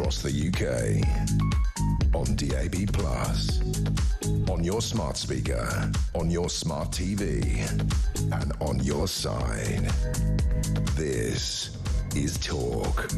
across the UK. On DAB+, on your smart speaker, on your smart TV, and on your side. This is Talk.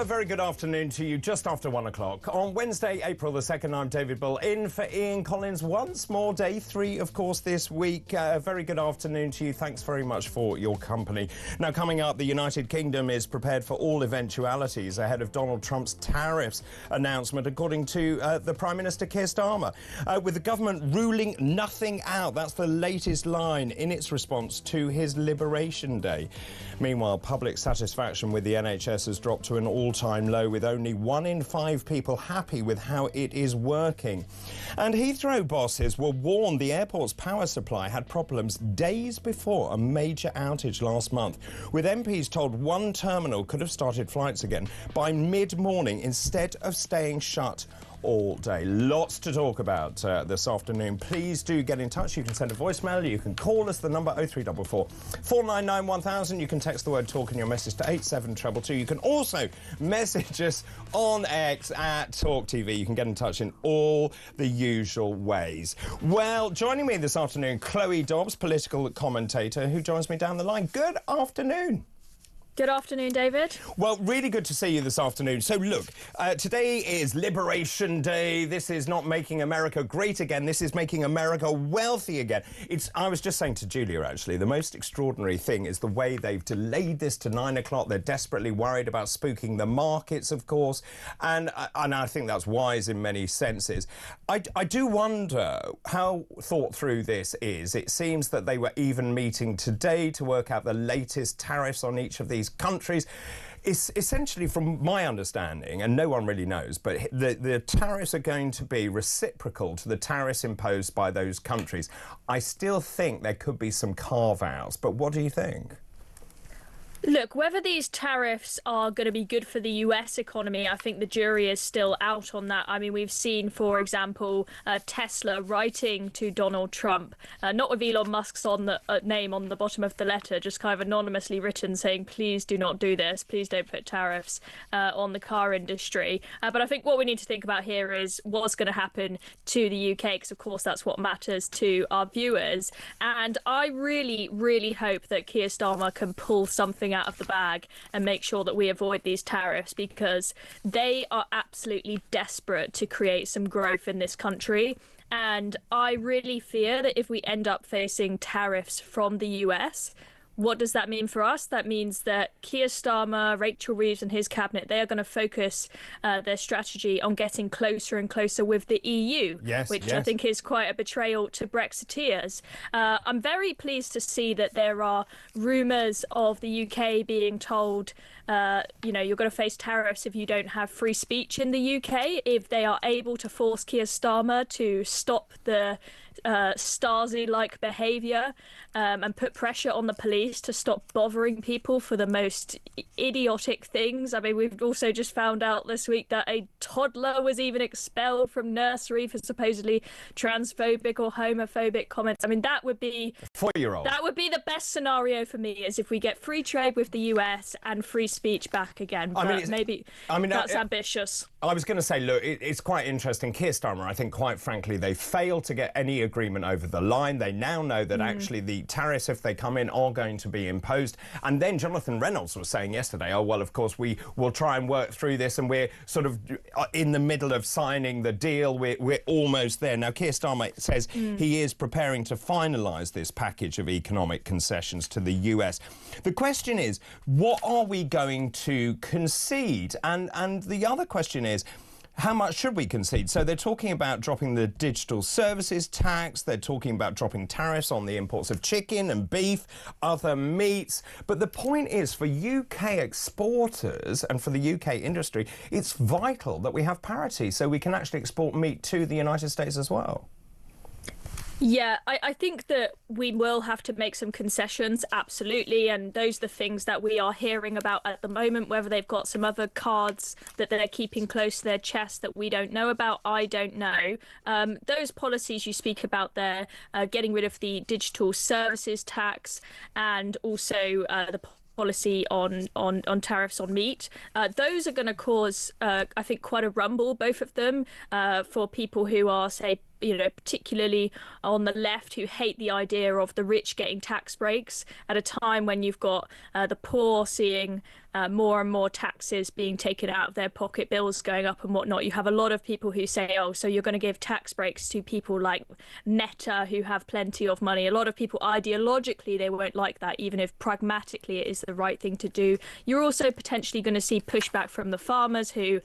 A very good afternoon to you, just after 1 o'clock. On Wednesday, April the 2nd, I'm David Bull, in for Ian Collins once more. Day 3, of course, this week. Very good afternoon to you. Thanks very much for your company. Now, coming up, the United Kingdom is prepared for all eventualities ahead of Donald Trump's tariffs announcement, according to the Prime Minister Keir Starmer. With the government ruling nothing out. That's the latest line in its response to his Liberation Day. Meanwhile, public satisfaction with the NHS has dropped to an all-time low, with only 1 in 5 people happy with how it is working. And Heathrow bosses were warned the airport's power supply had problems days before a major outage last month, with MPs told one terminal could have started flights again by mid-morning instead of staying shut all day. Lots to talk about this afternoon. Please do get in touch. You can send a voicemail. You can call us, the number 0344 499 1000. You can text the word talk in your message to 87222. You can also message us on X at talkTV. You can get in touch in all the usual ways. Well, joining me this afternoon, Chloe Dobbs, political commentator, who joins me down the line. Good afternoon. Good afternoon, David. Well, really good to see you this afternoon. So, look, today is Liberation Day. This is not making America great again. This is making America wealthy again. I was just saying to Julia, actually, the most extraordinary thing is the way they've delayed this to 9 o'clock. They're desperately worried about spooking the markets, of course, and I think that's wise in many senses. I do wonder how thought through this is. It seems that they were even meeting today to work out the latest tariffs on each of these countries. It's essentially, from my understanding, and no one really knows, but the tariffs are going to be reciprocal to the tariffs imposed by those countries. I still think there could be some carve-outs, but what do you think? Look, whether these tariffs are going to be good for the US economy, I think the jury is still out on that. I mean, we've seen, for example, Tesla writing to Donald Trump, not with Elon Musk's name on the bottom of the letter, just kind of anonymously written saying, please do not do this. Please don't put tariffs on the car industry. But I think what we need to think about here is what's going to happen to the UK, because, of course, that's what matters to our viewers. And I really, really hope that Keir Starmer can pull something out of the bag and make sure that we avoid these tariffs, because they are absolutely desperate to create some growth in this country. And I really fear that if we end up facing tariffs from the US, what does that mean for us? That means that Keir Starmer, Rachel Reeves and his cabinet, they are going to focus their strategy on getting closer and closer with the EU, which I think is quite a betrayal to Brexiteers. I'm very pleased to see that there are rumours of the UK being told, you're going to face tariffs if you don't have free speech in the UK, if they are able to force Keir Starmer to stop the Stasi-like behaviour and put pressure on the police to stop bothering people for the most idiotic things. I mean, we've also just found out this week that a toddler was even expelled from nursery for supposedly transphobic or homophobic comments. I mean, that would be 4-year-old. That would be the best scenario for me, is if we get free trade with the US and free speech back again. But that's ambitious. I was going to say, look, it's quite interesting. Keir Starmer, I think, quite frankly, they failed to get any agreement over the line. They now know that actually the tariffs, if they come in, are going to be imposed. And then Jonathan Reynolds was saying yesterday, oh, well, of course, we will try and work through this, and we're sort of in the middle of signing the deal. We're almost there. Now, Keir Starmer says he is preparing to finalise this package of economic concessions to the US. The question is, what are we going to concede? And the other question is, how much should we concede? So they're talking about dropping the digital services tax. They're talking about dropping tariffs on the imports of chicken and beef, other meats. But the point is, for UK exporters and for the UK industry, it's vital that we have parity so we can actually export meat to the United States as well. Yeah, I think that we will have to make some concessions, absolutely. And those are the things that we are hearing about at the moment. Whether they've got some other cards that they're keeping close to their chest that we don't know about, I don't know. Those policies you speak about there, getting rid of the digital services tax and also the policy on tariffs on meat. Those are going to cause, I think, quite a rumble, both of them, for people who are, say, particularly on the left, who hate the idea of the rich getting tax breaks at a time when you've got the poor seeing more and more taxes being taken out of their pocket, bills going up and whatnot. You have a lot of people who say, oh, so you're going to give tax breaks to people like Meta who have plenty of money. A lot of people, ideologically, they won't like that, even if pragmatically it is the right thing to do. You're also potentially going to see pushback from the farmers who,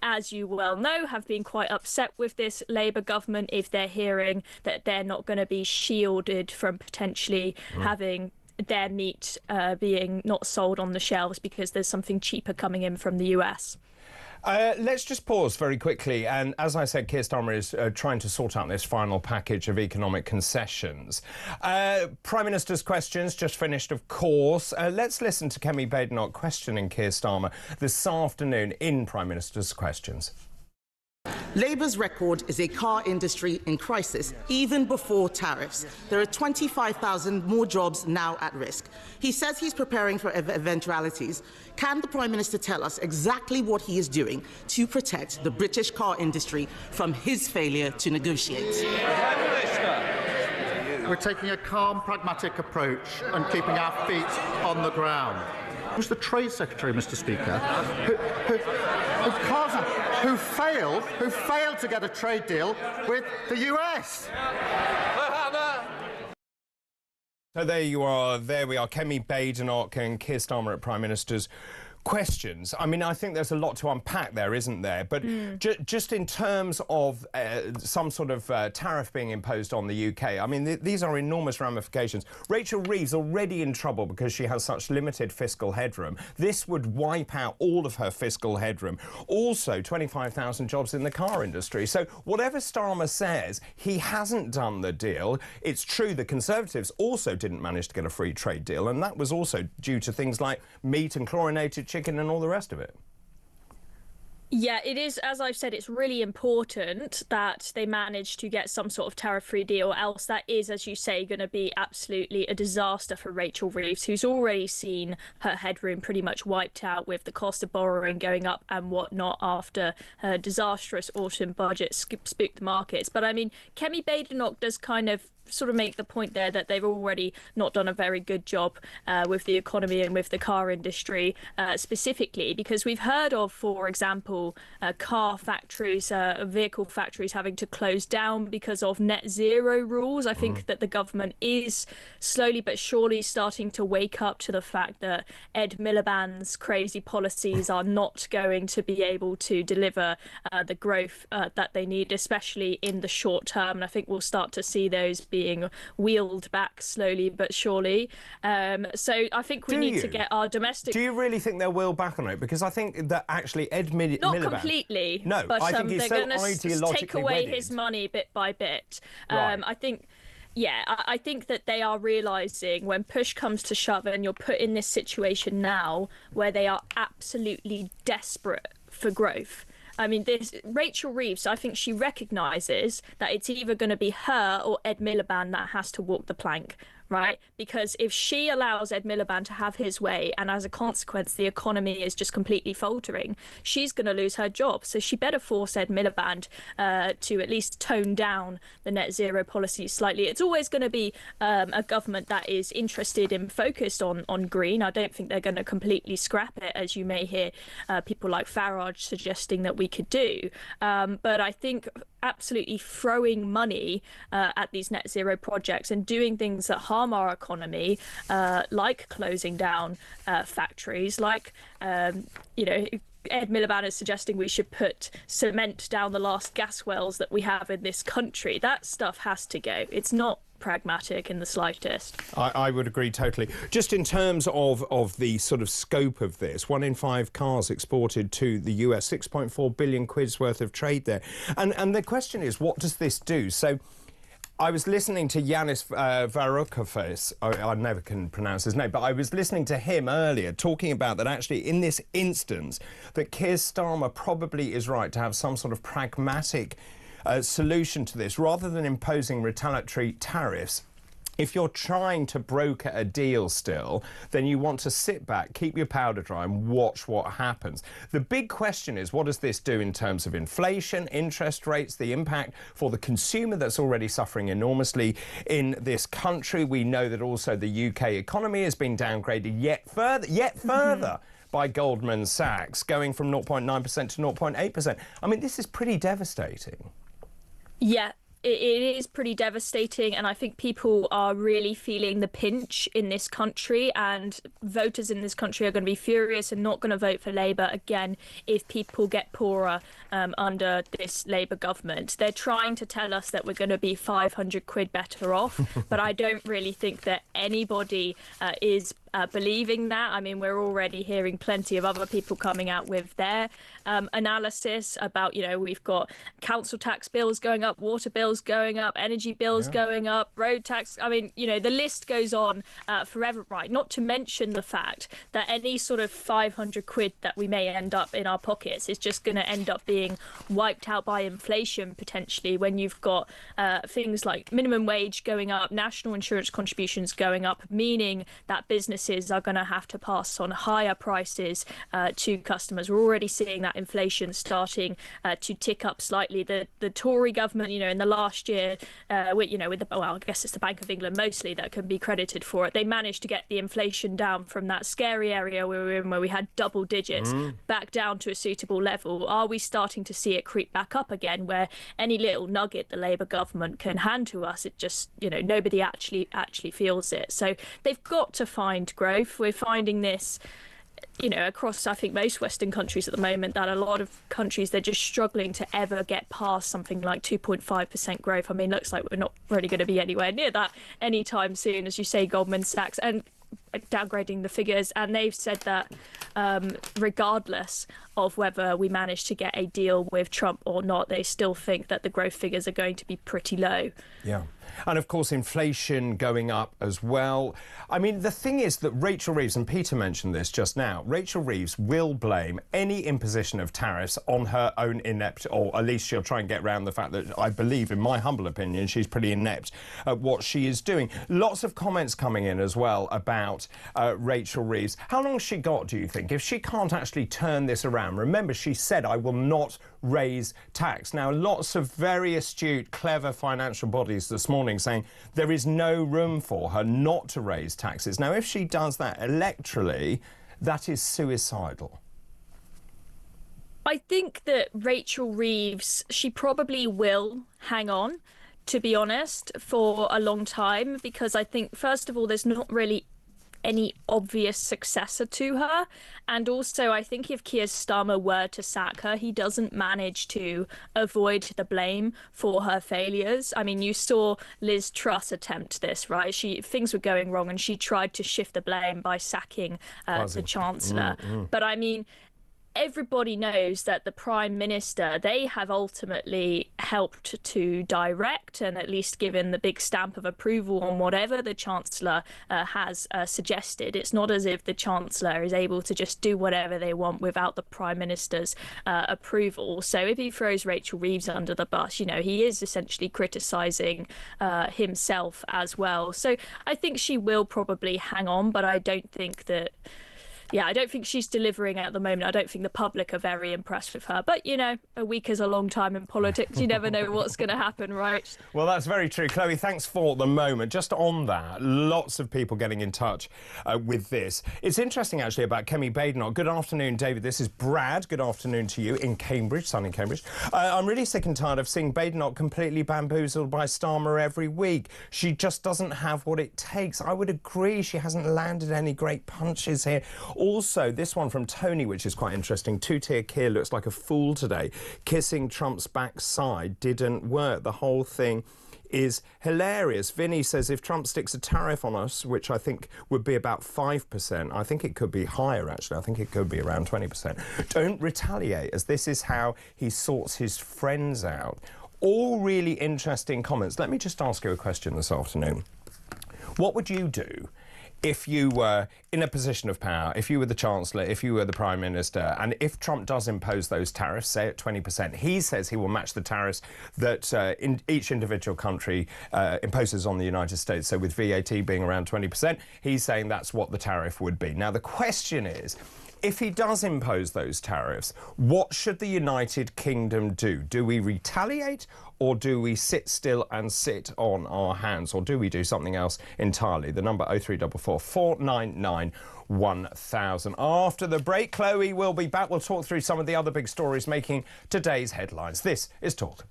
as you well know, have been quite upset with this Labour government if they're hearing that they're not going to be shielded from potentially having their meat being not sold on the shelves because there's something cheaper coming in from the US. Let's just pause very quickly. And as I said, Keir Starmer is trying to sort out this final package of economic concessions. Prime Minister's questions just finished, of course. Let's listen to Kemi Badenoch questioning Keir Starmer this afternoon in Prime Minister's questions. Labour's record is a car industry in crisis, even before tariffs. There are 25,000 more jobs now at risk. He says he's preparing for eventualities. Can the Prime Minister tell us exactly what he is doing to protect the British car industry from his failure to negotiate? We're taking a calm, pragmatic approach and keeping our feet on the ground. It was the Trade Secretary, Mr. Speaker, who failed to get a trade deal with the US. So there you are. There we are. Kemi Badenoch and Keir Starmer at Prime Minister's questions. I mean, I think there's a lot to unpack there, isn't there? But just in terms of some sort of tariff being imposed on the UK, I mean, these are enormous ramifications. Rachel Reeves already in trouble because she has such limited fiscal headroom. This would wipe out all of her fiscal headroom. Also, 25,000 jobs in the car industry. So whatever Starmer says, he hasn't done the deal. It's true the Conservatives also didn't manage to get a free trade deal, and that was also due to things like meat and chlorinated chicken and all the rest of it. Yeah, it is, as I've said, it's really important that they manage to get some sort of tariff-free deal, else that is, as you say, going to be absolutely a disaster for Rachel Reeves, who's already seen her headroom pretty much wiped out with the cost of borrowing going up and whatnot after her disastrous autumn budget spooked the markets. But I mean, Kemi Badenoch does kind of sort of make the point there that they've already not done a very good job with the economy and with the car industry specifically, because we've heard of, for example, car factories, vehicle factories having to close down because of net zero rules. I think that the government is slowly but surely starting to wake up to the fact that Ed Miliband's crazy policies are not going to be able to deliver the growth that they need, especially in the short term. And I think we'll start to see those being wheeled back slowly but surely. So I think we need to get our domestic... Do you really think they'll wheel back on it? Because I think that actually Ed Miliband... Not completely. No, but I think he's they're so going to take away wedded. his money bit by bit. Right. I think... Yeah, I think that they are realising when push comes to shove and you're put in this situation now where they are absolutely desperate for growth. I mean, Rachel Reeves, I think she recognises that it's either going to be her or Ed Miliband that has to walk the plank, right? Because if she allows Ed Miliband to have his way and as a consequence the economy is just completely faltering, she's going to lose her job. So she better force Ed Miliband to at least tone down the net zero policy slightly. It's always going to be a government that is interested and focused on green. I don't think they're going to completely scrap it, as you may hear people like Farage suggesting that we could do. But I think absolutely throwing money at these net zero projects and doing things that harm our economy, like closing down factories, like Ed Miliband is suggesting we should put cement down the last gas wells that we have in this country. That stuff has to go. It's not pragmatic in the slightest. I would agree totally. Just in terms of the sort of scope of this, 1 in 5 cars exported to the US, 6.4 billion quid's worth of trade there. And the question is, what does this do? So I was listening to Yanis Varoufakis. I never can pronounce his name, but I was listening to him earlier talking about that actually in this instance that Keir Starmer probably is right to have some sort of pragmatic solution to this rather than imposing retaliatory tariffs. If you're trying to broker a deal still, then you want to sit back, keep your powder dry and watch what happens. The big question is, what does this do in terms of inflation, interest rates, the impact for the consumer that's already suffering enormously in this country? We know that also the UK economy has been downgraded yet further by Goldman Sachs, going from 0.9% to 0.8%. I mean, this is pretty devastating. Yeah. It is pretty devastating, and I think people are really feeling the pinch in this country, and voters in this country are going to be furious and not going to vote for Labour again if people get poorer under this Labour government. They're trying to tell us that we're going to be 500 quid better off, but I don't really think that anybody is believing that. I mean, we're already hearing plenty of other people coming out with their analysis about, we've got council tax bills going up, water bills going up, energy bills going up, road tax. I mean, the list goes on forever, right? Not to mention the fact that any sort of 500 quid that we may end up in our pockets is just going to end up being wiped out by inflation potentially, when you've got things like minimum wage going up, national insurance contributions going up, meaning that businesses are going to have to pass on higher prices to customers. We're already seeing that inflation starting to tick up slightly. The Tory government, in the last year, I guess it's the Bank of England mostly that can be credited for it. They managed to get the inflation down from that scary area we were in, where we had double digits, back down to a suitable level. Are we starting to see it creep back up again, where any little nugget the Labour government can hand to us, it just, nobody actually feels it. So they've got to find growth. We're finding this, across, I think, most Western countries at the moment, that a lot of countries, they're just struggling to ever get past something like 2.5% growth. I mean, looks like we're not really going to be anywhere near that anytime soon, as you say, Goldman Sachs, and downgrading the figures. And they've said that regardless of whether we manage to get a deal with Trump or not, they still think that the growth figures are going to be pretty low. Yeah. And of course, inflation going up as well. I mean, the thing is that Rachel Reeves, and Peter mentioned this just now, Rachel Reeves will blame any imposition of tariffs on her own inept, or at least she'll try and get around the fact that I believe, in my humble opinion, she's pretty inept at what she is doing. Lots of comments coming in as well about Rachel Reeves. How long has she got, do you think? If she can't actually turn this around, remember, she said, I will not raise tax. Now, lots of very astute, clever financial bodies this morning saying there is no room for her not to raise taxes. Now, if she does that electorally, that is suicidal. I think that Rachel Reeves, she probably will hang on, to be honest, for a long time, because I think, first of all, there's not really any obvious successor to her. And also, I think if Keir Starmer were to sack her, he doesn't manage to avoid the blame for her failures. I mean, you saw Liz Truss attempt this, right? Things were going wrong and she tried to shift the blame by sacking the Chancellor. But I mean, everybody knows that the Prime Minister, they have ultimately helped to direct and at least given the big stamp of approval on whatever the Chancellor has suggested. It's not as if the Chancellor is able to just do whatever they want without the Prime Minister's approval. So if he throws Rachel Reeves under the bus, he is essentially criticising himself as well. So I think she will probably hang on, but I don't think that... I don't think she's delivering at the moment. I don't think the public are very impressed with her. But, a week is a long time in politics. You never know what's going to happen, right? Well, that's very true. Chloe, thanks for the moment. Just on that, lots of people getting in touch with this. It's interesting, actually, about Kemi Badenoch. Good afternoon, David. This is Brad. Good afternoon to you in Cambridge, sunny Cambridge. I'm really sick and tired of seeing Badenoch completely bamboozled by Starmer every week. She just doesn't have what it takes. I would agree. She hasn't landed any great punches here. Also, this one from Tony, which is quite interesting. Two-tier Keir looks like a fool today. Kissing Trump's backside didn't work. The whole thing is hilarious. Vinny says if Trump sticks a tariff on us, which I think would be about 5%, I think it could be higher, actually. I think it could be around 20%. Don't retaliate, as this is how he sorts his friends out. All really interesting comments. Let me just ask you a question this afternoon. What would you do if you were in a position of power, if you were the Chancellor, if you were the Prime Minister, and if Trump does impose those tariffs, say at 20%, he says he will match the tariffs that in each individual country imposes on the United States. So with VAT being around 20%, he's saying that's what the tariff would be. Now, the question is, if he does impose those tariffs, what should the United Kingdom do? Do we retaliate, or do we sit still and sit on our hands, or do we do something else entirely? The number 0344 499 1000. After the break, Chloe will be back. We'll talk through some of the other big stories making today's headlines. This is Talk.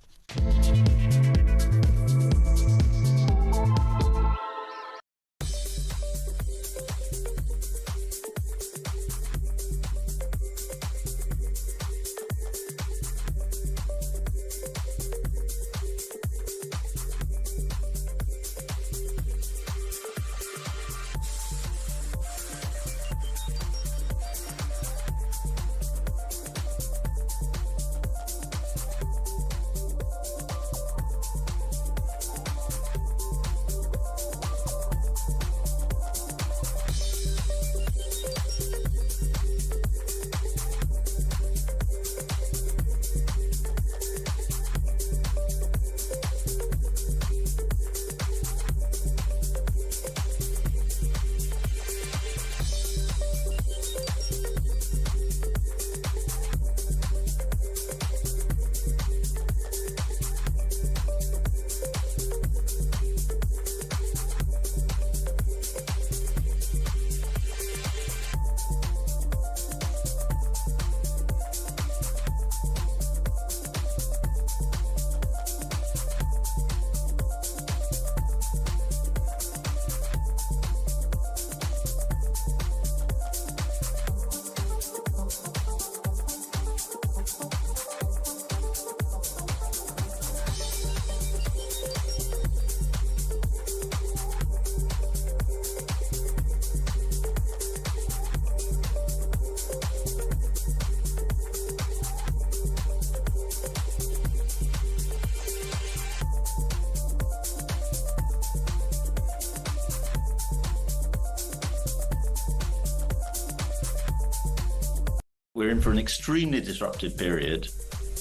We're in for an extremely disrupted period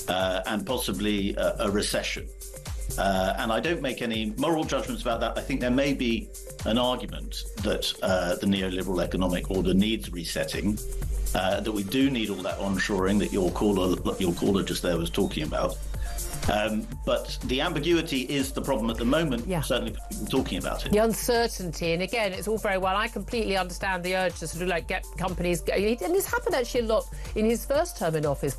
and possibly a recession. And I don't make any moral judgments about that. I think there may be an argument that the neoliberal economic order needs resetting, that we do need all that onshoring that your caller just there was talking about. But the ambiguity is the problem at the moment, certainly for people talking about it. The uncertainty, and again, it's all very well. I completely understand the urge to sort of like get companies going. And this happened actually a lot in his first term in office.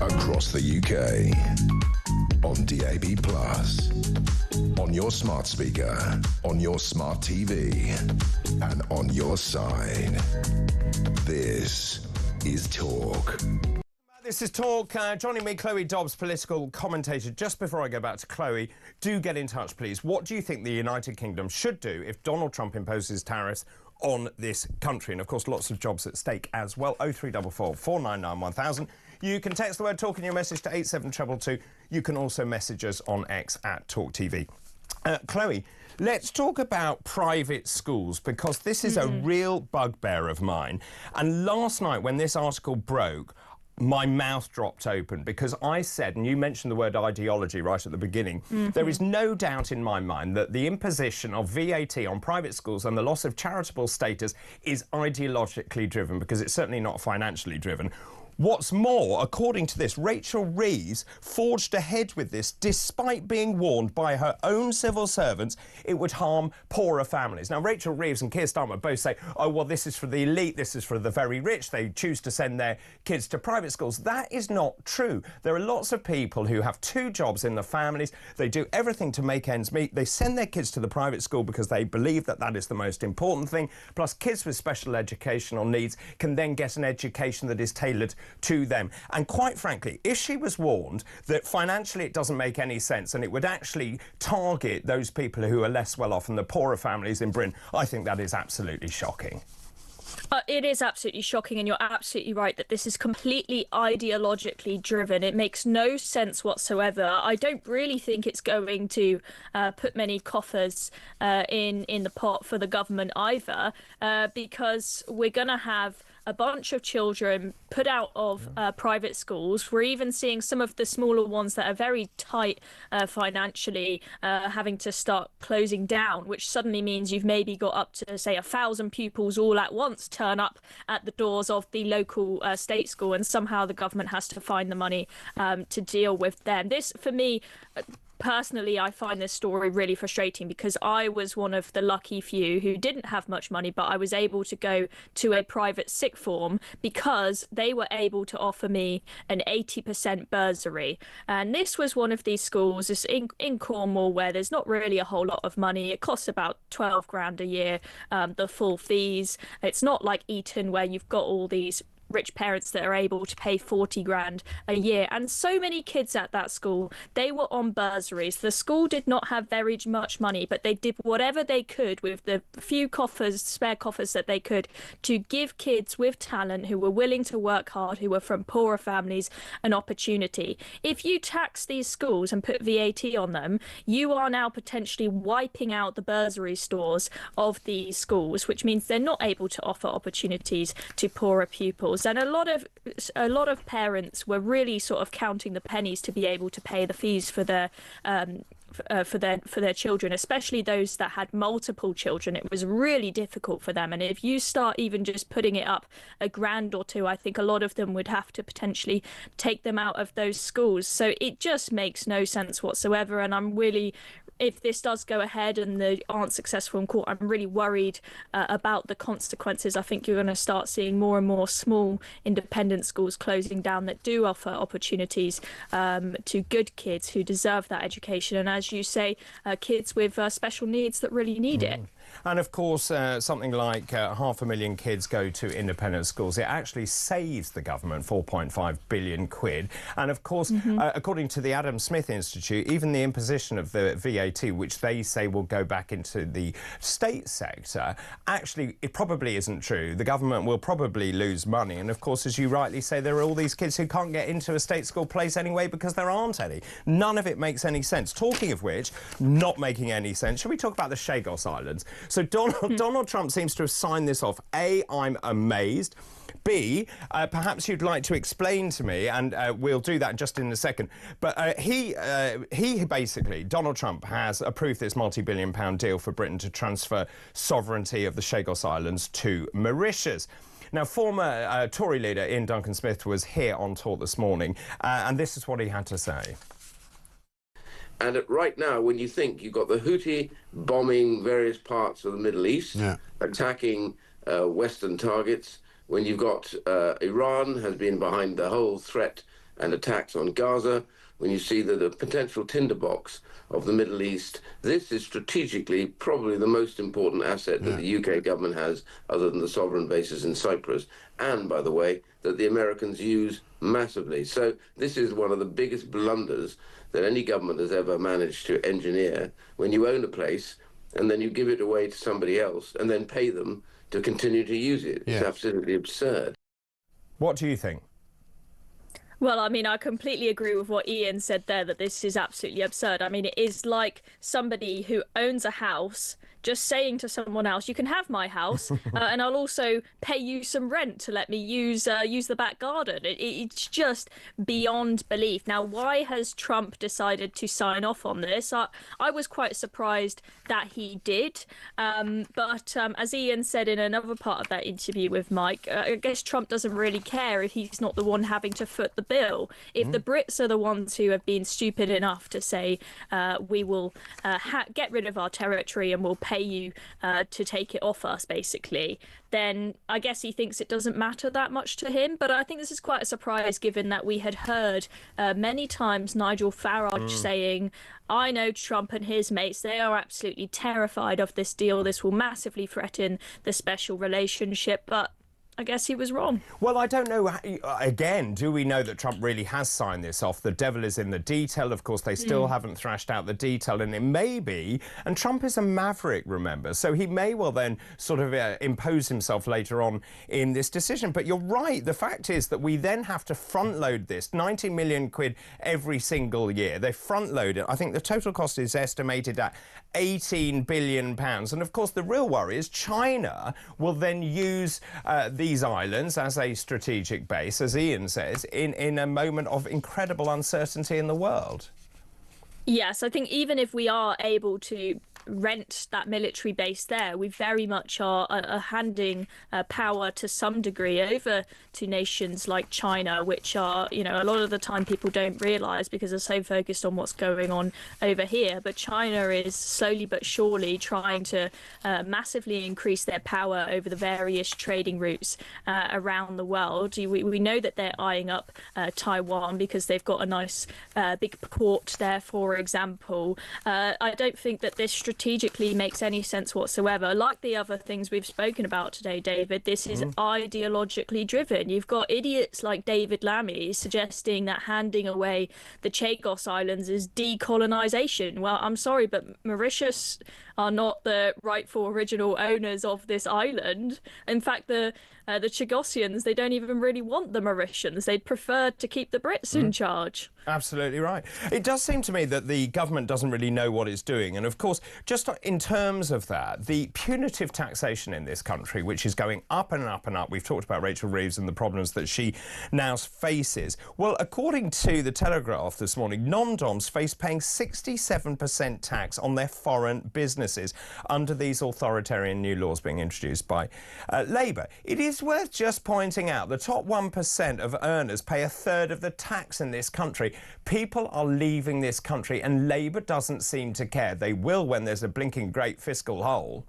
Across the UK, on DAB+, on your smart speaker, on your smart TV, and on your side. This is Talk. This is Talk. Joining me, Chloe Dobbs, political commentator. Just before I go back to Chloe, do get in touch, please. What do you think the United Kingdom should do if Donald Trump imposes tariffs on this country? And, of course, lots of jobs at stake as well. 0344 499 1000. You can text the word Talk in your message to 87222. You can also message us on X at talkTV. Chloe, let's talk about private schools, because this is a real bugbear of mine. And last night, when this article broke, my mouth dropped open, because I said, and you mentioned the word ideology right at the beginning, there is no doubt in my mind that the imposition of VAT on private schools and the loss of charitable status is ideologically driven, because it's certainly not financially driven. What's more, according to this, Rachel Reeves forged ahead with this despite being warned by her own civil servants it would harm poorer families. Now, Rachel Reeves and Keir Starmer both say, oh, well, this is for the elite, this is for the very rich. They choose to send their kids to private schools. That is not true. There are lots of people who have two jobs in the families. They do everything to make ends meet. They send their kids to the private school because they believe that that is the most important thing. Plus, kids with special educational needs can then get an education that is tailored to them. And quite frankly, if she was warned that financially it doesn't make any sense and it would actually target those people who are less well off and the poorer families in Britain, I think that is absolutely shocking. It is absolutely shocking, and you're absolutely right that this is completely ideologically driven. It makes no sense whatsoever. I don't really think it's going to put many coffers in the pot for the government either, because we're going to have a bunch of children put out of private schools. We're even seeing some of the smaller ones that are very tight financially having to start closing down, which suddenly means you've maybe got up to, say, 1,000 pupils all at once turn up at the doors of the local state school, and somehow the government has to find the money to deal with them. This, for me, personally, I find this story really frustrating because I was one of the lucky few who didn't have much money, but I was able to go to a private sixth form because they were able to offer me an 80% bursary. And this was one of these schools in Cornwall where there's not really a whole lot of money. It costs about 12 grand a year, the full fees. It's not like Eton where you've got all these rich parents that are able to pay 40 grand a year. And so many kids at that school, they were on bursaries. The school did not have very much money, but they did whatever they could with the few spare coffers that they could to give kids with talent who were willing to work hard, who were from poorer families, an opportunity. If you tax these schools and put VAT on them, you are now potentially wiping out the bursary stores of these schools, which means they're not able to offer opportunities to poorer pupils. And a lot of parents were really sort of counting the pennies to be able to pay the fees for their children, especially those that had multiple children. It was really difficult for them. And if you start even just putting it up a grand or two, I think a lot of them would have to potentially take them out of those schools. So it just makes no sense whatsoever. And I'm really, if this does go ahead and they aren't successful in court, I'm really worried about the consequences. I think you're going to start seeing more and more small independent schools closing down that do offer opportunities to good kids who deserve that education. And as you say, kids with special needs that really need it. And of course, something like 500,000 kids go to independent schools. It actually saves the government 4.5 billion quid. And of course, according to the Adam Smith Institute, even the imposition of the VAT, which they say will go back into the state sector, actually, it probably isn't true. The government will probably lose money. And of course, as you rightly say, there are all these kids who can't get into a state school place anyway because there aren't any. None of it makes any sense. Talking of which, not making any sense, shall we talk about the Chagos Islands? So Donald Trump seems to have signed this off. A, I'm amazed. B, perhaps you'd like to explain to me, and we'll do that just in a second. But he basically, Donald Trump has approved this multi-billion-pound deal for Britain to transfer sovereignty of the Chagos Islands to Mauritius. Now, former Tory leader Ian Duncan Smith was here on Talk this morning, and this is what he had to say. And right now, when you think you've got the Houthi bombing various parts of the Middle East, attacking Western targets, when you've got Iran has been behind the whole threat and attacks on Gaza, when you see the potential tinderbox of the Middle East, this is strategically probably the most important asset that the UK government has, other than the sovereign bases in Cyprus, and, by the way, that the Americans use massively. So this is one of the biggest blunders that any government has ever managed to engineer, when you own a place and then you give it away to somebody else and then pay them to continue to use it. It's absolutely absurd. What do you think? Well, I mean, I completely agree with what Ian said there, that this is absolutely absurd. I mean, it is like somebody who owns a house just saying to someone else, you can have my house and I'll also pay you some rent to let me use the back garden. It's just beyond belief. Now, why has Trump decided to sign off on this? I was quite surprised that he did. But as Ian said in another part of that interview with Mike, I guess Trump doesn't really care if he's not the one having to foot the bill. If the Brits are the ones who have been stupid enough to say, we will get rid of our territory and we'll pay you to take it off us, basically, then I guess he thinks it doesn't matter that much to him. But I think this is quite a surprise, given that we had heard many times Nigel Farage saying, I know Trump and his mates, they are absolutely terrified of this deal. This will massively threaten the special relationship. But I guess he was wrong. Well, I don't know. Again, do we know that Trump really has signed this off? The devil is in the detail. Of course, they still haven't thrashed out the detail, and it may be. And Trump is a maverick, remember, so he may well then sort of impose himself later on in this decision. But you're right. The fact is that we then have to front load this 90 million quid every single year. They front load it. I think the total cost is estimated at £18 billion. And of course, the real worry is China will then use these islands as a strategic base, as Ian says, in a moment of incredible uncertainty in the world. Yes, I think even if we are able to rent that military base there, we very much are handing power to some degree over to nations like China, which are, you know, a lot of the time people don't realise because they're so focused on what's going on over here. But China is slowly but surely trying to massively increase their power over the various trading routes around the world. We know that they're eyeing up Taiwan because they've got a nice big port there, for example. I don't think that this strategically makes any sense whatsoever. Like the other things we've spoken about today, David, this is ideologically driven. You've got idiots like David Lammy suggesting that handing away the Chagos Islands is decolonisation. Well, I'm sorry, but Mauritius are not the rightful original owners of this island. In fact, the Chagosians, they don't even really want the Mauritians. They'd prefer to keep the Brits in charge. Absolutely right. It does seem to me that the government doesn't really know what it's doing. And of course, just in terms of that, the punitive taxation in this country, which is going up and up and up. We've talked about Rachel Reeves and the problems that she now faces. Well, according to the Telegraph this morning, non-DOMs face paying 67% tax on their foreign businesses under these authoritarian new laws being introduced by Labour. It is worth just pointing out the top 1% of earners pay a third of the tax in this country. People are leaving this country and Labour doesn't seem to care. They will when there's a blinking great fiscal hole.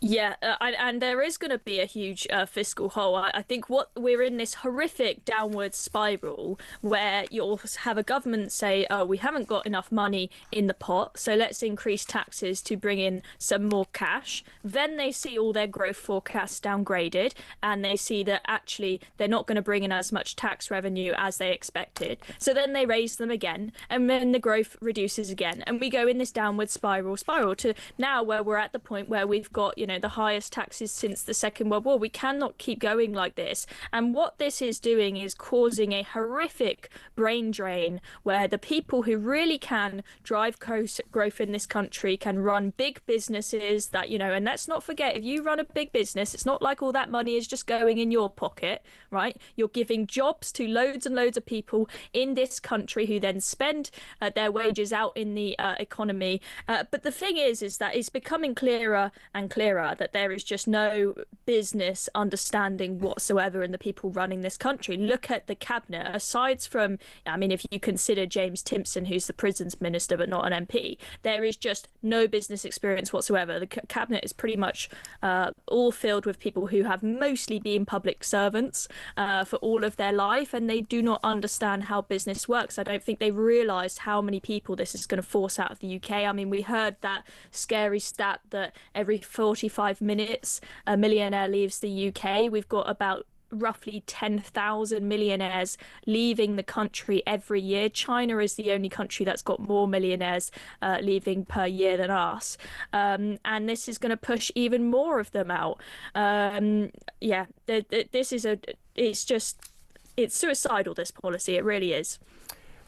Yeah, and there is going to be a huge fiscal hole. I think what we're in this horrific downward spiral where you'll have a government say, oh, we haven't got enough money in the pot, so let's increase taxes to bring in some more cash. Then they see all their growth forecasts downgraded and they see that actually they're not going to bring in as much tax revenue as they expected. So then they raise them again and then the growth reduces again. And we go in this downward spiral to now where we're at the point where we've got, you know, the highest taxes since the Second World War. We cannot keep going like this. And what this is doing is causing a horrific brain drain where the people who really can drive growth in this country can run big businesses that, you know, and let's not forget, if you run a big business, it's not like all that money is just going in your pocket, right? You're giving jobs to loads and loads of people in this country who then spend their wages out in the economy. But the thing is that it's becoming clearer and clearer that there is just no business understanding whatsoever in the people running this country. Look at the cabinet. Aside from, I mean, if you consider James Timpson, who's the prisons minister but not an MP, there is just no business experience whatsoever. The cabinet is pretty much all filled with people who have mostly been public servants for all of their life, and they do not understand how business works. I don't think they've realised how many people this is going to force out of the UK. I mean, we heard that scary stat that every 45 minutes a millionaire leaves the UK. We've got about roughly 10,000 millionaires leaving the country every year. China is the only country that's got more millionaires leaving per year than us. And this is going to push even more of them out. Yeah, this is it's suicidal, this policy. It really is.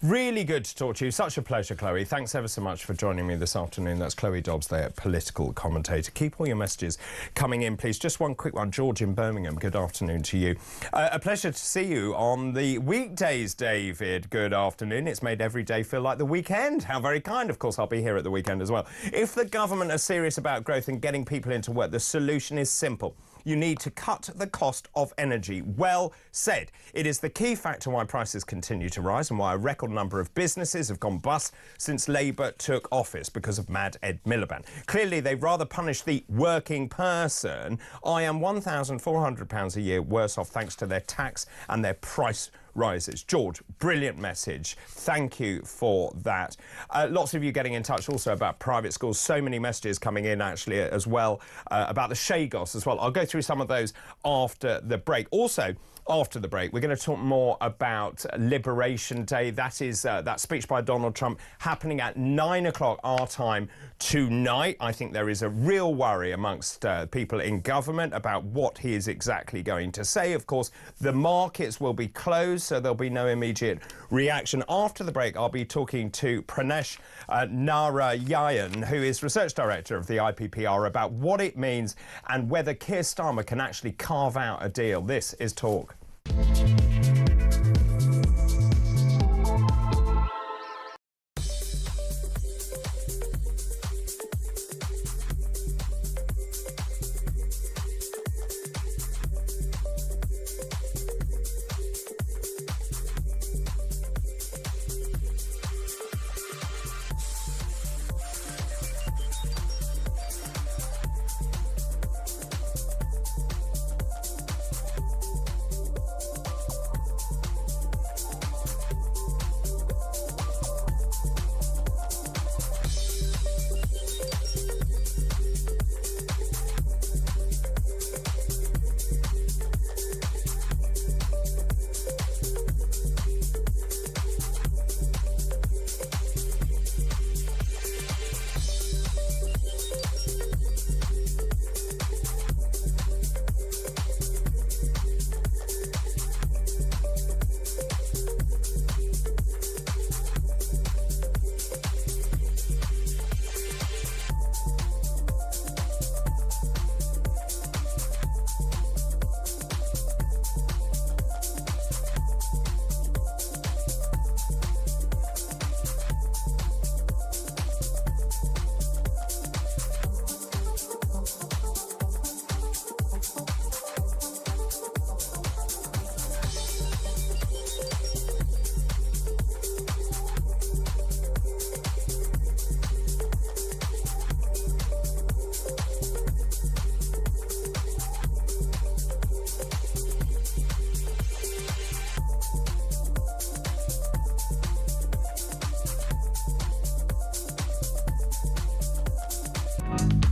Really good to talk to you. Such a pleasure, Chloe. Thanks ever so much for joining me this afternoon. That's Chloe Dobbs there, political commentator. Keep all your messages coming in, please. Just one quick one. George in Birmingham, good afternoon to you. A pleasure to see you on the weekdays, David. Good afternoon. It's made every day feel like the weekend. How very kind. Of course, I'll be here at the weekend as well. If the government are serious about growth and getting people into work, the solution is simple. You need to cut the cost of energy. Well said. It is the key factor why prices continue to rise and why a record number of businesses have gone bust since Labour took office because of Mad Ed Miliband. Clearly, they'd rather punish the working person. I am £1,400 a year worse off thanks to their tax and their price rises. George, brilliant message. Thank you for that. Lots of you getting in touch also about private schools. So many messages coming in, actually, as well, about the Chagos as well. I'll go through some of those after the break. Also, after the break, we're going to talk more about Liberation Day. That is that speech by Donald Trump happening at 9 o'clock our time tonight. I think there is a real worry amongst people in government about what he is exactly going to say. Of course, the markets will be closed, so there'll be no immediate reaction. After the break, I'll be talking to Pranesh Narayan, who is Research Director of the IPPR, about what it means and whether Keir Starmer can actually carve out a deal. This is Talk.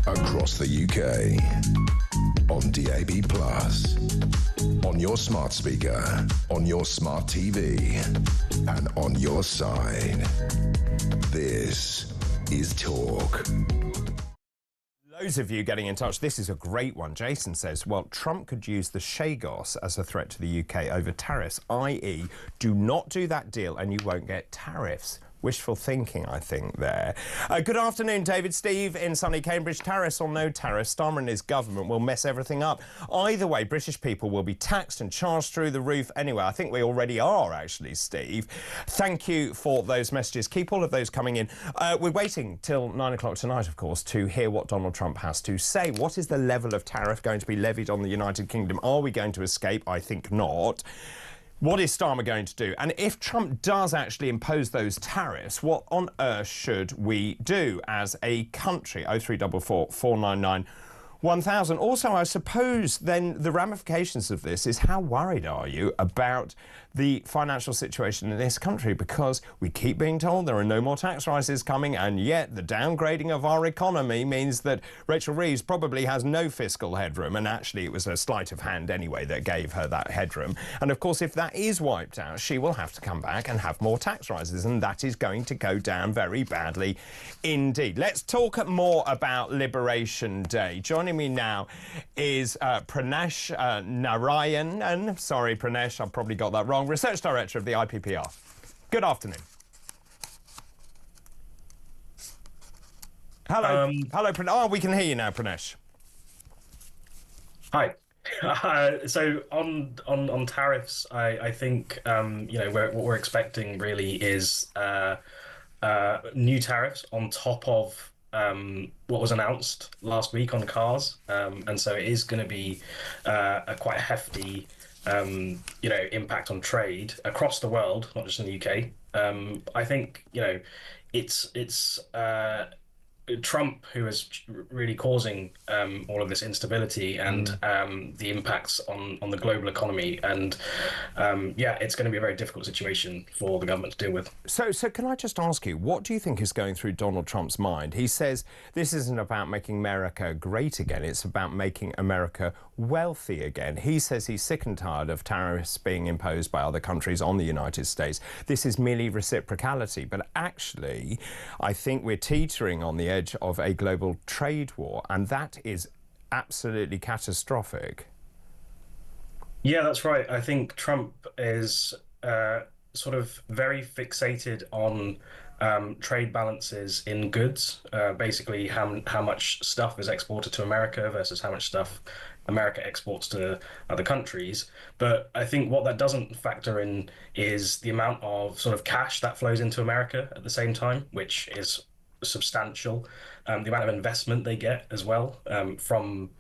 Across the UK, on DAB+, on your smart speaker, on your smart TV, and on your side. This is Talk. Those of you getting in touch, this is a great one. Jason says, well, Trump could use the Chagos as a threat to the UK over tariffs, i.e. do not do that deal and you won't get tariffs. Wishful thinking, I think, there. Good afternoon, David. Steve in sunny Cambridge. Tariffs or no tariffs, Starmer and his government will mess everything up. Either way, British people will be taxed and charged through the roof anyway. I think we already are, actually, Steve. Thank you for those messages. Keep all of those coming in. We're waiting till 9 o'clock tonight, of course, to hear what Donald Trump has to say. What is the level of tariff going to be levied on the United Kingdom? Are we going to escape? I think not. What is Starmer going to do? And if Trump does actually impose those tariffs, what on earth should we do as a country? 0344 499 1000. Also, I suppose then the ramifications of this is how worried are you about the financial situation in this country? Because we keep being told there are no more tax rises coming, and yet the downgrading of our economy means that Rachel Reeves probably has no fiscal headroom, and actually it was a sleight of hand anyway that gave her that headroom. And of course, if that is wiped out, she will have to come back and have more tax rises, and that is going to go down very badly indeed. Let's talk more about Liberation Day. Joining me now is Pranesh Narayan, and sorry Pranesh, I've probably got that wrong, Research Director of the IPPR. Good afternoon. Hello, hello, Pranesh. Oh, we can hear you now, Pranesh. Hi. So on tariffs, I think what we're expecting really is new tariffs on top of what was announced last week on cars, and so it is going to be a quite hefty impact on trade across the world, not just in the UK. I think it's Trump, who is really causing all of this instability and the impacts on the global economy. And yeah, it's going to be a very difficult situation for the government to deal with. So can I just ask you, what do you think is going through Donald Trump's mind? He says this isn't about making America great again, it's about making America wealthy again. He says he's sick and tired of tariffs being imposed by other countries on the United States. This is merely reciprocality. But actually, I think we're teetering on the edge of a global trade war, and that is absolutely catastrophic. Yeah, that's right. I think Trump is sort of very fixated on trade balances in goods, basically how much stuff is exported to America versus how much stuff America exports to other countries. But I think what that doesn't factor in is the amount of sort of cash that flows into America at the same time, which is substantial, the amount of investment they get as well from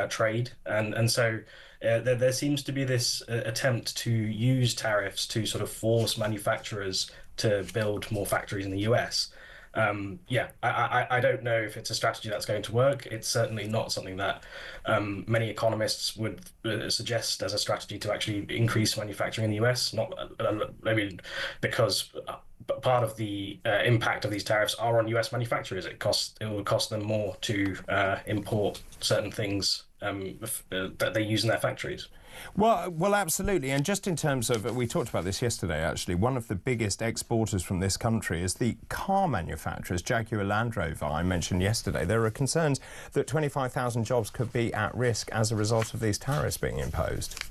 trade. And so there seems to be this attempt to use tariffs to sort of force manufacturers to build more factories in the US. Yeah, I don't know if it's a strategy that's going to work. It's certainly not something that many economists would suggest as a strategy to actually increase manufacturing in the US. Not maybe because part of the impact of these tariffs are on US manufacturers. It will cost them more to import certain things that they use in their factories. Well, absolutely. And just in terms of, we talked about this yesterday, actually, one of the biggest exporters from this country is the car manufacturers, Jaguar Land Rover, I mentioned yesterday. There are concerns that 25,000 jobs could be at risk as a result of these tariffs being imposed.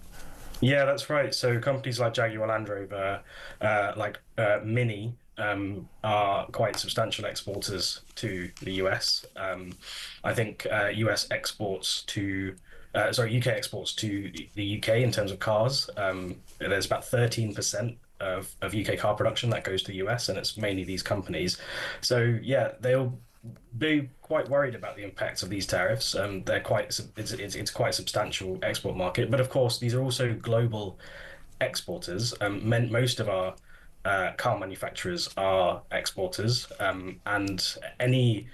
Yeah, that's right. So companies like Jaguar Land Rover, like Mini, are quite substantial exporters to the US. I think UK exports to the UK in terms of cars. There's about 13% of UK car production that goes to the US, and it's mainly these companies. So yeah, they'll be quite worried about the impacts of these tariffs. It's quite a substantial export market, but of course these are also global exporters. Most of our car manufacturers are exporters, and any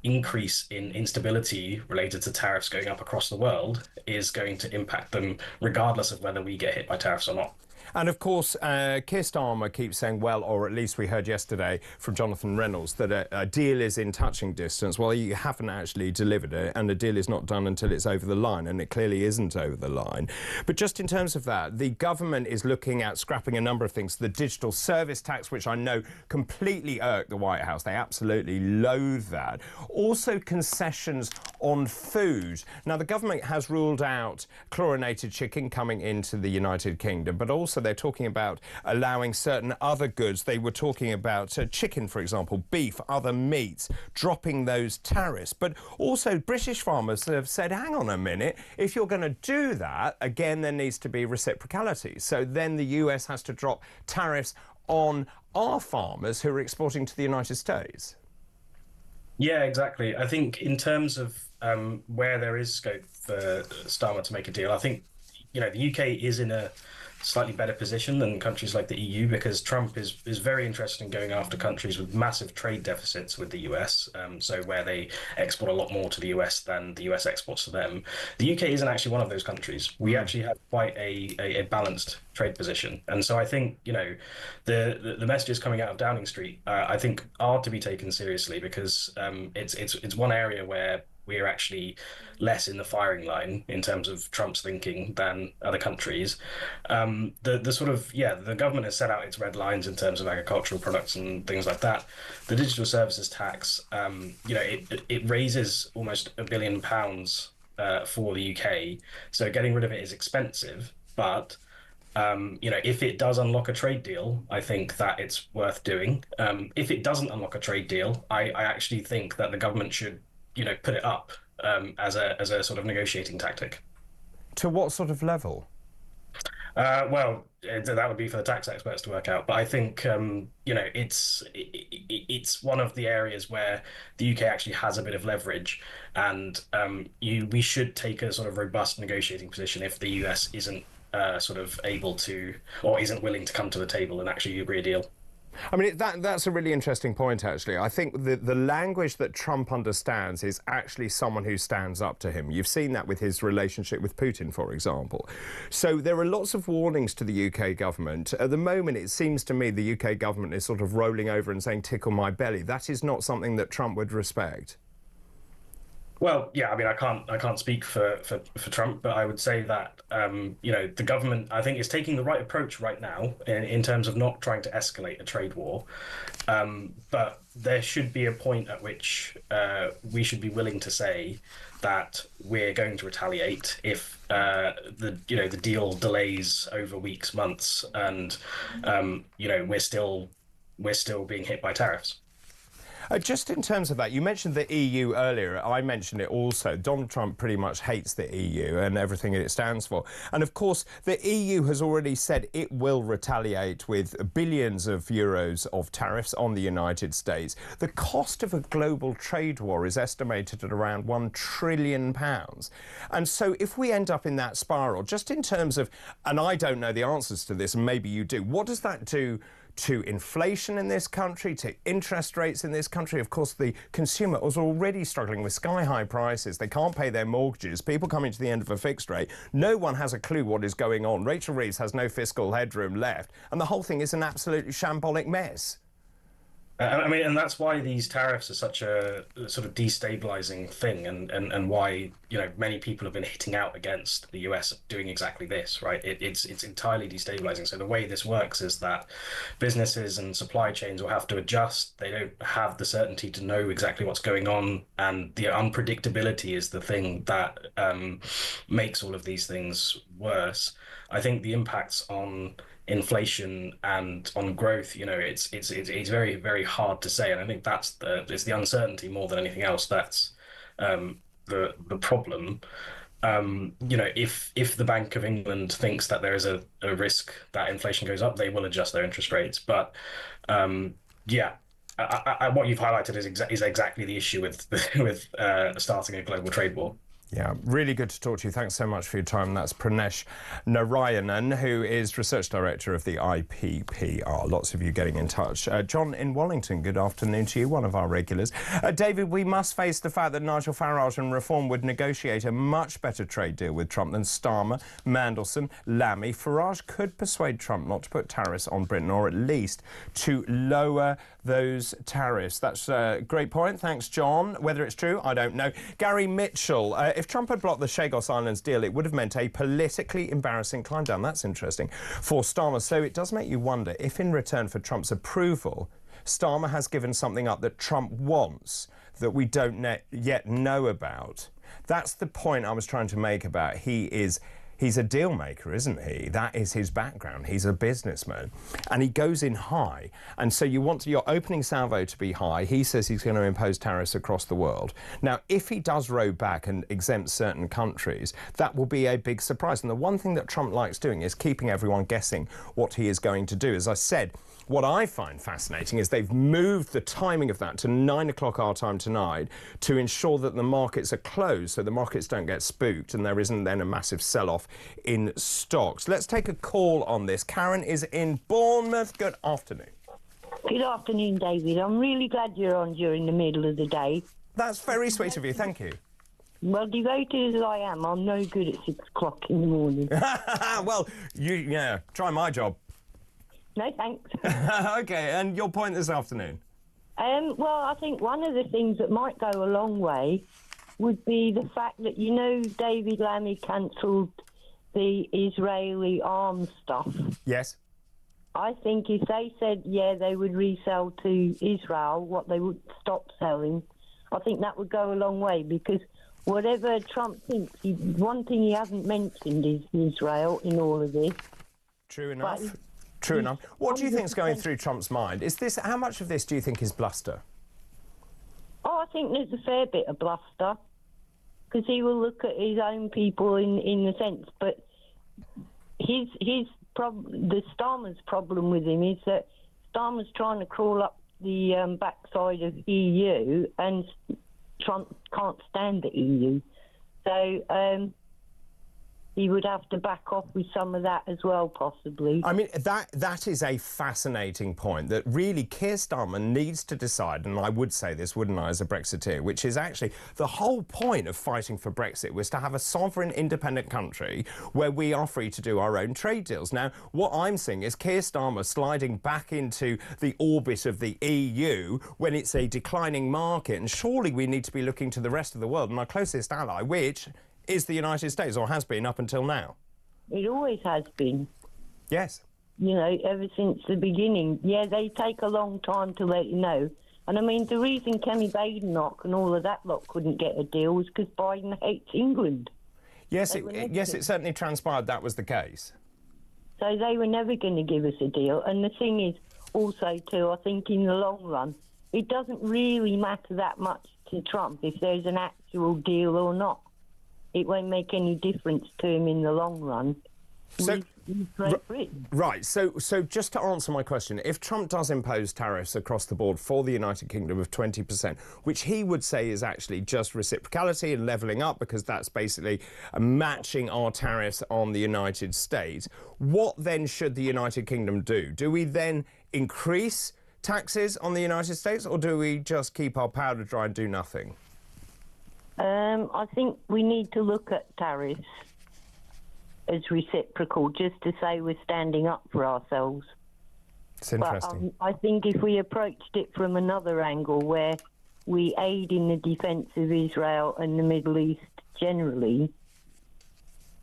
increase in instability related to tariffs going up across the world is going to impact them regardless of whether we get hit by tariffs or not. And of course, Keir Starmer keeps saying, well, or at least we heard yesterday from Jonathan Reynolds, that a deal is in touching distance. Well, you haven't actually delivered it, and a deal is not done until it's over the line, and it clearly isn't over the line. But just in terms of that, the government is looking at scrapping a number of things. The digital service tax, which I know completely irked the White House. They absolutely loathe that. Also, concessions on food. Now, the government has ruled out chlorinated chicken coming into the United Kingdom, but also they're talking about allowing certain other goods. They were talking about chicken, for example, beef, other meats, dropping those tariffs. But also British farmers have said, hang on a minute, if you're going to do that, again, there needs to be reciprocality. So then the US has to drop tariffs on our farmers who are exporting to the United States. Yeah, exactly. I think in terms of where there is scope for Starmer to make a deal, I think, the UK is in a slightly better position than countries like the EU, because Trump is very interested in going after countries with massive trade deficits with the US, so where they export a lot more to the US than the US exports to them. The UK isn't actually one of those countries. We actually have quite a balanced trade position, and so I think the messages coming out of Downing Street I think are to be taken seriously, because it's one area where we're actually less in the firing line in terms of Trump's thinking than other countries. The government has set out its red lines in terms of agricultural products and things like that. The digital services tax, it raises almost £1 billion for the UK. So getting rid of it is expensive, but if it does unlock a trade deal, I think that it's worth doing. If it doesn't unlock a trade deal, I actually think that the government should put it up as a sort of negotiating tactic. To what sort of level? That would be for the tax experts to work out. But I think it's one of the areas where the UK actually has a bit of leverage, and we should take a sort of robust negotiating position if the US isn't sort of able to, or isn't willing to come to the table and actually agree a deal. I mean, that's a really interesting point, actually. I think the language that Trump understands is actually someone who stands up to him. You've seen that with his relationship with Putin, for example. So there are lots of warnings to the UK government. At the moment, it seems to me the UK government is sort of rolling over and saying, tickle my belly. That is not something that Trump would respect. Well, yeah, I mean, I can't speak for Trump, but I would say that the government, I think, is taking the right approach right now in terms of not trying to escalate a trade war. But there should be a point at which we should be willing to say that we're going to retaliate if the deal delays over weeks, months, and we're still being hit by tariffs. Just in terms of that, you mentioned the EU earlier. I mentioned it also. Donald Trump pretty much hates the EU and everything it stands for. And of course, the EU has already said it will retaliate with billions of euros of tariffs on the United States. The cost of a global trade war is estimated at around £1 trillion. And so if we end up in that spiral, just in terms of, and I don't know the answers to this, and maybe you do, what does that do to inflation in this country, to interest rates in this country? Of course, the consumer is already struggling with sky-high prices. They can't pay their mortgages. People coming to the end of a fixed rate. No one has a clue what is going on. Rachel Reeves has no fiscal headroom left, and the whole thing is an absolutely shambolic mess. I mean, and that's why these tariffs are such a sort of destabilizing thing, and why many people have been hitting out against the US doing exactly this, right? It's entirely destabilizing. So the way this works is that businesses and supply chains will have to adjust. They don't have the certainty to know exactly what's going on, and the unpredictability is the thing that makes all of these things worse. I think the impacts on inflation and on growth, it's very, very hard to say, and I think it's the uncertainty more than anything else that's the problem. If the Bank of England thinks that there is a risk that inflation goes up, they will adjust their interest rates. But what you've highlighted is exactly the issue with starting a global trade war. Yeah, really good to talk to you. Thanks so much for your time. That's Pranesh Narayanan, who is Research Director of the IPPR. Lots of you getting in touch. John in Wallington, good afternoon to you, one of our regulars. David, we must face the fact that Nigel Farage and Reform would negotiate a much better trade deal with Trump than Starmer, Mandelson, Lammy. Farage could persuade Trump not to put tariffs on Britain, or at least to lower those tariffs. That's a great point. Thanks, John. Whether it's true, I don't know. Gary Mitchell, if Trump had blocked the Chagos Islands deal, it would have meant a politically embarrassing climb down. That's interesting for Starmer. So it does make you wonder if in return for Trump's approval, Starmer has given something up that Trump wants that we don't yet know about. That's the point I was trying to make about he's a deal maker, isn't he? That is his background. He's a businessman. And he goes in high. And so you want your opening salvo to be high. He says he's going to impose tariffs across the world. Now, if he does row back and exempt certain countries, that will be a big surprise. And the one thing that Trump likes doing is keeping everyone guessing what he is going to do. As I said, what I find fascinating is they've moved the timing of that to 9 o'clock our time tonight to ensure that the markets are closed so the markets don't get spooked and there isn't then a massive sell-off in stocks. Let's take a call on this. Karen is in Bournemouth. Good afternoon. Good afternoon, David. I'm really glad you're on during the middle of the day. That's very sweet of you. Thank you. Well, devoted as I am, I'm no good at 6 o'clock in the morning. Well, try my job. No, thanks. OK, and your point this afternoon? Well, I think one of the things that might go a long way would be the fact that, David Lammy cancelled the Israeli arms stuff. Yes. I think if they said, they would resell to Israel what they would stop selling, I think that would go a long way, because whatever Trump thinks, one thing he hasn't mentioned is Israel in all of this. True enough. True enough. What do you think is going through Trump's mind? How much of this do you think is bluster? Oh, I think there's a fair bit of bluster, because he will look at his own people in the sense, but the Starmer's problem with him is that Starmer's trying to crawl up the backside of EU, and Trump can't stand the EU. So he would have to back off with some of that as well, possibly. I mean, that is a fascinating point that really Keir Starmer needs to decide, and I would say this, wouldn't I, as a Brexiteer, which is actually the whole point of fighting for Brexit was to have a sovereign, independent country where we are free to do our own trade deals. Now, what I'm seeing is Keir Starmer sliding back into the orbit of the EU when it's a declining market, and surely we need to be looking to the rest of the world and our closest ally, which is the United States, or has been up until now. It always has been. Yes. You know, ever since the beginning. Yeah, they take a long time to let you know. And I mean, the reason Kemi Badenoch and all of that lot couldn't get a deal was because Biden hates England. Yes, it certainly transpired that was the case. So they were never going to give us a deal. And the thing is, also, too, I think in the long run, it doesn't really matter that much to Trump if there's an actual deal or not. It won't make any difference to him in the long run. So, with Great Britain. Right, so just to answer my question, if Trump does impose tariffs across the board for the United Kingdom of 20%, which he would say is actually just reciprocality and levelling up because that's basically matching our tariffs on the United States, what then should the United Kingdom do? Do we then increase taxes on the United States, or do we just keep our powder dry and do nothing? I think we need to look at tariffs as reciprocal, just to say we're standing up for ourselves. It's interesting. But I think if we approached it from another angle, where we aid in the defence of Israel and the Middle East generally,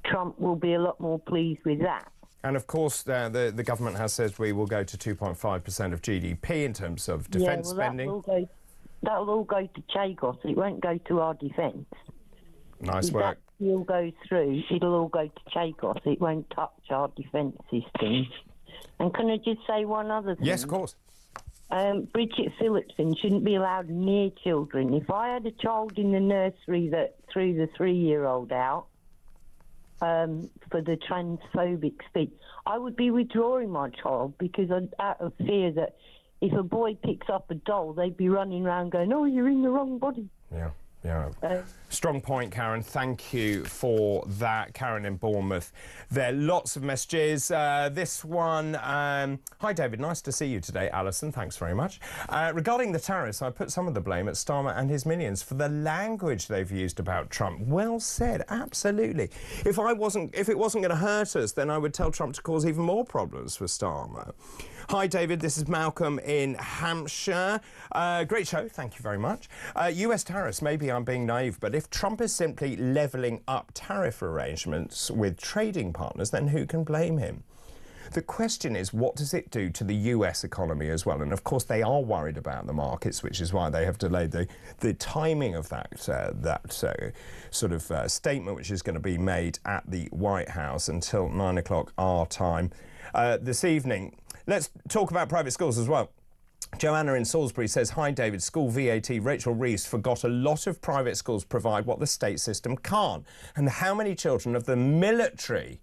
Trump will be a lot more pleased with that. And of course, the government has said we will go to 2.5% of GDP in terms of defence spending. That'll all go to Chagos. It won't go to our defence. Nice work. If that deal goes through, it'll all go to Chagos. It won't touch our defence system. And can I just say one other thing? Yes, of course. Bridget Phillipson shouldn't be allowed near children. If I had a child in the nursery that threw the 3-year-old out for the transphobic speech, I would be withdrawing my child because out of fear that if a boy picks up a doll, they'd be running around going, "Oh, you're in the wrong body." Yeah. Strong point, Karen. Thank you for that, Karen in Bournemouth. There are lots of messages. This one, hi David, nice to see you today. Alison, thanks very much. Regarding the tariffs, I put some of the blame at Starmer and his minions for the language they've used about Trump. Well said, absolutely. If it wasn't going to hurt us, then I would tell Trump to cause even more problems for Starmer. Hi David, this is Malcolm in Hampshire. Great show, thank you very much. US tariffs, maybe I'm being naive, but if Trump is simply levelling up tariff arrangements with trading partners, then who can blame him? The question is, what does it do to the US economy as well? And of course, they are worried about the markets, which is why they have delayed the timing of that sort of statement, which is going to be made at the White House until 9 o'clock our time this evening. Let's talk about private schools as well. Joanna in Salisbury says, hi David, school VAT, Rachel Rees forgot a lot of private schools provide what the state system can't. And how many children of the military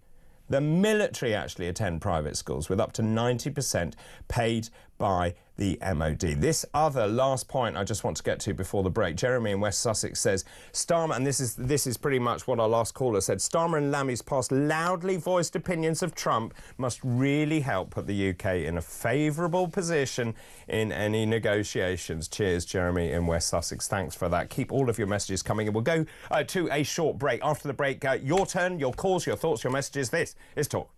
actually attend private schools, with up to 90% paid by the MOD. This other last point I just want to get to before the break. Jeremy in West Sussex says, Starmer, and this is pretty much what our last caller said, Starmer and Lammy's past loudly voiced opinions of Trump must really help put the UK in a favourable position in any negotiations. Cheers, Jeremy in West Sussex. Thanks for that. Keep all of your messages coming, and we'll go to a short break. After the break, your turn, your calls, your thoughts, your messages. This is Talk.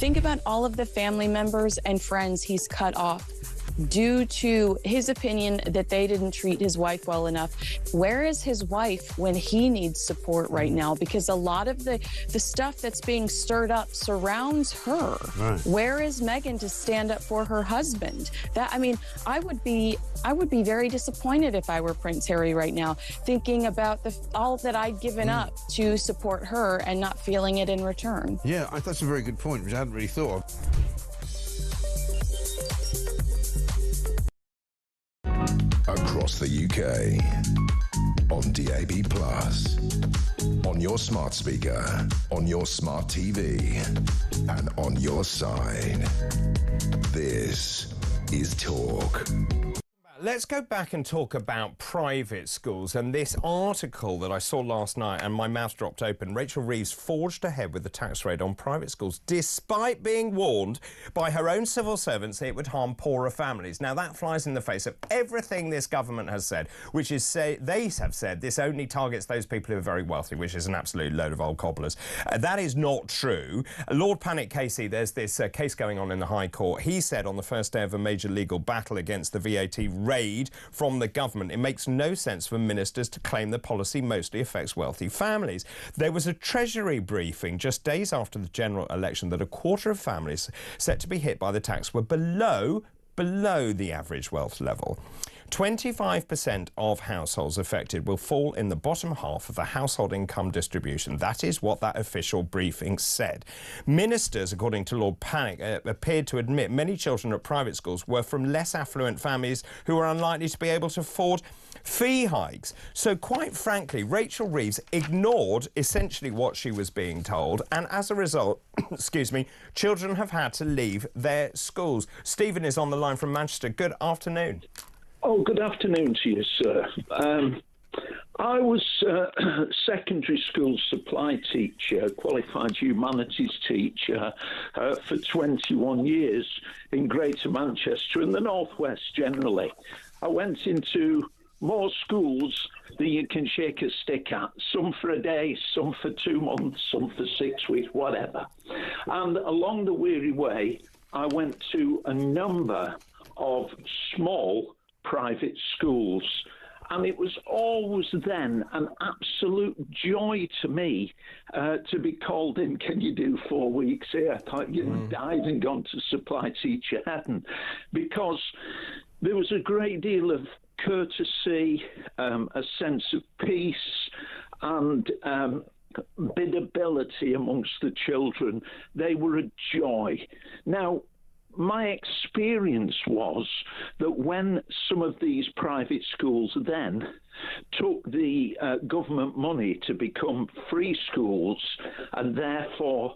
Think about all of the family members and friends he's cut off due to his opinion that they didn't treat his wife well enough. Where is his wife when he needs support right now? Because a lot of the stuff that's being stirred up surrounds her. Right. Where is Meghan to stand up for her husband? I would be very disappointed if I were Prince Harry right now, thinking about all that I'd given up to support her and not feeling it in return. Yeah, that's a very good point, which I hadn't really thought of. Across the UK, on DAB+, on your smart speaker, on your smart TV, and on your side. This is Talk. Let's go back and talk about private schools and this article that I saw last night and my mouth dropped open. Rachel Reeves forged ahead with the tax raid on private schools despite being warned by her own civil servants that it would harm poorer families. Now that flies in the face of everything this government has said, which is they have said this only targets those people who are very wealthy, which is an absolute load of old cobblers. That is not true. Lord Panic Casey, there's this case going on in the High Court. He said on the first day of a major legal battle against the VAT raid from the government, it makes no sense for ministers to claim the policy mostly affects wealthy families. There was a Treasury briefing just days after the general election that a quarter of families set to be hit by the tax were below the average wealth level. 25% of households affected will fall in the bottom half of the household income distribution. That is what that official briefing said. Ministers, according to Lord Panic, appeared to admit many children at private schools were from less affluent families who were unlikely to be able to afford fee hikes. So quite frankly, Rachel Reeves ignored essentially what she was being told, and as a result, excuse me, children have had to leave their schools. Stephen is on the line from Manchester. Good afternoon. Oh, good afternoon to you, sir. I was a secondary school supply teacher, qualified humanities teacher for 21 years in Greater Manchester and the North West generally. I went into more schools than you can shake a stick at, some for a day, some for 2 months, some for 6 weeks, whatever. And along the weary way, I went to a number of small private schools, and it was always then an absolute joy to me to be called in. Can you do 4 weeks here? I thought you'd died and gone to supply teacher heaven, because there was a great deal of courtesy, a sense of peace, and biddability amongst the children. They were a joy. Now, my experience was that when some of these private schools then took the government money to become free schools, and therefore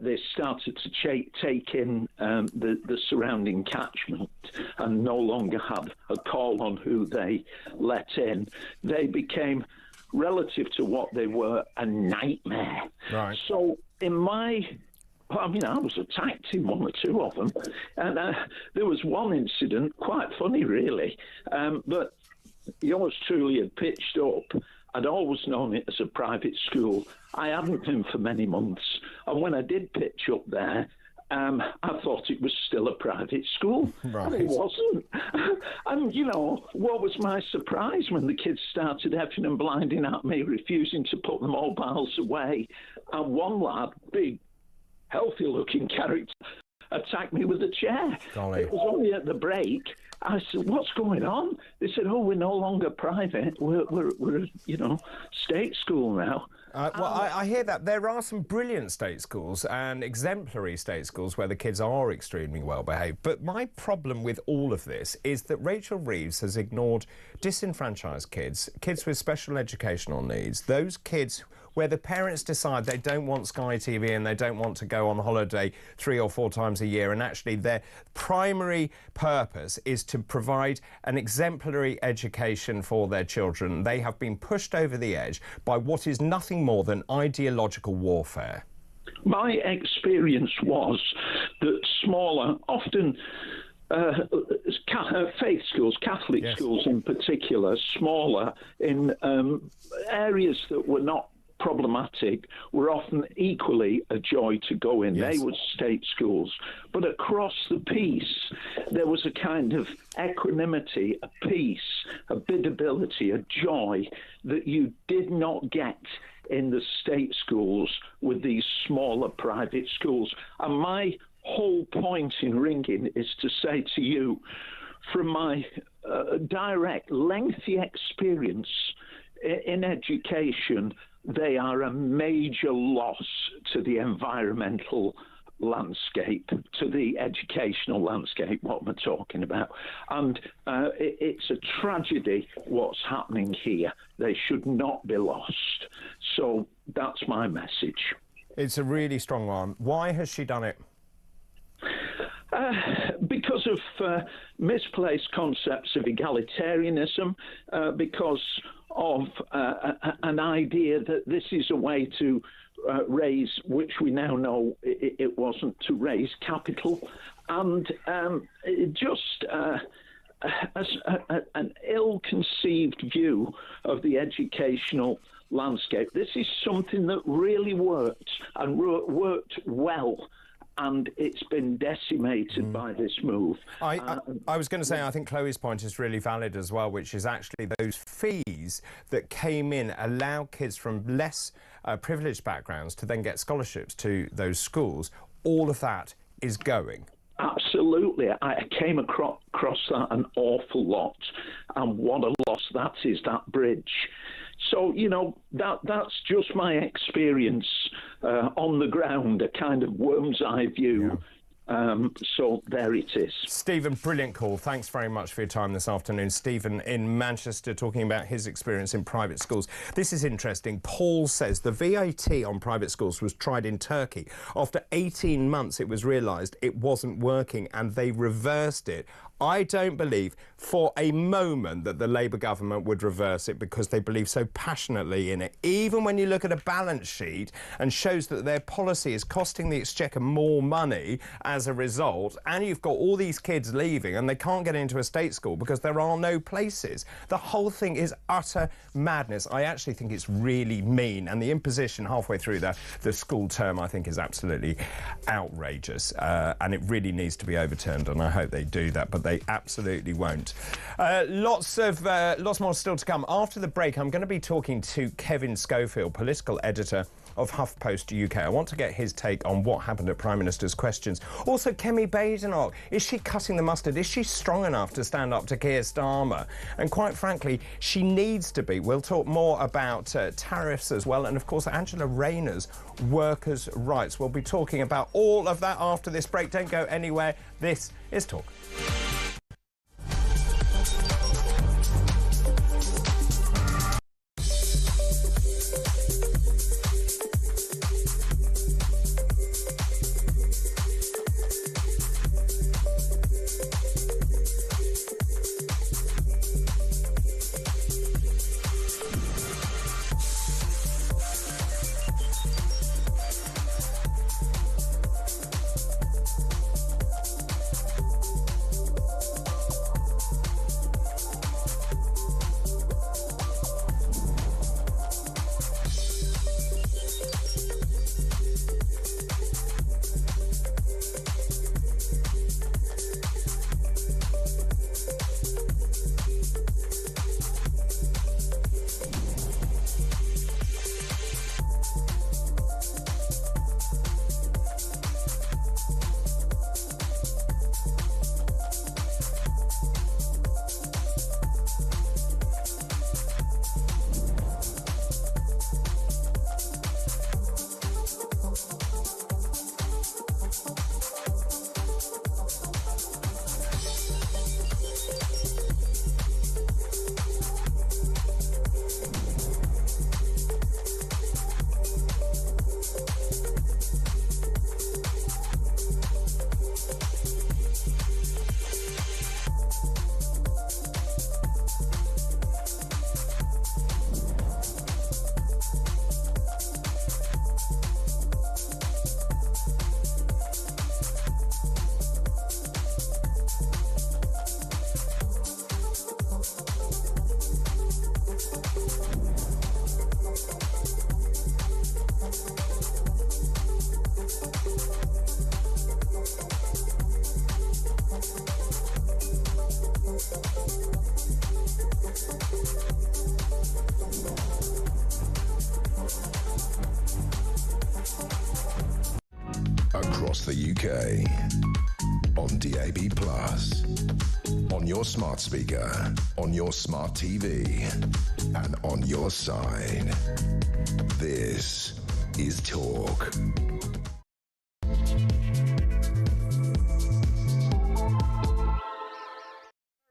they started to take in the surrounding catchment and no longer had a call on who they let in, they became, relative to what they were, a nightmare. Right. So in my... I was attacked in 1 or 2 of them. And there was one incident, quite funny, really, but yours truly had pitched up. I'd always known it as a private school. I hadn't been for many months. And when I did pitch up there, I thought it was still a private school. Right. And it wasn't. And, what was my surprise when the kids started effing and blinding at me, refusing to put the mobiles away. And one lad, big, healthy-looking character, attacked me with a chair. Golly. It was only at the break. I said, "What's going on?" They said, "Oh, we're no longer private. We're state school now." I hear that. There are some brilliant state schools and exemplary state schools where the kids are extremely well behaved. But my problem with all of this is that Rachel Reeves has ignored disenfranchised kids, kids with special educational needs, those kids where the parents decide they don't want Sky TV and they don't want to go on holiday 3 or 4 times a year, and actually their primary purpose is to provide an exemplary education for their children. They have been pushed over the edge by what is nothing more than ideological warfare. My experience was that smaller, often faith schools, Catholic schools in particular, smaller, in areas that were not problematic were often equally a joy to go in. Yes. They were state schools. But across the piece, there was a kind of equanimity, a peace, a biddability, a joy that you did not get in the state schools with these smaller private schools. And my whole point in ringing is to say to you, from my direct, lengthy experience in education, they are a major loss to the environmental landscape, to the educational landscape, what we're talking about. And it's a tragedy what's happening here. They should not be lost. So that's my message. It's a really strong one. Why has she done it? Because of misplaced concepts of egalitarianism, because of an idea that this is a way to raise, which we now know it wasn't, to raise capital, and just as an ill-conceived view of the educational landscape. This is something that really worked, and worked well, and it's been decimated by this move. I was going to say, I think Chloe's point is really valid as well, which is actually those fees that came in allow kids from less privileged backgrounds to then get scholarships to those schools. All of that is going. Absolutely. I came across that an awful lot, and what a loss that is, that bridge. So, you know, that's just my experience on the ground, a kind of worm's eye view. So there it is. Stephen, brilliant call. Thanks very much for your time this afternoon. Stephen in Manchester talking about his experience in private schools. This is interesting. Paul says the VAT on private schools was tried in Turkey. After 18 months, it was realised it wasn't working and they reversed it. I don't believe for a moment that the Labour government would reverse it because they believe so passionately in it. Even when you look at a balance sheet and shows that their policy is costing the Exchequer more money as a result, and you've got all these kids leaving and they can't get into a state school because there are no places. The whole thing is utter madness. I actually think it's really mean, and the imposition halfway through the school term I think is absolutely outrageous, and it really needs to be overturned, and I hope they do that, but they absolutely won't. Lots more still to come. After the break, I'm going to be talking to Kevin Schofield, political editor of HuffPost UK. I want to get his take on what happened at Prime Minister's questions. Also, Kemi Badenoch, is she cutting the mustard? Is she strong enough to stand up to Keir Starmer? And quite frankly, she needs to be. We'll talk more about tariffs as well, and of course Angela Rayner's workers' rights. We'll be talking about all of that after this break. Don't go anywhere. This is Talk. across the UK. On DAB+, on your smart speaker, on your smart TV, and on your side. This is Talk.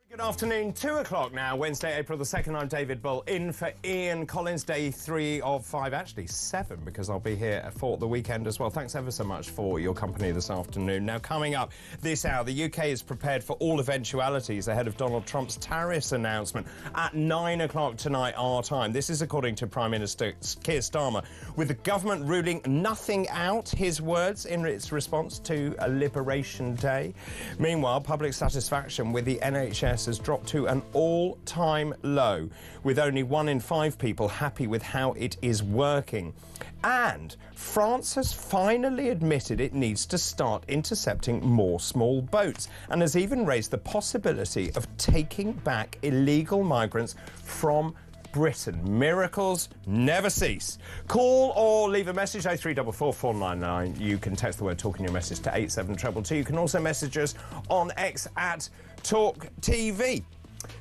Good afternoon, 2 o'clock now, Wednesday, April the 2nd. I'm David Bull, in for Ian Collins, day 3 of 5, actually 7, because I'll be here for the weekend as well. Thanks ever so much for your company this afternoon. Now, coming up this hour, the UK is prepared for all eventualities ahead of Donald Trump's tariffs announcement at 9 o'clock tonight, our time. This is according to Prime Minister Keir Starmer, with the government ruling nothing out, his words, in its response to a Liberation Day. Meanwhile, public satisfaction with the NHS has dropped to an all-time low, with only 1 in 5 people happy with how it is working. And France has finally admitted it needs to start intercepting more small boats, and has even raised the possibility of taking back illegal migrants from Britain. Miracles never cease. Call or leave a message, 0344 499. You can text the word talk in your message to 87222. You can also message us on X at talkTV.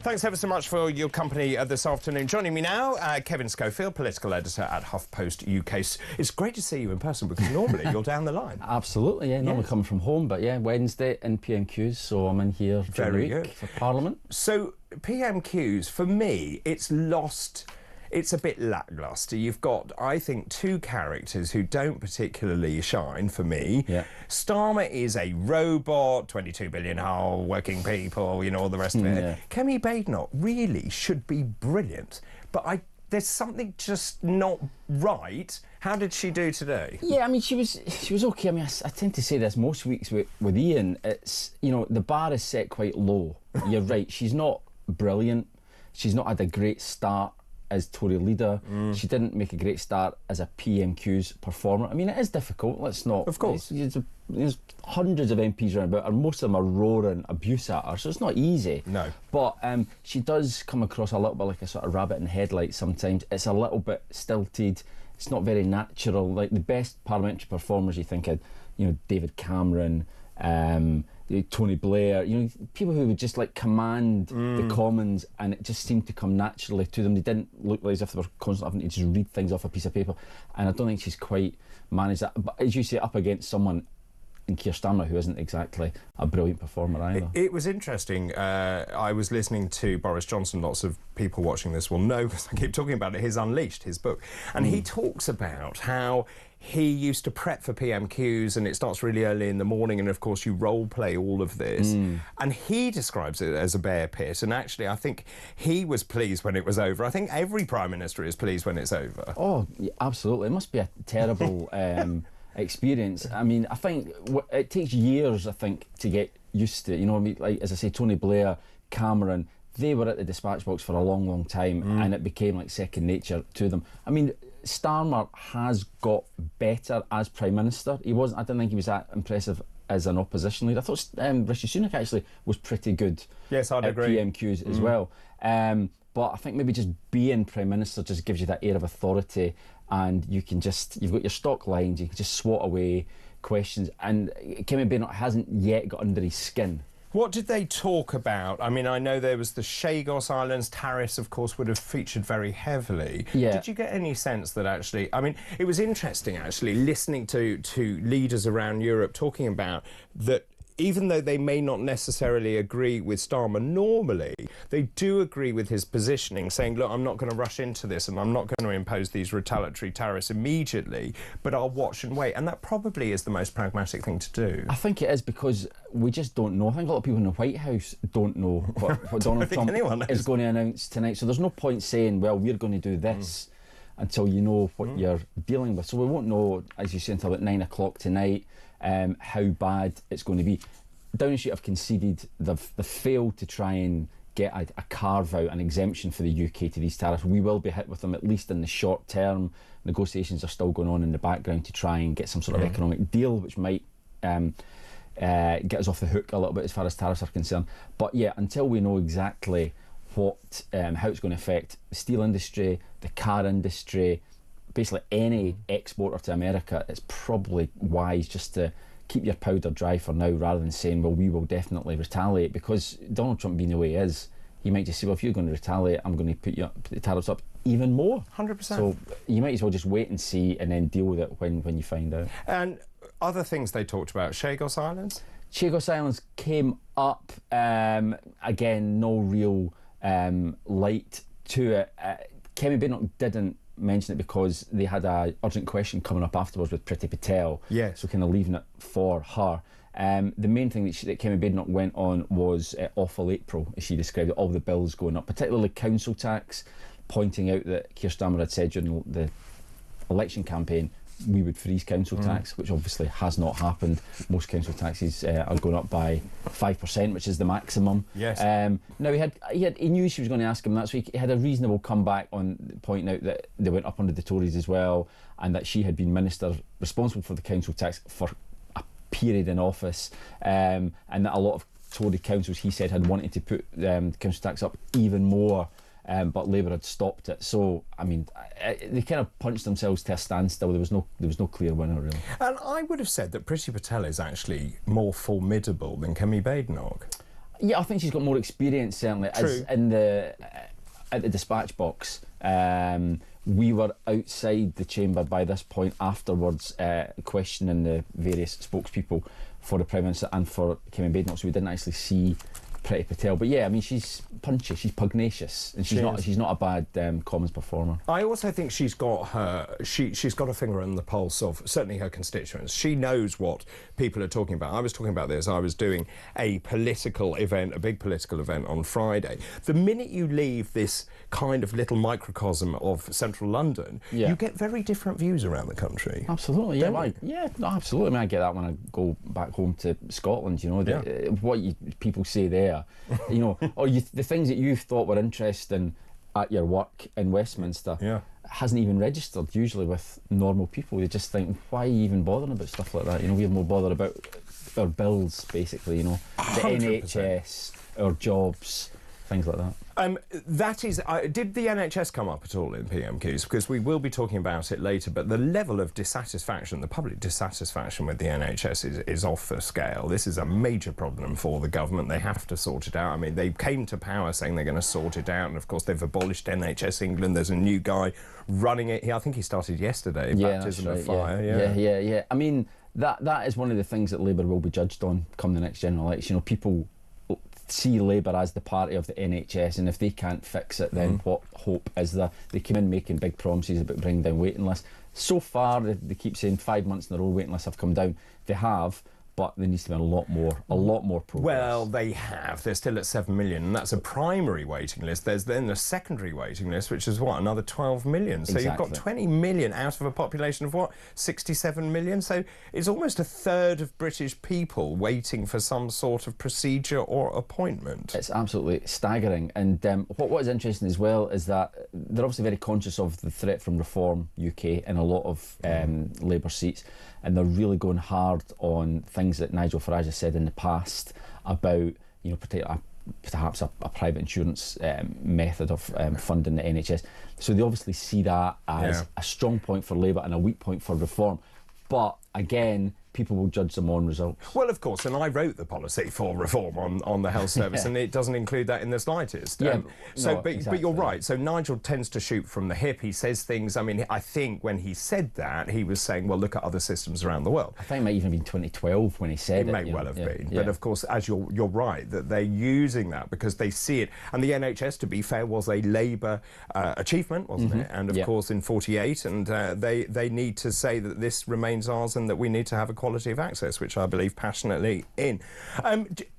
Thanks ever so much for your company this afternoon. Joining me now, Kevin Schofield, political editor at HuffPost UK. It's great to see you in person, because normally you're down the line. Absolutely, yeah. Normally coming from home, but yeah, Wednesday in PMQs, so I'm in here Very good for Parliament. So PMQs, for me, it's a bit lacklustre. You've got, I think, 2 characters who don't particularly shine for me. Yeah. Starmer is a robot, 22 billion whole working people, you know, all the rest of it. Yeah. Kemi Badenoch really should be brilliant, but there's something just not right. How did she do today? Yeah, I mean, she was okay. I mean, I tend to say this most weeks with Ian. It's, you know, the bar is set quite low. You're right. She's not brilliant. She's not had a great start as Tory leader. She didn't make a great start as a PMQ's performer. I mean, it is difficult. Let's not. Of course. There's hundreds of MPs around about, and most of them are roaring abuse at her, so it's not easy. No. But she does come across a little bit like a sort of rabbit in headlights sometimes. It's a little bit stilted. It's not very natural. Like the best parliamentary performers, you think of, you know, David Cameron, Tony Blair, you know, people who would just like command the Commons, and it just seemed to come naturally to them. They didn't look like as if they were constantly having to just read things off a piece of paper, and I don't think she's quite managed that. But as you say, up against someone in Keir Starmer who isn't exactly a brilliant performer either. It was interesting. I was listening to Boris Johnson. Lots of people watching this will know, because I keep talking about it, his Unleashed, his book, and he talks about how he used to prep for PMQs, and it starts really early in the morning, and of course you role play all of this, and he describes it as a bear pit, and actually I think he was pleased when it was over. I think every Prime Minister is pleased when it's over. Oh, yeah, absolutely. It must be a terrible experience. I mean, I think it takes years, I think, to get used to it. You know, I mean, like, as I say, Tony Blair, Cameron, they were at the dispatch box for a long, long time, and it became like second nature to them. I mean, Starmer has got better as Prime Minister. I don't think he was that impressive as an opposition leader. I thought Rishi Sunak actually was pretty good. Yes, I'd agree. PMQs as well. But I think maybe just being Prime Minister just gives you that air of authority, and you've got your stock lines, you can just swat away questions, and Kemi Badenoch hasn't yet got under his skin. What did they talk about? I mean, I know there was the Chagos Islands. Tariffs, of course, would have featured very heavily. Yeah. Did you get any sense that actually... I mean, it was interesting, actually, listening to leaders around Europe talking about that even though they may not necessarily agree with Starmer normally, they do agree with his positioning, saying, look, I'm not going to rush into this and I'm not going to impose these retaliatory tariffs immediately, but I'll watch and wait. And that probably is the most pragmatic thing to do. I think it is, because we just don't know. I think a lot of people in the White House don't know what Donald Trump is going to announce tonight. So there's no point saying, well, we're going to do this until you know what you're dealing with. So we won't know, as you say, until about 9 o'clock tonight, how bad it's going to be. Downing Street have conceded they've failed to try and get a carve-out, an exemption for the UK to these tariffs. We will be hit with them, at least in the short term. Negotiations are still going on in the background to try and get some sort of economic deal, which might get us off the hook a little bit as far as tariffs are concerned. But yeah, until we know exactly what how it's going to affect the steel industry, the car industry, basically any exporter to America, it's probably wise just to keep your powder dry for now rather than saying, well, we will definitely retaliate, because Donald Trump being the way he is, he might just say, well, if you're going to retaliate, I'm going to put the tariffs up even more. 100%. So you might as well just wait and see and then deal with it when you find out. And other things they talked about, Chagos Islands? Chagos Islands came up, again, no real light to it. Kemi Badenoch didn't mention it because they had an urgent question coming up afterwards with Priti Patel. Yes. So kind of leaving it for her. The main thing that Kemi Badenoch went on was awful April, as she described it, all the bills going up, particularly council tax, pointing out that Keir Starmer had said during the election campaign we would freeze council tax, which obviously has not happened. Most council taxes are going up by 5%, which is the maximum. Yes. Now he knew she was going to ask him that, so he had a reasonable comeback on pointing out that they went up under the Tories as well, and that she had been minister responsible for the council tax for a period in office, and that a lot of Tory councils, he said, had wanted to put the council tax up even more. But Labour had stopped it, so I mean, they kind of punched themselves to a standstill. There was no clear winner really. And I would have said that Priti Patel is actually more formidable than Kemi Badenoch. Yeah, I think she's got more experience certainly. True. At the dispatch box, we were outside the chamber by this point afterwards, questioning the various spokespeople for the Prime Minister and for Kemi Badenoch, so we didn't actually see Priti Patel. But yeah, I mean, she's punchy, she's pugnacious, and she's not a bad Commons performer. I also think she's got she's got a finger on the pulse of certainly her constituents. She knows what people are talking about. I was talking about this. I was doing a political event, a big political event on Friday. The minute you leave this kind of little microcosm of central London, you get very different views around the country. Absolutely, absolutely. I mean, I get that when I go back home to Scotland. You know, what people say there. You know, or the things that you thought were interesting at your work in Westminster hasn't even registered usually with normal people. They just think, why are you even bothering about stuff like that? You know, we're more bothered about our bills, basically, you know, the 100%. NHS, our jobs, things like that. That is, did the NHS come up at all in PMQs? Because we will be talking about it later, but the level of dissatisfaction, the public dissatisfaction with the NHS is off the scale. This is a major problem for the government. They have to sort it out. I mean, they came to power saying they're going to sort it out, and of course they've abolished NHS England. There's a new guy running it. I think he started yesterday, baptism of fire. Yeah. I mean, that is one of the things that Labour will be judged on come the next general election. You know, people see Labour as the party of the NHS, and if they can't fix it, then what hope is there? They came in making big promises about bringing down waiting lists. So far, they keep saying 5 months in a row waiting lists have come down. They have, but there needs to be a lot more progress. Well, they have. They're still at 7 million, and that's a primary waiting list. There's then a secondary waiting list, which is what, another 12 million. So you've got 20 million out of a population of what, 67 million? So it's almost a third of British people waiting for some sort of procedure or appointment. It's absolutely staggering. And what is interesting as well is that they're obviously very conscious of the threat from Reform UK in a lot of Labour seats, and they're really going hard on things that Nigel Farage has said in the past about, you know, perhaps a private insurance method of funding the NHS. So they obviously see that as a strong point for Labour and a weak point for Reform. But again, people will judge them on results. Well, of course, and I wrote the policy for reform on the health service, and it doesn't include that in the slightest. But you're right. So Nigel tends to shoot from the hip. He says things. I mean, I think when he said that, he was saying, well, look at other systems around the world. I think it might even have been 2012 when he said it. It may well have been. But of course, as you're right, that they're using that because they see it. And the NHS, to be fair, was a Labour achievement, wasn't it? And of course, in 48, and they need to say that this remains ours and that we need to have a quality of access, which I believe passionately in.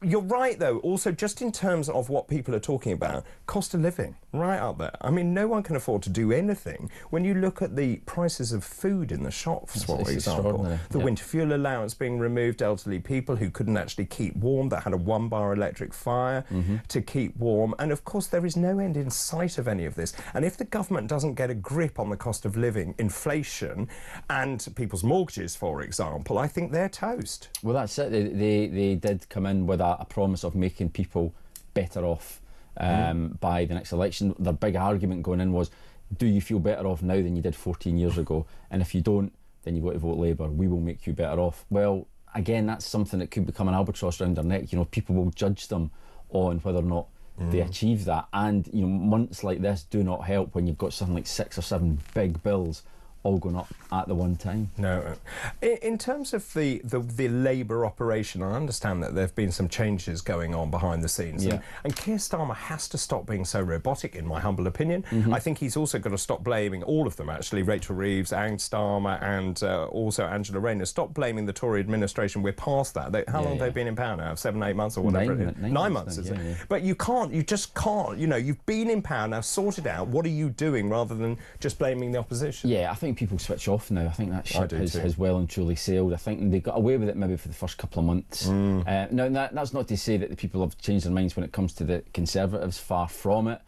You're right, though, also just in terms of what people are talking about, cost of living, right up there. I mean, no one can afford to do anything. When you look at the prices of food in the shops, for example, the winter fuel allowance being removed, elderly people who couldn't actually keep warm, that had a 1-bar electric fire to keep warm, and of course there is no end in sight of any of this. And if the government doesn't get a grip on the cost of living, inflation, and people's mortgages, for example, I think they're toast. Well, that's it. They did come in with a promise of making people better off by the next election. Their big argument going in was, do you feel better off now than you did 14 years ago? And if you don't, then you've got to vote Labour. We will make you better off. Well, again, that's something that could become an albatross around their neck. You know, people will judge them on whether or not they achieve that. And, you know, months like this do not help when you've got something like 6 or 7 big bills all going up at the one time. No. In terms of the Labour operation, I understand that there have been some changes going on behind the scenes. Yeah. And Keir Starmer has to stop being so robotic, in my humble opinion. I think he's also got to stop blaming all of them, actually, Rachel Reeves and Starmer and also Angela Rayner. Stop blaming the Tory administration. We're past that. How long have they been in power now? 7, 8 months or whatever it is? 9 months, is it? Yeah. But you just can't, you know, you've been in power now, sort it out. What are you doing rather than just blaming the opposition? Yeah, I think people switch off now. I think that ship has well and truly sailed. I think they got away with it maybe for the first couple of months. Now, that's not to say that the people have changed their minds when it comes to the Conservatives, far from it.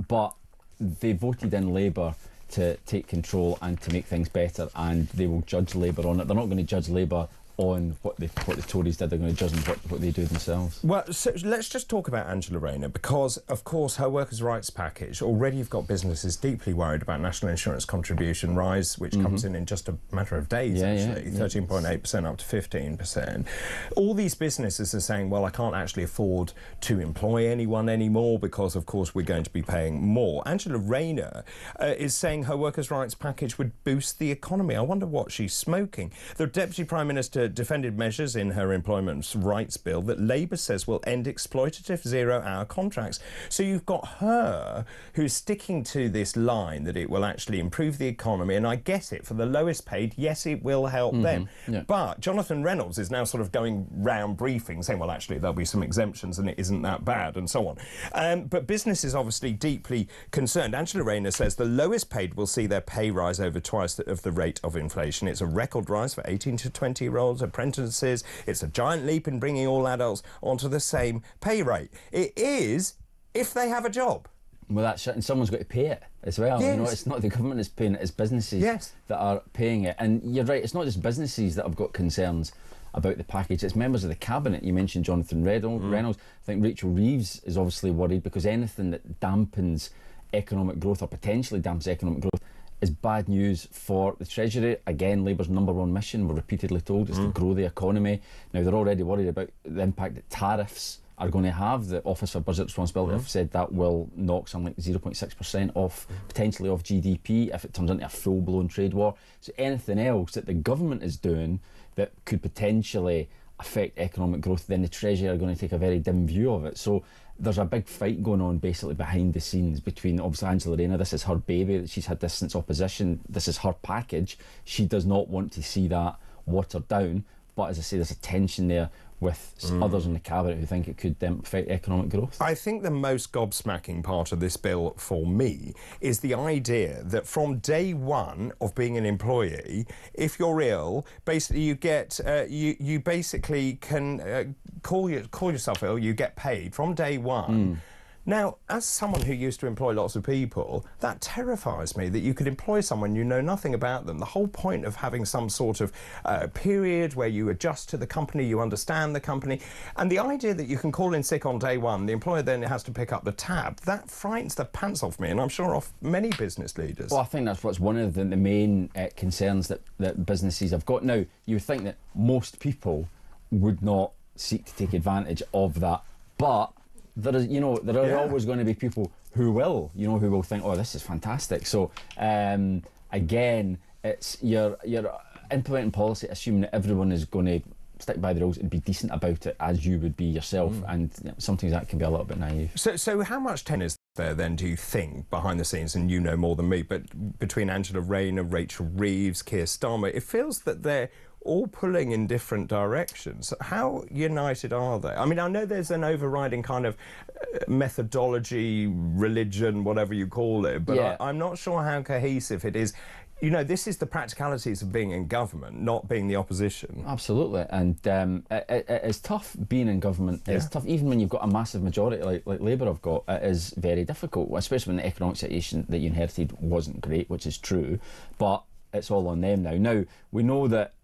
But they voted in Labour to take control and to make things better, and they will judge Labour on it. They're not going to judge Labour on what the Tories did. They're going to judge them what they do themselves. Well, so let's just talk about Angela Rayner, because, of course, her workers' rights package, already you've got businesses deeply worried about national insurance contribution rise, which comes in just a matter of days, actually, 13.8% up to 15%. All these businesses are saying, well, I can't actually afford to employ anyone anymore because, of course, we're going to be paying more. Angela Rayner is saying her workers' rights package would boost the economy. I wonder what she's smoking. The Deputy Prime Minister defended measures in her employment rights bill that Labour says will end exploitative zero-hour contracts. So you've got her who's sticking to this line that it will actually improve the economy, and I get it, for the lowest paid, yes, it will help them. Yeah. But Jonathan Reynolds is now sort of going round briefing, saying, well, actually, there'll be some exemptions and it isn't that bad, and so on. But business is obviously deeply concerned. Angela Rayner says the lowest paid will see their pay rise over twice of the rate of inflation. It's a record rise for 18 to 20-year-olds, apprentices. It's a giant leap in bringing all adults onto the same pay rate. It is if they have a job. Well, that's it, and someone's got to pay it as well. Yes. You know, it's not the government that's paying it, it's businesses that are paying it. And you're right, it's not just businesses that have got concerns about the package, it's members of the cabinet. You mentioned Jonathan Reynolds. I think Rachel Reeves is obviously worried because anything that dampens economic growth or potentially dampens economic growth is bad news for the Treasury. Again, Labour's #1 mission, we're repeatedly told, is to grow the economy. Now, they're already worried about the impact that tariffs are going to have. The Office for Budget Responsibility have said that will knock something like 0.6% off, potentially off GDP, if it turns into a full-blown trade war. So anything else that the government is doing that could potentially affect economic growth, then the Treasury are going to take a very dim view of it. So there's a big fight going on basically behind the scenes between, obviously, Angela Rayner. This is her baby. She's had this since opposition. This is her package. She does not want to see that watered down. But as I say, there's a tension there with others in the cabinet who think it could affect economic growth. I think the most gobsmacking part of this bill for me is the idea that from day one of being an employee, if you're ill, basically you get you basically can call yourself ill. You get paid from day one. Now, as someone who used to employ lots of people, that terrifies me, that you could employ someone you know nothing about them. The whole point of having some sort of period where you adjust to the company, you understand the company, and the idea that you can call in sick on day one, the employer then has to pick up the tab, that frightens the pants off me, and I'm sure off many business leaders. Well, I think that's what's one of the main concerns that businesses have got. Now, you would think that most people would not seek to take advantage of that, but there are always going to be people who will, who will think, oh, this is fantastic. So, again, it's you're implementing policy assuming that everyone is going to stick by the rules and be decent about it as you would be yourself, and sometimes that can be a little bit naive. So how much tension is there then, do you think, behind the scenes, and you know more than me, but between Angela Rayner, Rachel Reeves, Keir Starmer, it feels that they're all pulling in different directions. How united are they? I mean, I know there's an overriding kind of methodology, religion, whatever you call it, but I'm not sure how cohesive it is. This is the practicalities of being in government, not being the opposition. Absolutely, and it's tough being in government. It's tough, even when you've got a massive majority like Labour have got. It is very difficult, especially when the economic situation that you inherited wasn't great, which is true, but it's all on them now. Now, we know that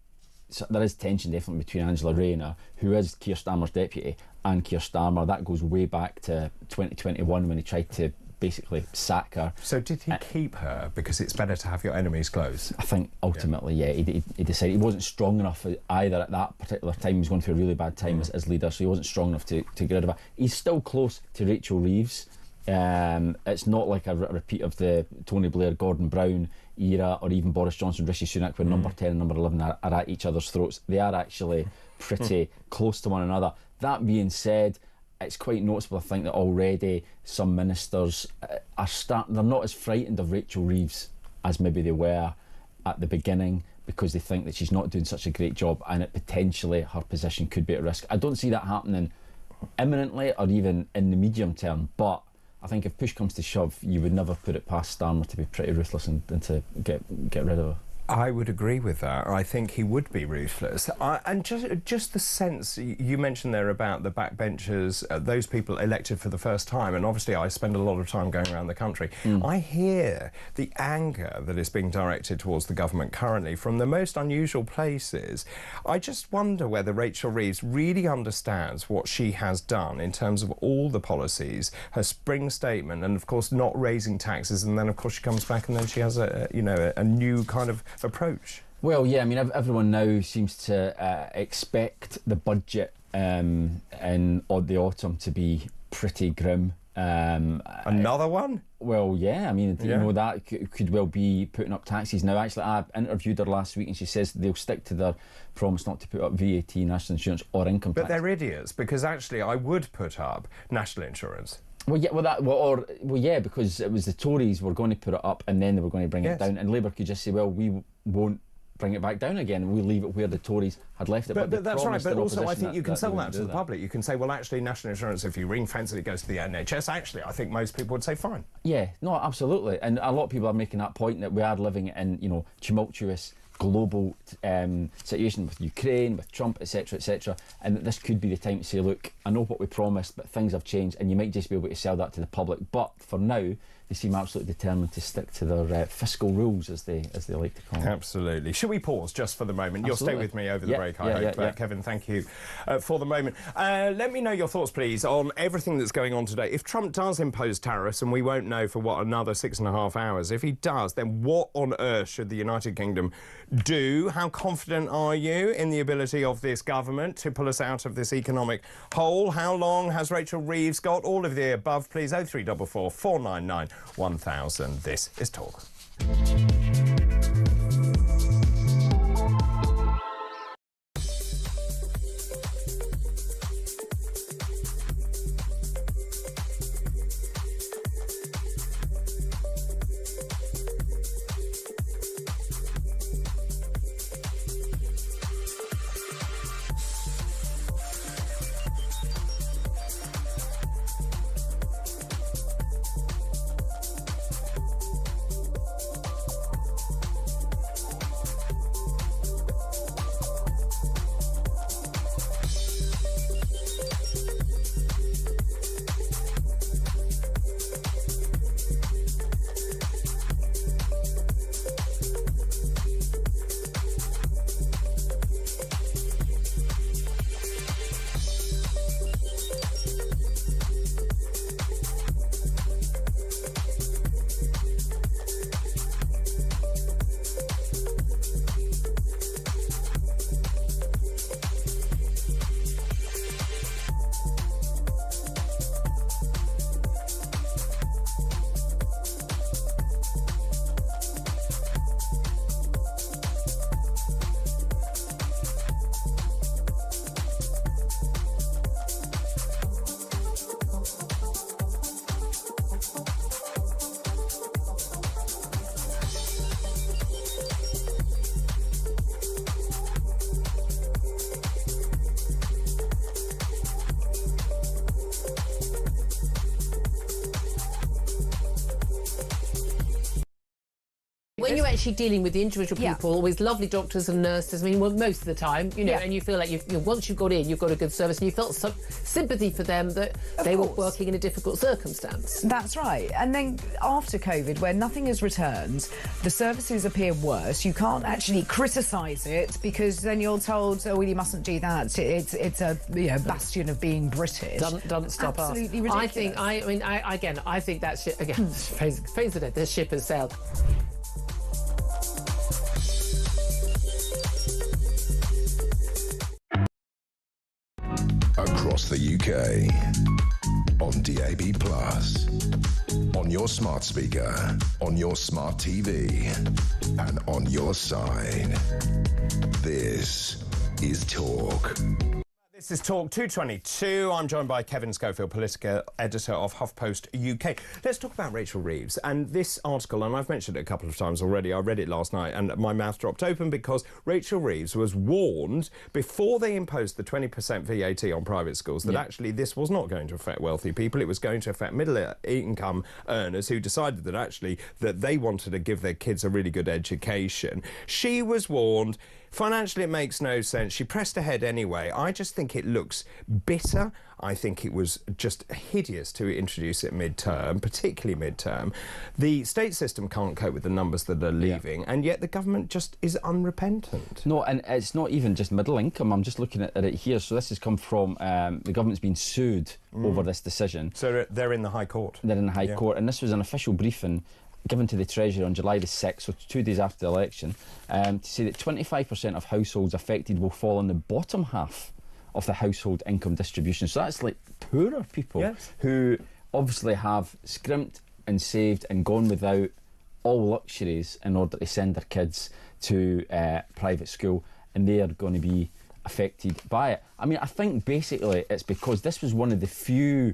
there is tension definitely between Angela Rayner, who is Keir Starmer's deputy, and Keir Starmer. That goes way back to 2021 when he tried to basically sack her. So did he keep her because it's better to have your enemies close? I think ultimately, he decided he wasn't strong enough either at that particular time. He was going through a really bad time as leader, so he wasn't strong enough to get rid of her. He's still close to Rachel Reeves. It's not like a repeat of the Tony Blair, Gordon Brown era, or even Boris Johnson, Rishi Sunak, where number 10 and number 11 are at each other's throats. They are actually pretty close to one another. That being said, it's quite noticeable, I think, that already some ministers they're not as frightened of Rachel Reeves as maybe they were at the beginning, because they think that she's not doing such a great job and that potentially her position could be at risk. I don't see that happening imminently or even in the medium term, but I think if push comes to shove, you would never put it past Starmer to be pretty ruthless and to get rid of her. I would agree with that. I think he would be ruthless. And just the sense you mentioned there about the backbenchers, those people elected for the first time, and obviously I spend a lot of time going around the country. I hear the anger that is being directed towards the government currently from the most unusual places. I just wonder whether Rachel Reeves really understands what she has done in terms of all the policies, her spring statement, and of course not raising taxes, and then of course she comes back and then she has a new kind of approach. Well, yeah, I mean, everyone now seems to expect the budget in the autumn to be pretty grim. Another one? Well, yeah, I mean, you know, that could well be putting up taxes. Now, actually, I interviewed her last week and she says they'll stick to their promise not to put up VAT, national insurance or income tax. But they're idiots, because actually I would put up national insurance. Well, yeah, because it was the Tories were going to put it up and then they were going to bring it down, and Labour could just say, well, we won't bring it back down again, we'll leave it where the Tories had left it. But that's right, but also I think you can sell that to the public. You can say, well, actually, national insurance, if you ring fence it, it goes to the NHS. Actually, I think most people would say fine. Yeah, no, absolutely. And a lot of people are making that point that we are living in, you know, tumultuous global situation with Ukraine, with Trump, etc., and that this could be the time to say, look, I know what we promised, but things have changed, and you might just be able to sell that to the public. But for now, they seem absolutely determined to stick to their fiscal rules, as they like to call them. Absolutely. Should we pause just for the moment? Absolutely. You'll stay with me over the break, I hope. Kevin, thank you for the moment. Let me know your thoughts, please, on everything that's going on today. If Trump does impose tariffs, and we won't know for, another 6.5 hours, if he does, then what on earth should the United Kingdom do? How confident are you in the ability of this government to pull us out of this economic hole? How long has Rachel Reeves got? All of the above, please. 0344 499 1000. This is Talk. actually dealing with the individual people with lovely doctors and nurses. I mean, well, most of the time, you know, and you feel like once you've got in, you've got a good service, and you felt some sympathy for them that they were working in a difficult circumstance. That's right. And then after COVID, where nothing has returned, the services appear worse. You can't actually criticise it because then you're told, oh, well, you mustn't do that. It's a bastion of being British. Doesn't stop us. Absolutely ridiculous. I think that's it. Again, phrase the day. This ship has sailed. Across the UK, on DAB+, on your smart speaker, on your smart TV, and on your side. This is Talk. This is Talk 222. I'm joined by Kevin Schofield, political editor of HuffPost UK. Let's talk about Rachel Reeves and this article, and I've mentioned it a couple of times already. I read it last night and my mouth dropped open because Rachel Reeves was warned before they imposed the 20% VAT on private schools that actually this was not going to affect wealthy people. It was going to affect middle-income earners who decided that actually that they wanted to give their kids a really good education. She was warned. Financially, it makes no sense. She pressed ahead anyway. I just think it looks bitter. I think it was just hideous to introduce it mid-term, particularly mid-term. The state system can't cope with the numbers that are leaving, and yet the government just is unrepentant. No, and it's not even just middle income. I'm just looking at it here. So this has come from the government's been sued over this decision. So they're in the High Court? They're in the High Court, and this was an official briefing given to the Treasury on July the 6th, so 2 days after the election, to say that 25% of households affected will fall in the bottom half of the household income distribution. So that's like poorer people who obviously have scrimped and saved and gone without all luxuries in order to send their kids to private school, and they are going to be affected by it. I mean, I think basically it's because this was one of the few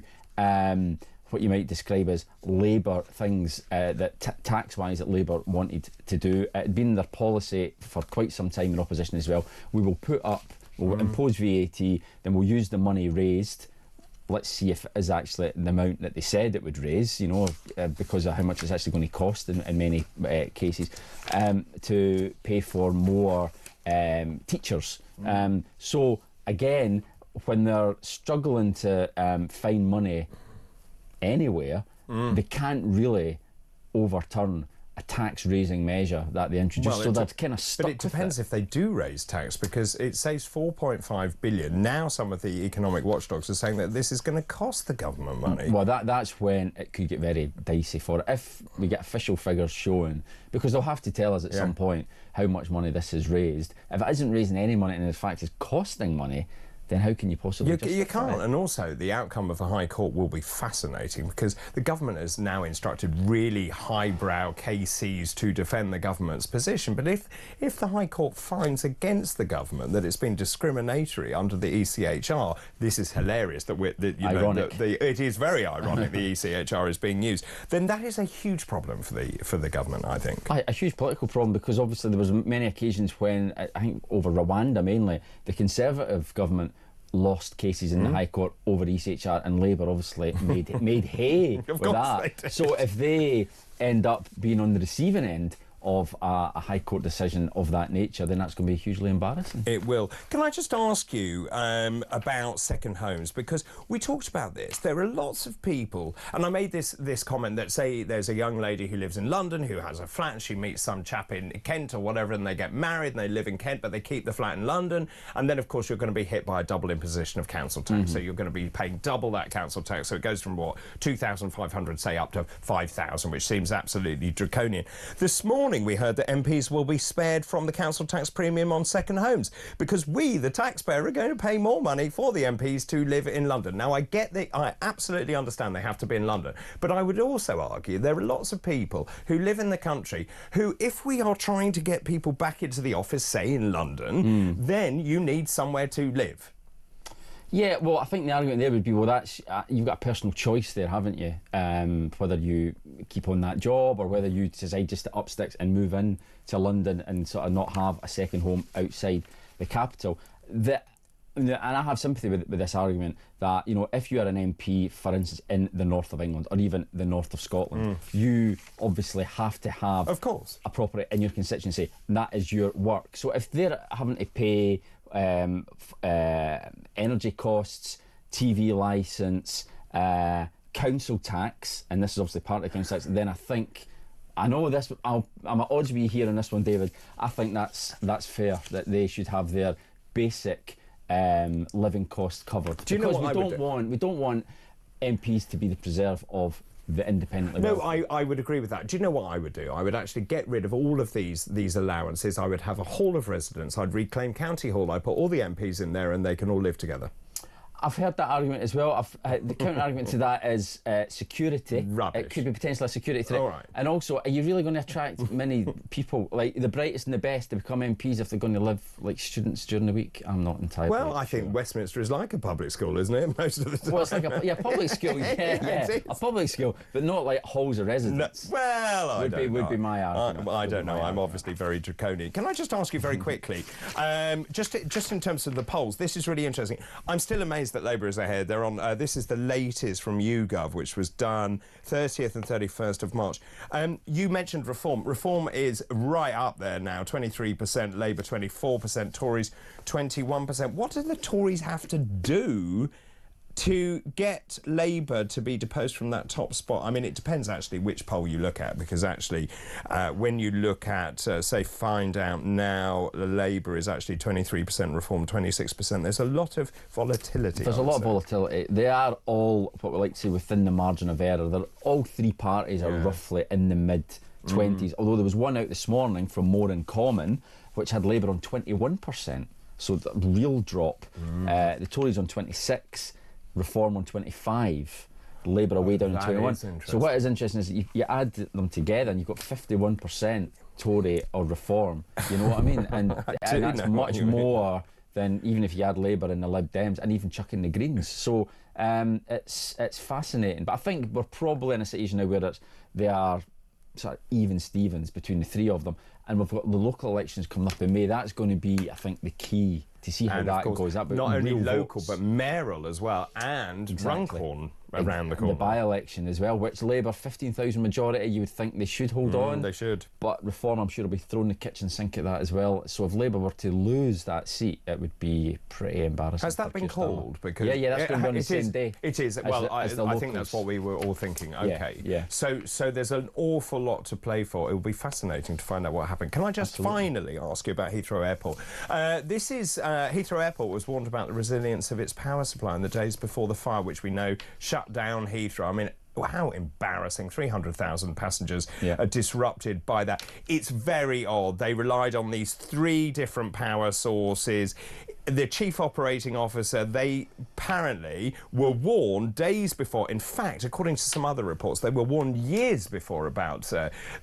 what you might describe as Labour things that tax-wise that Labour wanted to do. It had been their policy for quite some time in opposition as well. We will put up, we'll impose VAT, then we'll use the money raised. Let's see if it is actually the amount that they said it would raise, you know, because of how much it's actually going to cost in many cases, to pay for more teachers. So again, when they're struggling to find money anywhere, they can't really overturn a tax-raising measure that they introduced, so they're kind of stuck. But it depends if they do raise tax, because it saves $4.5 billion. Now some of the economic watchdogs are saying that this is going to cost the government money. Well, that's when it could get very dicey for it. If we get official figures showing, because they'll have to tell us at some point how much money this has raised. If it isn't raising any money and in fact is costing money, then how can you possibly justify You can't. it? And also, the outcome of the High Court will be fascinating, because the government has now instructed really highbrow KCs to defend the government's position. But if the High Court finds against the government that it's been discriminatory under the ECHR, this is hilarious. It is very ironic the ECHR is being used. Then that is a huge problem for the government, I think. A huge political problem, because obviously there was many occasions when, I think over Rwanda mainly, the Conservative government lost cases in the High Court over ECHR, and Labour obviously made hay with that. So if they end up being on the receiving end of a High Court decision of that nature, then that's going to be hugely embarrassing. It will. Can I just ask you about second homes? Because we talked about this. There are lots of people, and I made this comment that, say there's a young lady who lives in London who has a flat, she meets some chap in Kent or whatever, and they get married and they live in Kent, but they keep the flat in London, and then of course you're going to be hit by a double imposition of council tax. So you're going to be paying double that council tax. So it goes from what, 2,500 say up to 5,000, which seems absolutely draconian. This morning we heard that MPs will be spared from the council tax premium on second homes because we, the taxpayer, are going to pay more money for the MPs to live in London. Now, I absolutely understand they have to be in London, but I would also argue there are lots of people who live in the country who, if we are trying to get people back into the office, say in London, then you need somewhere to live. Yeah, well, I think the argument there would be, well, that's you've got a personal choice there, haven't you? Whether you keep on that job or whether you decide just to up sticks and move in to London and sort of not have a second home outside the capital. and I have sympathy with this argument that, you know, if you are an MP, for instance, in the north of England or even the north of Scotland, you obviously have to have, of course, a property in your constituency, and that is your work. So if they're having to pay energy costs, TV licence, council tax, and this is obviously part of the council tax, then I think, I know this, I'm at odds with you here on this one, David. I think that's fair, that they should have their basic living costs covered. Do you know what we don't want MPs to be the preserve of the independently wealthy. No, I would agree with that. Do you know what I would do? I would actually get rid of all of these allowances. I would have a hall of residence. I'd reclaim County Hall. I'd put all the MPs in there and they can all live together. I've heard that argument as well. The counter-argument to that is security. Rubbish. It could be potentially a security threat. All right. And also, are you really going to attract many people, like the brightest and the best, to become MPs if they're going to live like students during the week? I'm not entirely Well, I think Westminster is like a public school, isn't it, most of the time? Well, it's like a public school, yeah, a public school, but not like halls of residence. No, well, I don't know. Would be my argument. I don't know. I'm obviously very draconian. Can I just ask you very quickly, just in terms of the polls, this is really interesting. I'm still amazed that Labour is ahead. They're on. This is the latest from YouGov, which was done 30th and 31st of March. You mentioned Reform. Reform is right up there now. 23%, Labour 24%, Tories 21%. What do the Tories have to do to get Labour to be deposed from that top spot? I mean, it depends actually which poll you look at, because actually when you look at, say, Find Out Now, Labour is actually 23%, Reform 26%. There's a lot of volatility. There's a lot of volatility. They are all, what we like to say, within the margin of error. All three parties are roughly in the mid-20s, although there was one out this morning from More in Common, which had Labour on 21%, so the real drop. The Tories on 26%, Reform on 25, Labour are way down on 21. So what is interesting is that you add them together and you've got 51% Tory or Reform. You know what I mean? And that's much more than even if you add Labour and the Lib Dems and even chuck in the Greens. So it's fascinating. But I think we're probably in a situation now where they are sort of even Stevens between the three of them, and we've got the local elections coming up in May. That's going to be, I think, the key to see how that goes. That not only local, but mayoral as well, and Runcorn around the corner. The by-election as well, which Labour, 15,000 majority, you would think they should hold on. They should. But Reform, I'm sure, will be throwing the kitchen sink at that as well. So if Labour were to lose that seat, it would be pretty embarrassing. Has that been called? Because yeah, that's going to be on the same day. It is. Well, I think that's what we were all thinking. Okay. Yeah. So there's an awful lot to play for. It will be fascinating to find out what happened. Can I just finally ask you about Heathrow Airport? Heathrow Airport was warned about the resilience of its power supply in the days before the fire, which we know shut down Heathrow. I mean, how embarrassing. 300,000 passengers are disrupted by that. It's very odd. They relied on these three different power sources. The chief operating officer, they apparently were warned days before. In fact, according to some other reports, they were warned years before about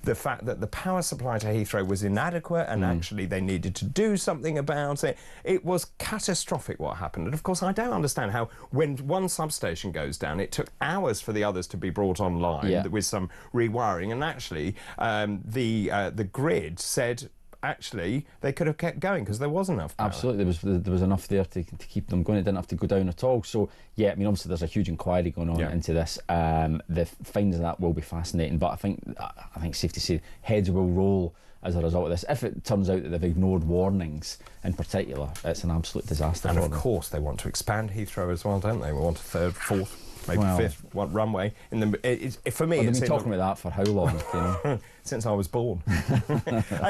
the fact that the power supply to Heathrow was inadequate and actually they needed to do something about it. It was catastrophic what happened. And of course, I don't understand how when one substation goes down, it took hours for the others to be brought online with some rewiring. And actually, the grid said, actually, they could have kept going because there was enough power. Absolutely, there was enough there to keep them going. It didn't have to go down at all. So, yeah, I mean, obviously there's a huge inquiry going on into this. The findings of that will be fascinating, but I think it's safe to say heads will roll as a result of this. If it turns out that they've ignored warnings in particular, it's an absolute disaster. And of course, they want to expand Heathrow as well, don't they? We want a third, fourth, maybe fifth runway. For me, they've been talking about that for how long? You know? Since I was born.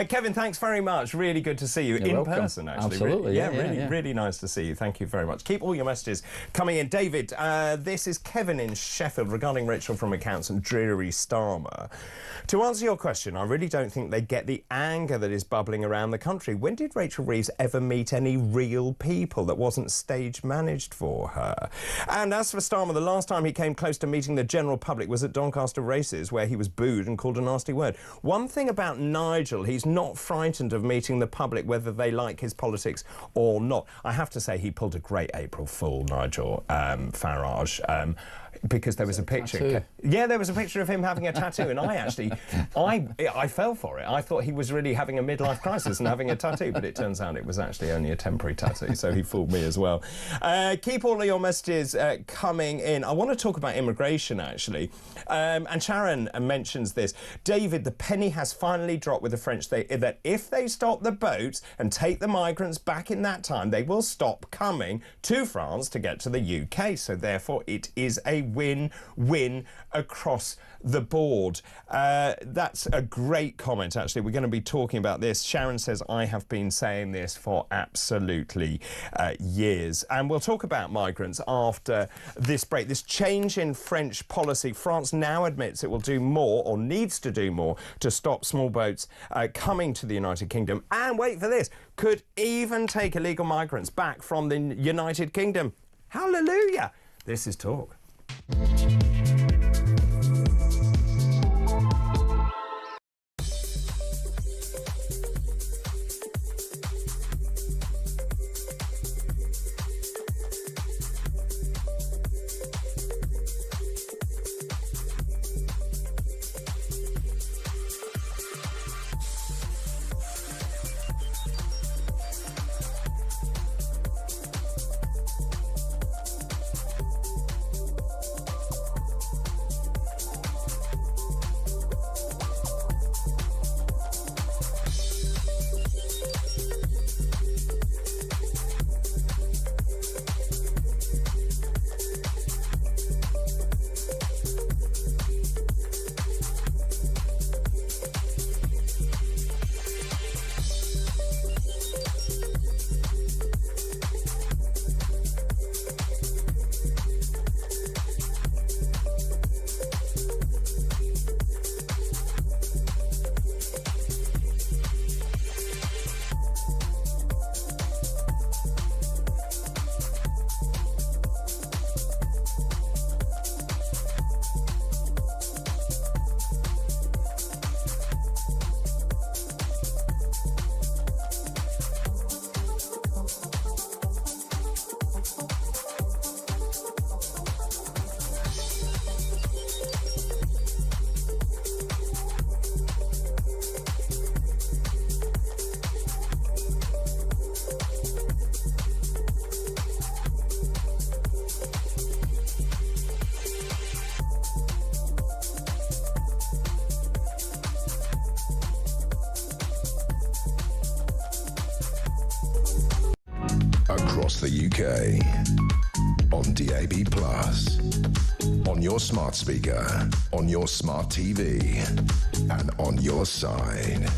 Kevin, thanks very much. Really good to see you in person, actually. Absolutely. Really nice to see you. Thank you very much. Keep all your messages coming in. David, this is Kevin in Sheffield regarding Rachel from Accounts and Dreary Starmer. To answer your question, I really don't think they get the anger that is bubbling around the country. When did Rachel Reeves ever meet any real people that wasn't stage managed for her? And as for Starmer, the last time he came close to meeting the general public was at Doncaster races, where he was booed and called a nasty word. One thing about Nigel, he's not frightened of meeting the public, whether they like his politics or not. I have to say, he pulled a great April Fool, Nigel Farage. Because there was a picture. Yeah, there was a picture of him having a tattoo, and I fell for it. I thought he was really having a midlife crisis and having a tattoo, but it turns out it was actually only a temporary tattoo, so he fooled me as well. Keep all of your messages coming in. I want to talk about immigration, actually. And Sharon mentions this. David, the penny has finally dropped with the French that if they stop the boats and take the migrants back in that time, they will stop coming to France to get to the UK. So therefore, it is a win-win across the board. That's a great comment, actually. We're going to be talking about this. Sharon says, I have been saying this for absolutely years. And we'll talk about migrants after this break. This change in French policy. France now admits it will do more, or needs to do more, to stop small boats coming to the United Kingdom. And wait for this, could even take illegal migrants back from the United Kingdom. Hallelujah! This is Talk. Across the UK, on DAB+, on your smart speaker, on your smart TV, and on your side.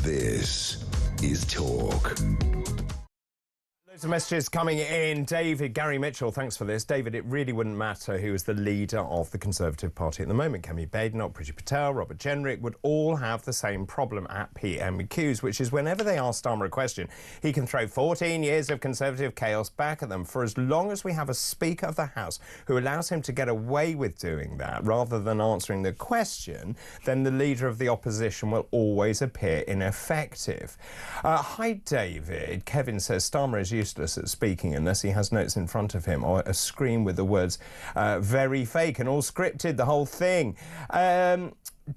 This is Talk. Loads of messages coming in. David, Gary Mitchell, thanks for this. David, it really wouldn't matter who is the leader of the Conservative Party at the moment. Kemi Badenoch, Priti Patel, Robert Jenrick would all have the same problem at PMQs, which is whenever they ask Starmer a question, he can throw 14 years of Conservative chaos back at them. For as long as we have a Speaker of the House who allows him to get away with doing that rather than answering the question, then the leader of the opposition will always appear ineffective. Hi, David. Kevin says Starmer is useless at speaking unless he has notes in front of him or a screen with the words very fake and all scripted, the whole thing.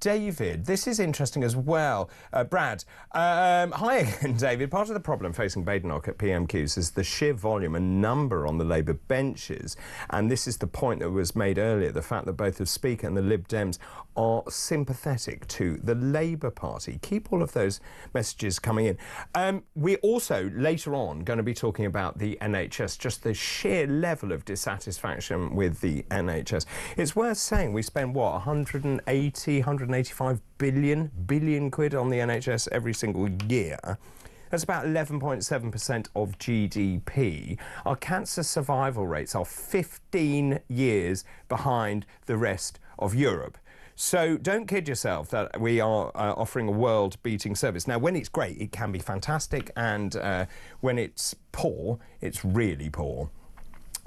David, this is interesting as well. Brad, hi again, David. Part of the problem facing Badenoch at PMQs is the sheer volume and number on the Labour benches. And this is the point that was made earlier, the fact that both the Speaker and the Lib Dems are sympathetic to the Labour Party. Keep all of those messages coming in. We're also, later on, going to be talking about the NHS, just the sheer level of dissatisfaction with the NHS. It's worth saying we spend, what, 185 billion quid on the NHS every single year. That's about 11.7% of GDP. Our cancer survival rates are 15 years behind the rest of Europe. So don't kid yourself that we are offering a world-beating service. Now, when it's great, it can be fantastic, and when it's poor, it's really poor.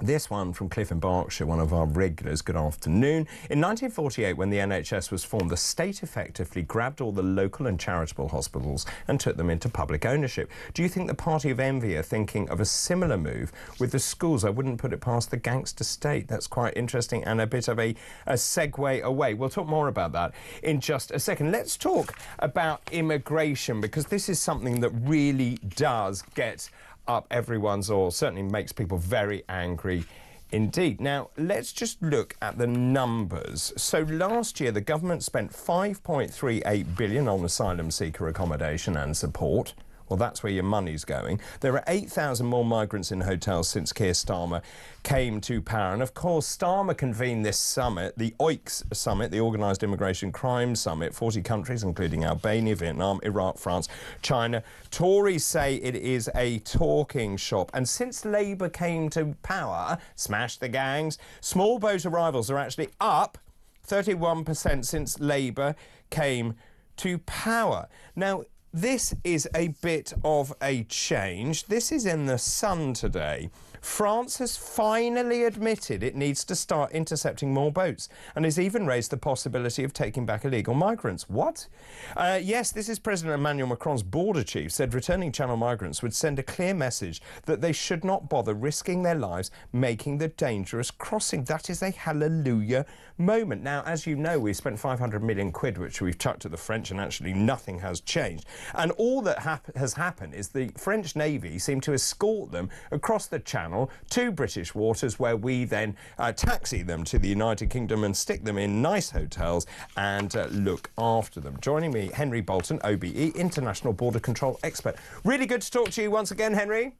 This one from Cliff in Berkshire, one of our regulars. Good afternoon. In 1948, when the NHS was formed, the state effectively grabbed all the local and charitable hospitals and took them into public ownership. Do you think the Party of Envy are thinking of a similar move with the schools? I wouldn't put it past the gangster state. That's quite interesting and a bit of a segue away. We'll talk more about that in just a second. Let's talk about immigration, because this is something that really does get up everyone's, or certainly makes people very angry indeed. Now, let's just look at the numbers. So last year, the government spent $5.38 billion on asylum seeker accommodation and support. Well, that's where your money's going. There are 8,000 more migrants in hotels since Keir Starmer came to power. And of course, Starmer convened this summit, the OICS summit, the Organised Immigration Crime Summit, 40 countries, including Albania, Vietnam, Iraq, France, China. Tories say it is a talking shop. And since Labour came to power, smash the gangs, small boat arrivals are actually up 31% since Labour came to power. Now, this is a bit of a change. This is in The Sun today. France has finally admitted it needs to start intercepting more boats and has even raised the possibility of taking back illegal migrants. What? Yes, this is President Emmanuel Macron's border chief said returning Channel migrants would send a clear message that they should not bother risking their lives making the dangerous crossing. That is a hallelujah moment. Now, as you know, we've spent 500 million quid, which we've chucked at the French, and actually nothing has changed. And all that has happened is the French Navy seemed to escort them across the Channel to British waters, where we then taxi them to the United Kingdom and stick them in nice hotels and look after them. Joining me, Henry Bolton, OBE, International Border Control Expert. Really good to talk to you once again, Henry.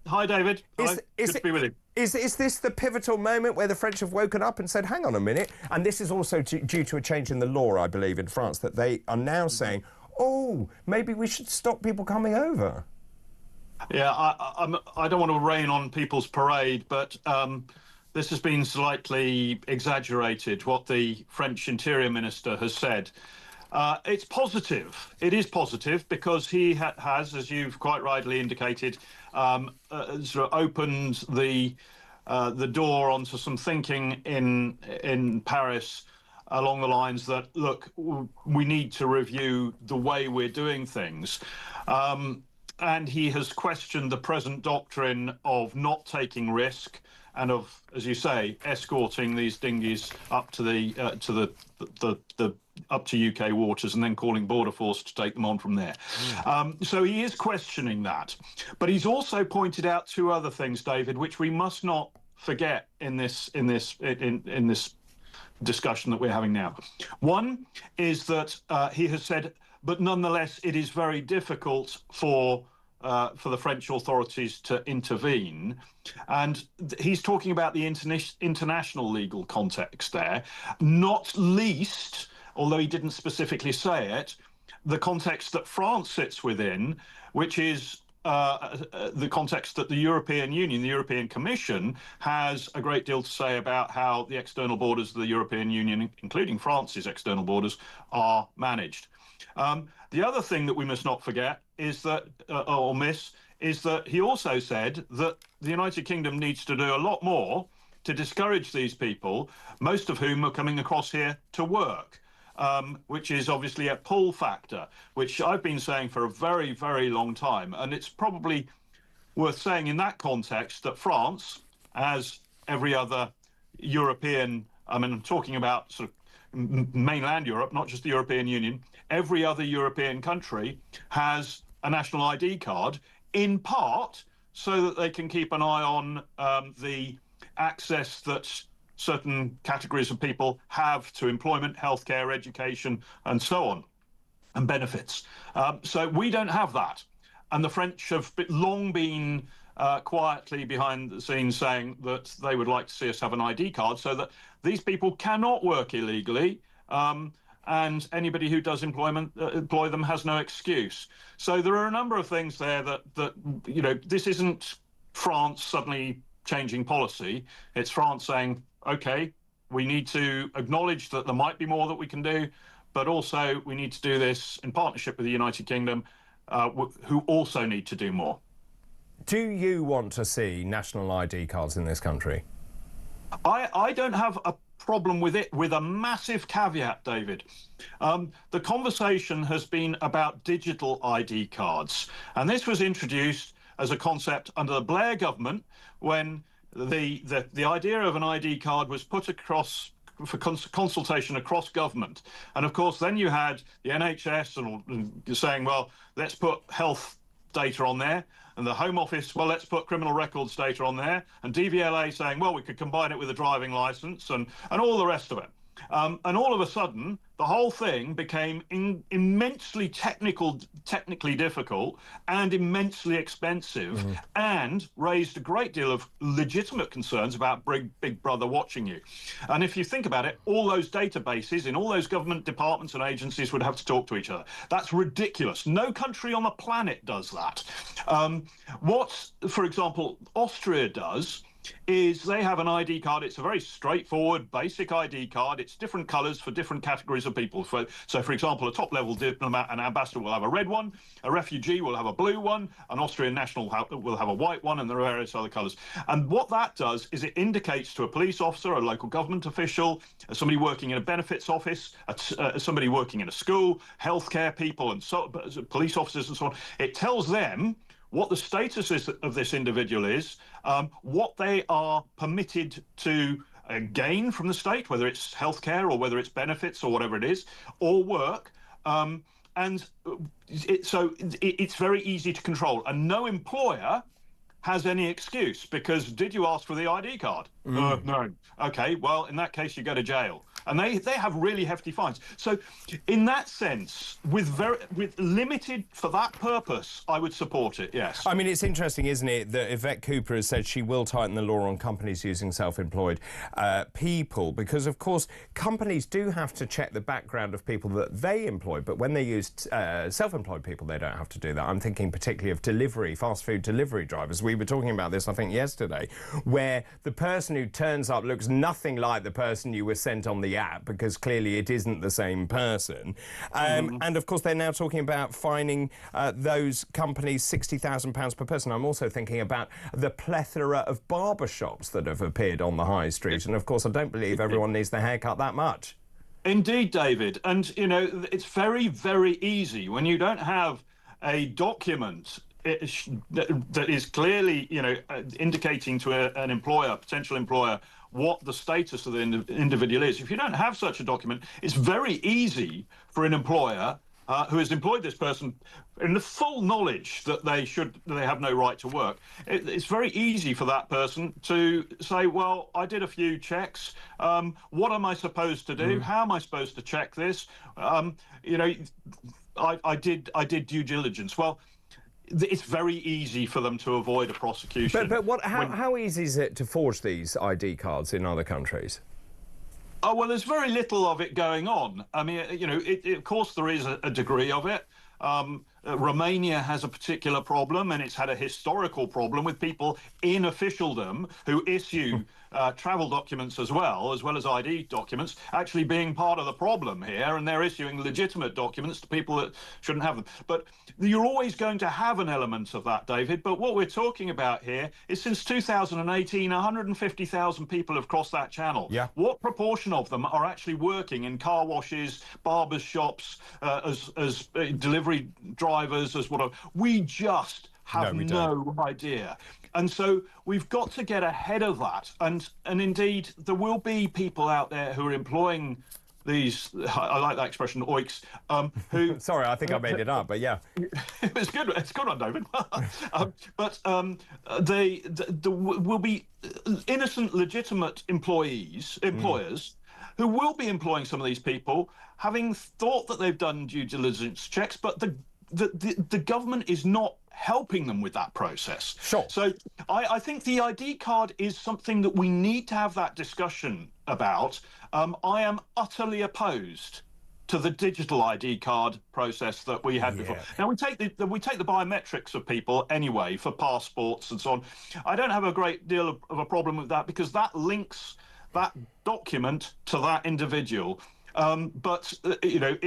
Hi, David. Good to be with you. Is this the pivotal moment where the French have woken up and said, hang on a minute? And this is also due to a change in the law, I believe, in France, that they are now saying, oh, maybe we should stop people coming over. Yeah, I don't want to rain on people's parade, but this has been slightly exaggerated, what the French Interior Minister has said. It's positive. It is positive because he has, as you've quite rightly indicated, sort of opened the door onto some thinking in Paris along the lines that, look, we need to review the way we're doing things. And he has questioned the present doctrine of not taking risk and of, as you say, escorting these dinghies up to up to UK waters and then calling Border Force to take them on from there. So he is questioning that. But he's also pointed out two other things, David, which we must not forget in this discussion that we're having now. One is that he has said, but nonetheless, it is very difficult for the French authorities to intervene. And he's talking about the international legal context there, not least, although he didn't specifically say it, the context that France sits within, which is the context that the European Union, the European Commission, has a great deal to say about how the external borders of the European Union, including France's external borders, are managed. The other thing that we must not forget is that, or miss, is that he also said that the United Kingdom needs to do a lot more to discourage these people, most of whom are coming across here to work, which is obviously a pull factor, which I've been saying for a very, very long time. And it's probably worth saying in that context that France, as every other European, I mean, I'm talking about sort of mainland Europe, not just the European Union, every other European country has a national ID card, in part so that they can keep an eye on the access that certain categories of people have to employment, healthcare, education, and so on, and benefits. So we don't have that. And the French have long been quietly behind the scenes saying that they would like to see us have an ID card so that these people cannot work illegally, and anybody who does employ them has no excuse. So there are a number of things there that you know, this isn't France suddenly changing policy. It's France saying, OK, we need to acknowledge that there might be more that we can do, but also we need to do this in partnership with the United Kingdom, who also need to do more. Do you want to see national ID cards in this country? I don't have a problem with it, with a massive caveat, David. The conversation has been about digital ID cards, and this was introduced as a concept under the Blair government when the idea of an ID card was put across for consultation across government. And of course, then you had the NHS and saying, well, let's put health data on there. And the Home Office, well, let's put criminal records data on there. And DVLA saying, well, we could combine it with a driving licence and all the rest of it. And all of a sudden, the whole thing became immensely technically difficult and immensely expensive, and raised a great deal of legitimate concerns about Big Brother watching you. And if you think about it, all those databases in all those government departments and agencies would have to talk to each other. That's ridiculous. No country on the planet does that. What, for example, Austria does is they have an ID card. It's a very straightforward, basic ID card. It's different colours for different categories of people. So, for example, a top-level diplomat and ambassador will have a red one, a refugee will have a blue one, an Austrian national will have a white one, and there are various other colours. And what that does is it indicates to a police officer, a local government official, somebody working in a benefits office, somebody working in a school, healthcare people, and police officers and so on. It tells them what the status of this individual is, what they are permitted to gain from the state, whether it's healthcare or whether it's benefits or whatever it is, or work. So it's very easy to control. And no employer has any excuse, because did you ask for the ID card? No. Okay, well, in that case, you go to jail. And they have really hefty fines. So in that sense, with limited for that purpose, I would support it, yes. I mean, it's interesting, isn't it, that Yvette Cooper has said she will tighten the law on companies using self-employed people, because, of course, companies do have to check the background of people that they employ, but when they use self-employed people, they don't have to do that. I'm thinking particularly of fast food delivery drivers. We were talking about this, I think, yesterday, where the person who turns up looks nothing like the person you were sent on the app, because clearly it isn't the same person. And of course, they're now talking about fining those companies £60,000 per person. I'm also thinking about the plethora of barbershops that have appeared on the high street. And of course, I don't believe everyone needs their hair cut that much. Indeed, David. And, you know, it's very, very easy when you don't have a document that is clearly, you know, indicating to an employer, potential employer, what the status of the individual is. If you don't have such a document, it's very easy for an employer who has employed this person in the full knowledge that they have no right to work. It's very easy for that person to say, well, I did a few checks. What am I supposed to do? How am I supposed to check this? You know, I did due diligence. Well, it's very easy for them to avoid a prosecution. But how easy is it to forge these ID cards in other countries? Oh, well, there's very little of it going on. I mean, you know, of course there is a degree of it. Romania has a particular problem, and it's had a historical problem with people in officialdom who issue travel documents as well as ID documents, actually being part of the problem here, and they're issuing legitimate documents to people that shouldn't have them. But you're always going to have an element of that, David. But what we're talking about here is since 2018, 150,000 people have crossed that channel. Yeah. What proportion of them are actually working in car washes, barbers' shops, as delivery drivers, as whatever? We just have no idea. And so we've got to get ahead of that. And indeed, there will be people out there who are employing these, I like that expression, oiks, who... Sorry, I think I made it up, but yeah. It's good. It's good one, David. There will be innocent, legitimate employers who will be employing some of these people, having thought that they've done due diligence checks, but the government is not helping them with that process. Sure. So I think the ID card is something that we need to have that discussion about. I am utterly opposed to the digital ID card process that we had before. Now, we take the biometrics of people anyway for passports and so on. I don't have a great deal of a problem with that, because that links that document to that individual. But you know,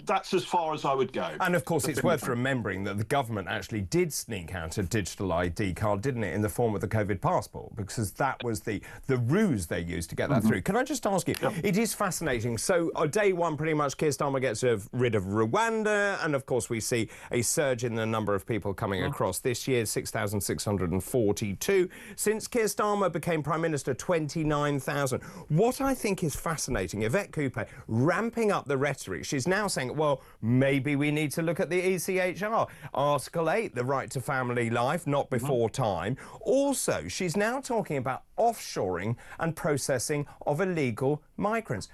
that's as far as I would go. And of course, it's worth remembering that the government actually did sneak out a digital ID card, didn't it, in the form of the COVID passport, because that was the ruse they used to get that through. Can I just ask you, it is fascinating. So on day one, pretty much, Keir Starmer gets rid of Rwanda, and of course we see a surge in the number of people coming across this year, 6,642. Since Keir Starmer became Prime Minister, 29,000. What I think is fascinating, Yvette Cooper ramping up the rhetoric. She's now saying, well, maybe we need to look at the ECHR. Article 8, the right to family life, not before time. Also, she's now talking about offshoring and processing of illegal migrants.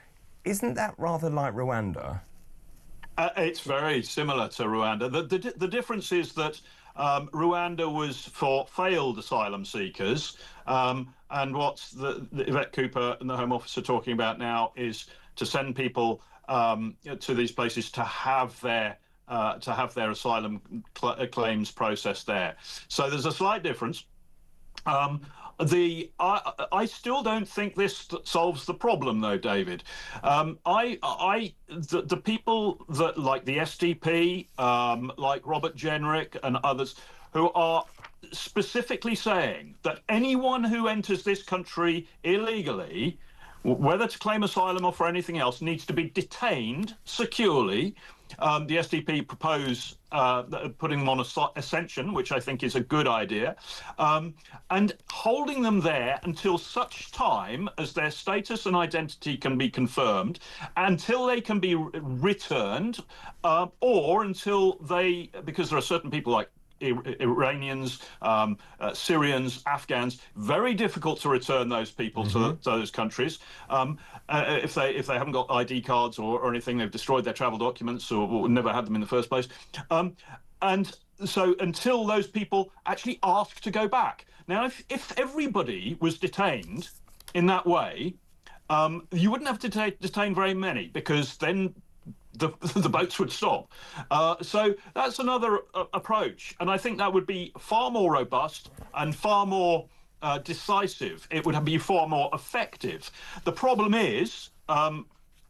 Isn't that rather like Rwanda? It's very similar to Rwanda. The difference is that Rwanda was for failed asylum seekers, and what the Yvette Cooper and the Home Office are talking about now is to send people to these places to have their asylum claims processed there. So there's a slight difference. I still don't think this solves the problem, though, David. The people that, like the SDP, like Robert Jenrick and others, who are specifically saying that anyone who enters this country illegally, whether to claim asylum or for anything else, needs to be detained securely. The SDP propose putting them on ascension, which I think is a good idea, and holding them there until such time as their status and identity can be confirmed, until they can be returned, or until they, because there are certain people like Iranians, Syrians, Afghans, very difficult to return those people to those countries. If they haven't got ID cards or anything, they've destroyed their travel documents or never had them in the first place. And so until those people actually ask to go back. Now, if everybody was detained in that way, you wouldn't have to detain very many, because then the boats would stop. So that's another approach, and I think that would be far more robust and far more decisive. It would be far more effective. The problem is,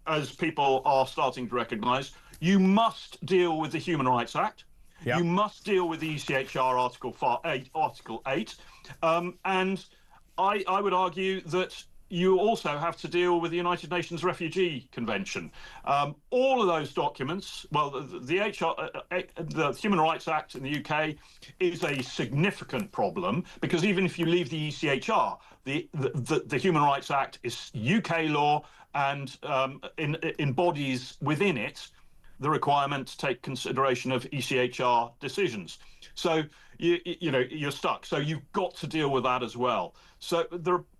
as people are starting to recognise, you must deal with the Human Rights Act. Yep. You must deal with the ECHR Article 8, and I would argue that you also have to deal with the United Nations Refugee Convention. All of those documents, well, the Human Rights Act in the UK is a significant problem, because even if you leave the ECHR, the Human Rights Act is UK law, and embodies within it the requirement to take consideration of ECHR decisions. So you're stuck. So you've got to deal with that as well. So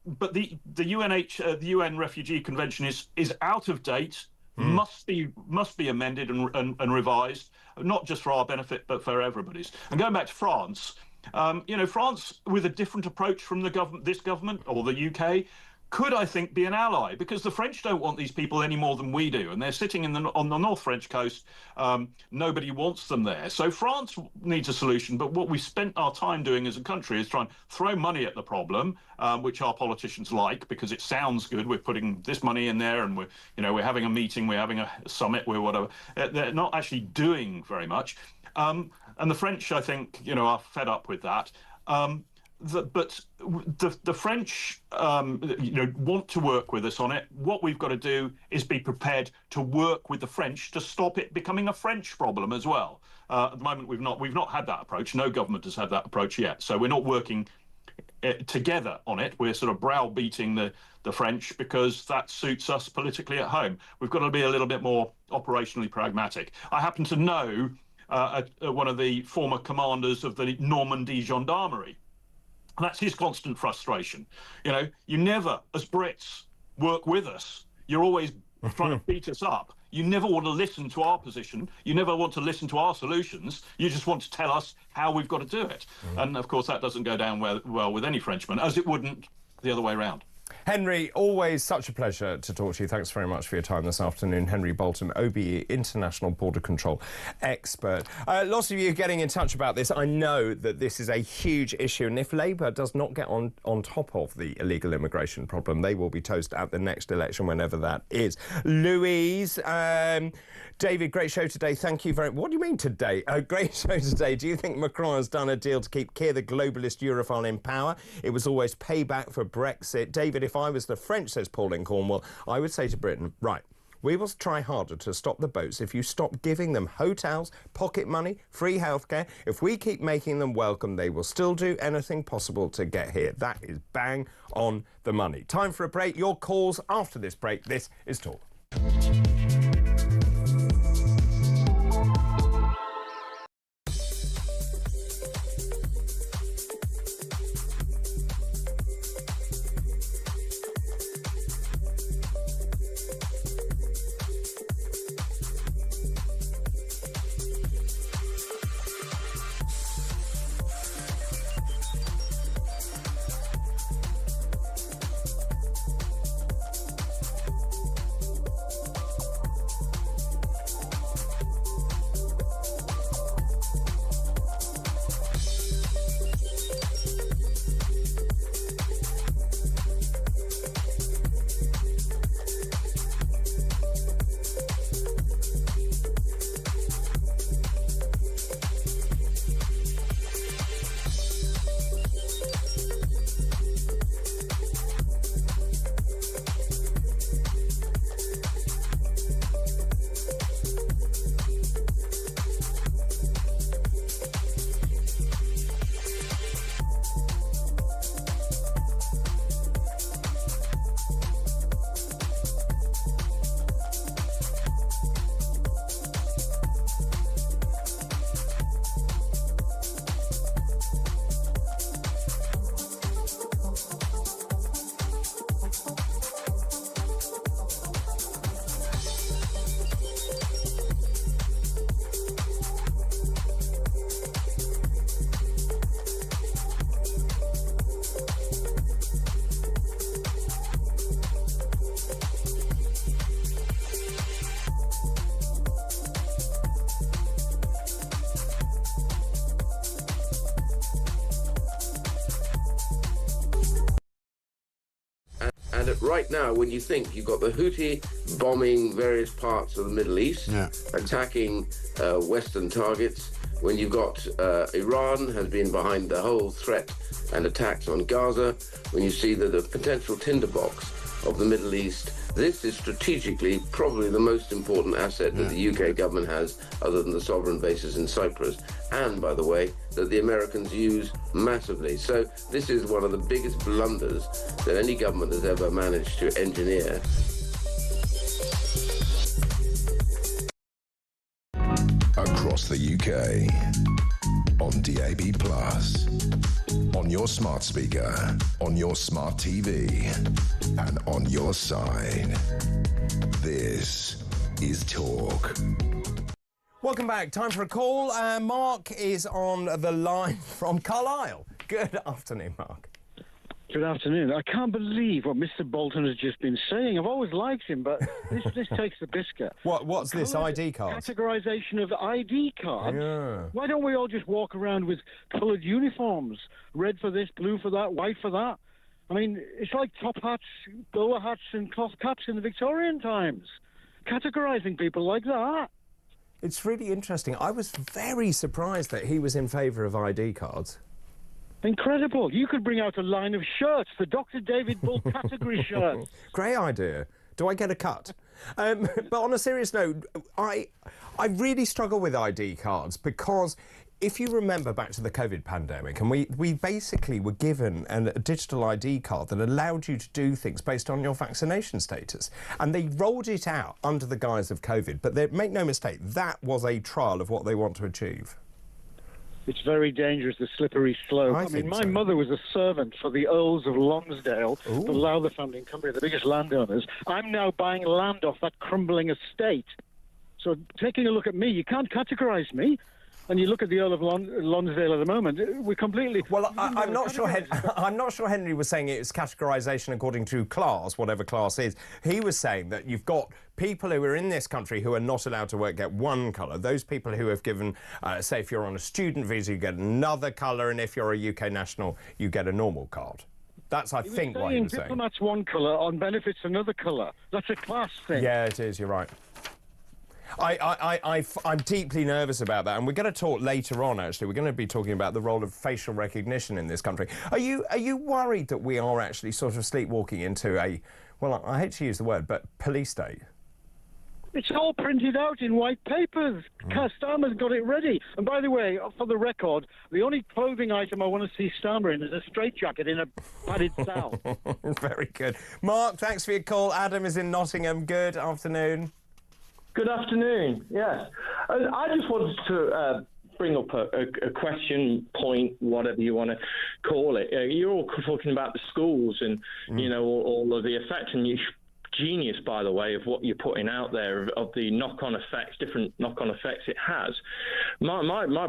but the UN Refugee Convention is out of date. Must be amended and revised, not just for our benefit but for everybody's. And going back to France, France, with a different approach from this government or the UK, could, I think, be an ally, because the French don't want these people any more than we do, and they're sitting on the North French coast. Nobody wants them there. So France needs a solution, but what we've spent our time doing as a country is trying to throw money at the problem, which our politicians like, because it sounds good. We're putting this money in there, and we're having a meeting, we're having a summit, we're whatever. They're not actually doing very much. And the French, I think, are fed up with that. But the French, want to work with us on it. What we've got to do is be prepared to work with the French to stop it becoming a French problem as well. At the moment, we've not had that approach. No government has had that approach yet. So we're not working together on it. We're sort of browbeating the French because that suits us politically at home. We've got to be a little bit more operationally pragmatic. I happen to know one of the former commanders of the Normandy Gendarmerie. And that's his constant frustration. You never, as Brits, work with us. You're always trying to beat us up. You never want to listen to our position. You never want to listen to our solutions. You just want to tell us how we've got to do it. And, of course, that doesn't go down well with any Frenchman, as it wouldn't the other way around. Henry, always such a pleasure to talk to you. Thanks very much for your time this afternoon. Henry Bolton, OBE, International Border Control expert. Lots of you are getting in touch about this. I know that this is a huge issue, and if Labour does not get on top of the illegal immigration problem, they will be toast at the next election, whenever that is. Louise, David, great show today. Thank you very much. What do you mean today? Great show today. Do you think Macron has done a deal to keep Keir, the globalist Europhile, in power? It was always payback for Brexit. David, if I was the French, says Paul in Cornwall, I would say to Britain, right, we will try harder to stop the boats if you stop giving them hotels, pocket money, free healthcare. If we keep making them welcome, they will still do anything possible to get here. That is bang on the money. Time for a break. Your calls after this break. This is Talk. Right now, when you think you've got the Houthi bombing various parts of the Middle East, attacking Western targets, when you've got Iran has been behind the whole threat and attacks on Gaza, when you see that the potential tinderbox of the Middle East, this is strategically probably the most important asset that the UK government has, other than the sovereign bases in Cyprus, and, by the way, that the Americans use massively. So this is one of the biggest blunders that any government has ever managed to engineer. Across the UK, on DAB+, on your smart speaker, on your smart TV, and on your side. This is Talk. Welcome back. Time for a call. Mark is on the line from Carlisle. Good afternoon, Mark. Good afternoon. I can't believe what Mr. Bolton has just been saying. I've always liked him, but this takes the biscuit. What's this, ID cards? Categorisation of ID cards? Yeah. Why don't we all just walk around with coloured uniforms? Red for this, blue for that, white for that. I mean, it's like top hats, bowler hats and cloth caps in the Victorian times. Categorising people like that. It's really interesting. I was very surprised that he was in favour of ID cards. Incredible. You could bring out a line of shirts, the Dr. David Bull category shirts. Great idea. Do I get a cut? But on a serious note, I really struggle with ID cards because if you remember back to the COVID pandemic, and we basically were given a digital ID card that allowed you to do things based on your vaccination status. And they rolled it out under the guise of COVID. But make no mistake, that was a trial of what they want to achieve. It's very dangerous, the slippery slope. I mean, my mother was a servant for the Earls of Lonsdale, the Lowther family and company, the biggest landowners. I'm now buying land off that crumbling estate. So taking a look at me, you can't categorise me. And you look at the Earl of Lonsdale at the moment, we're completely... Well, I'm not sure I'm not sure Henry was saying it was categorisation according to class, whatever class is. He was saying that you've got people who are in this country who are not allowed to work get one colour. Those people who have given, say, if you're on a student visa, you get another colour, and if you're a UK national, you get a normal card. That's, I think, what he was saying. Diplomats one colour, on benefits another colour. That's a class thing. Yeah, it is, you're right. I'm deeply nervous about that, and we're going to talk later on, actually. We're going to be talking about the role of facial recognition in this country. Are you worried that we are actually sort of sleepwalking into a, well, I hate to use the word, but police state? It's all printed out in white papers. Starmer's got it ready. And by the way, for the record, the only clothing item I want to see Starmer in is a straitjacket in a padded cell. Very good. Mark, thanks for your call. Adam is in Nottingham. Good afternoon. Good afternoon. Yes. I just wanted to bring up a question, point, whatever you want to call it. You're all talking about the schools and, you know, all of the effects, and you genius, by the way, of what you're putting out there, of the knock-on effects, different knock-on effects it has. My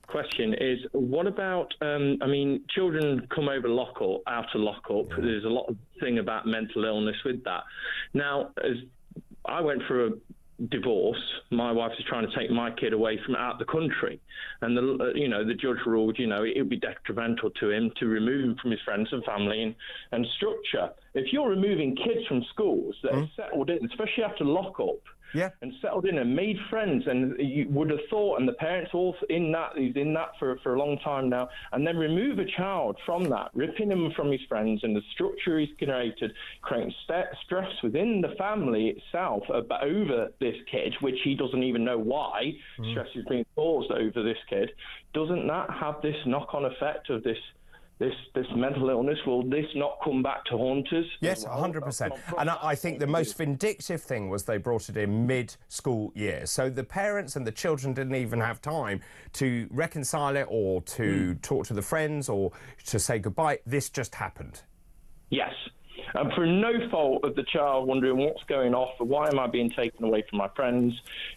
question is, what about, I mean, children come over lockup, out of lockup. There's a lot of thing about mental illness with that. Now, as I went through a divorce, my wife is trying to take my kid away from out the country, and the judge ruled, it would be detrimental to him to remove him from his friends and family and structure. If you're removing kids from schools that are settled in, especially after lockup, and settled in and made friends, and you would have thought, and the parents all in that, he's in that for a long time now, and then remove a child from that, ripping him from his friends and the structure he's created, creating stress within the family itself over this kid, which he doesn't even know why stress is being caused over this kid. Doesn't that have this knock-on effect of this mental illness? Will this not come back to haunt us? Yes, 100%. And I think the most vindictive thing was they brought it in mid-school year. So the parents and the children didn't even have time to reconcile it or to talk to the friends or to say goodbye. This just happened. Yes. And for no fault of the child wondering what's going off, why am I being taken away from my friends,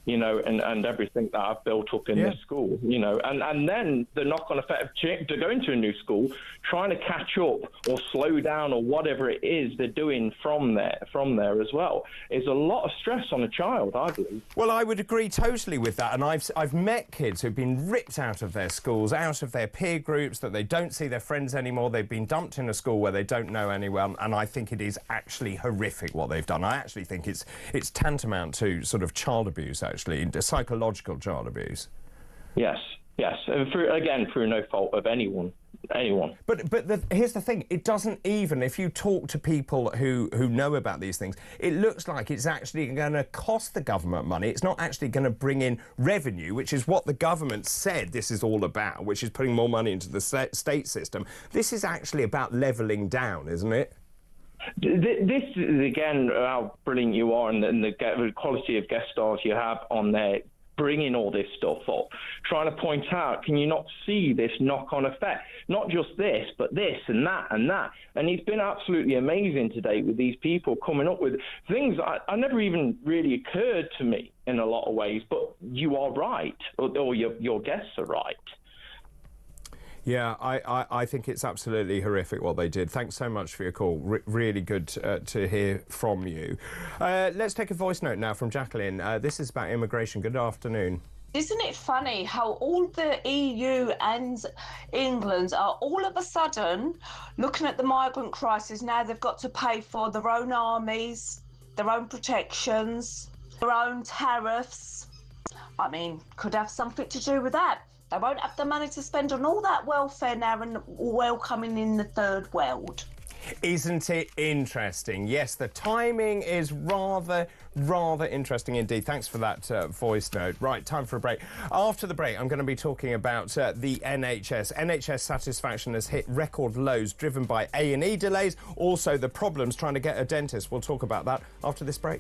and everything that I've built up in this school, and then the knock-on effect of to go into a new school, trying to catch up or slow down or whatever it is they're doing from there as well, is a lot of stress on a child, I believe. Well, I would agree totally with that, and I've met kids who've been ripped out of their schools, out of their peer groups, that they don't see their friends anymore. They've been dumped in a school where they don't know anyone, and I think it is actually horrific what they've done. I actually think it's tantamount to sort of child abuse, actually, psychological child abuse. Yes, through no fault of anyone. But here's the thing, it doesn't even, if you talk to people who know about these things, it looks like it's actually going to cost the government money. It's not actually going to bring in revenue, which is what the government said this is all about, which is putting more money into the state system. This is actually about levelling down, isn't it? This is, again, how brilliant you are and the quality of guest stars you have on there, bringing all this stuff up, trying to point out, can you not see this knock-on effect? Not just this, but this and that and that. And it's been absolutely amazing today with these people coming up with things I never even really occurred to me in a lot of ways, but you are right, or your guests are right. Yeah, I think it's absolutely horrific what they did. Thanks so much for your call. Really good to hear from you. Let's take a voice note now from Jacqueline. This is about immigration. Good afternoon. Isn't it funny how all the EU and England are all of a sudden looking at the migrant crisis? Now they've got to pay for their own armies, their own protections, their own tariffs. I mean, could have something to do with that. They won't have the money to spend on all that welfare now and welcoming in the third world. Isn't it interesting? Yes, the timing is rather interesting indeed. Thanks for that voice note. Right, time for a break. After the break, I'm going to be talking about the NHS. NHS satisfaction has hit record lows driven by A&E delays, also the problems trying to get a dentist. We'll talk about that after this break.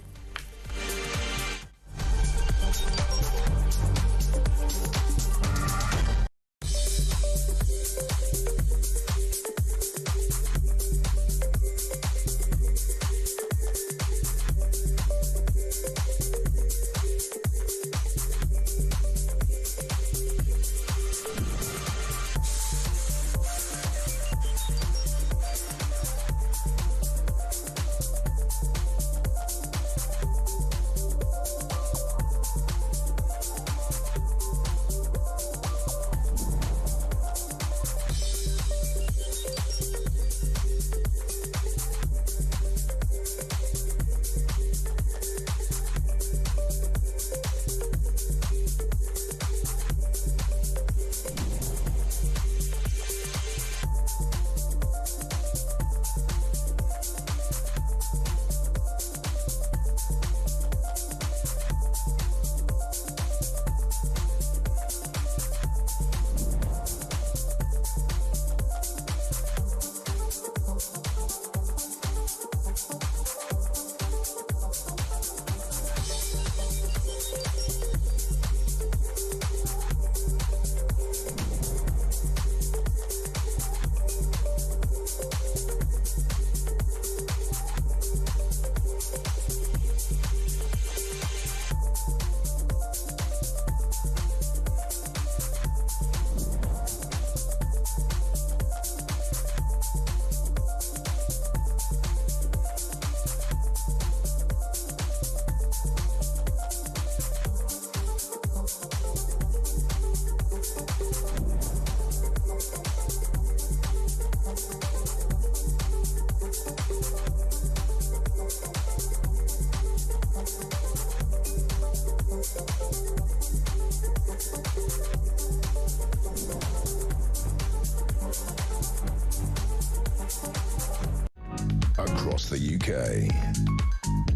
across the UK.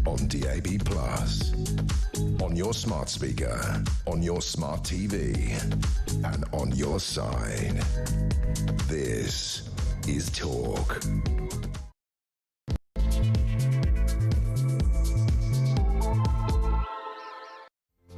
On DAB+, on your smart speaker, on your smart TV, and on your side. This is Talk.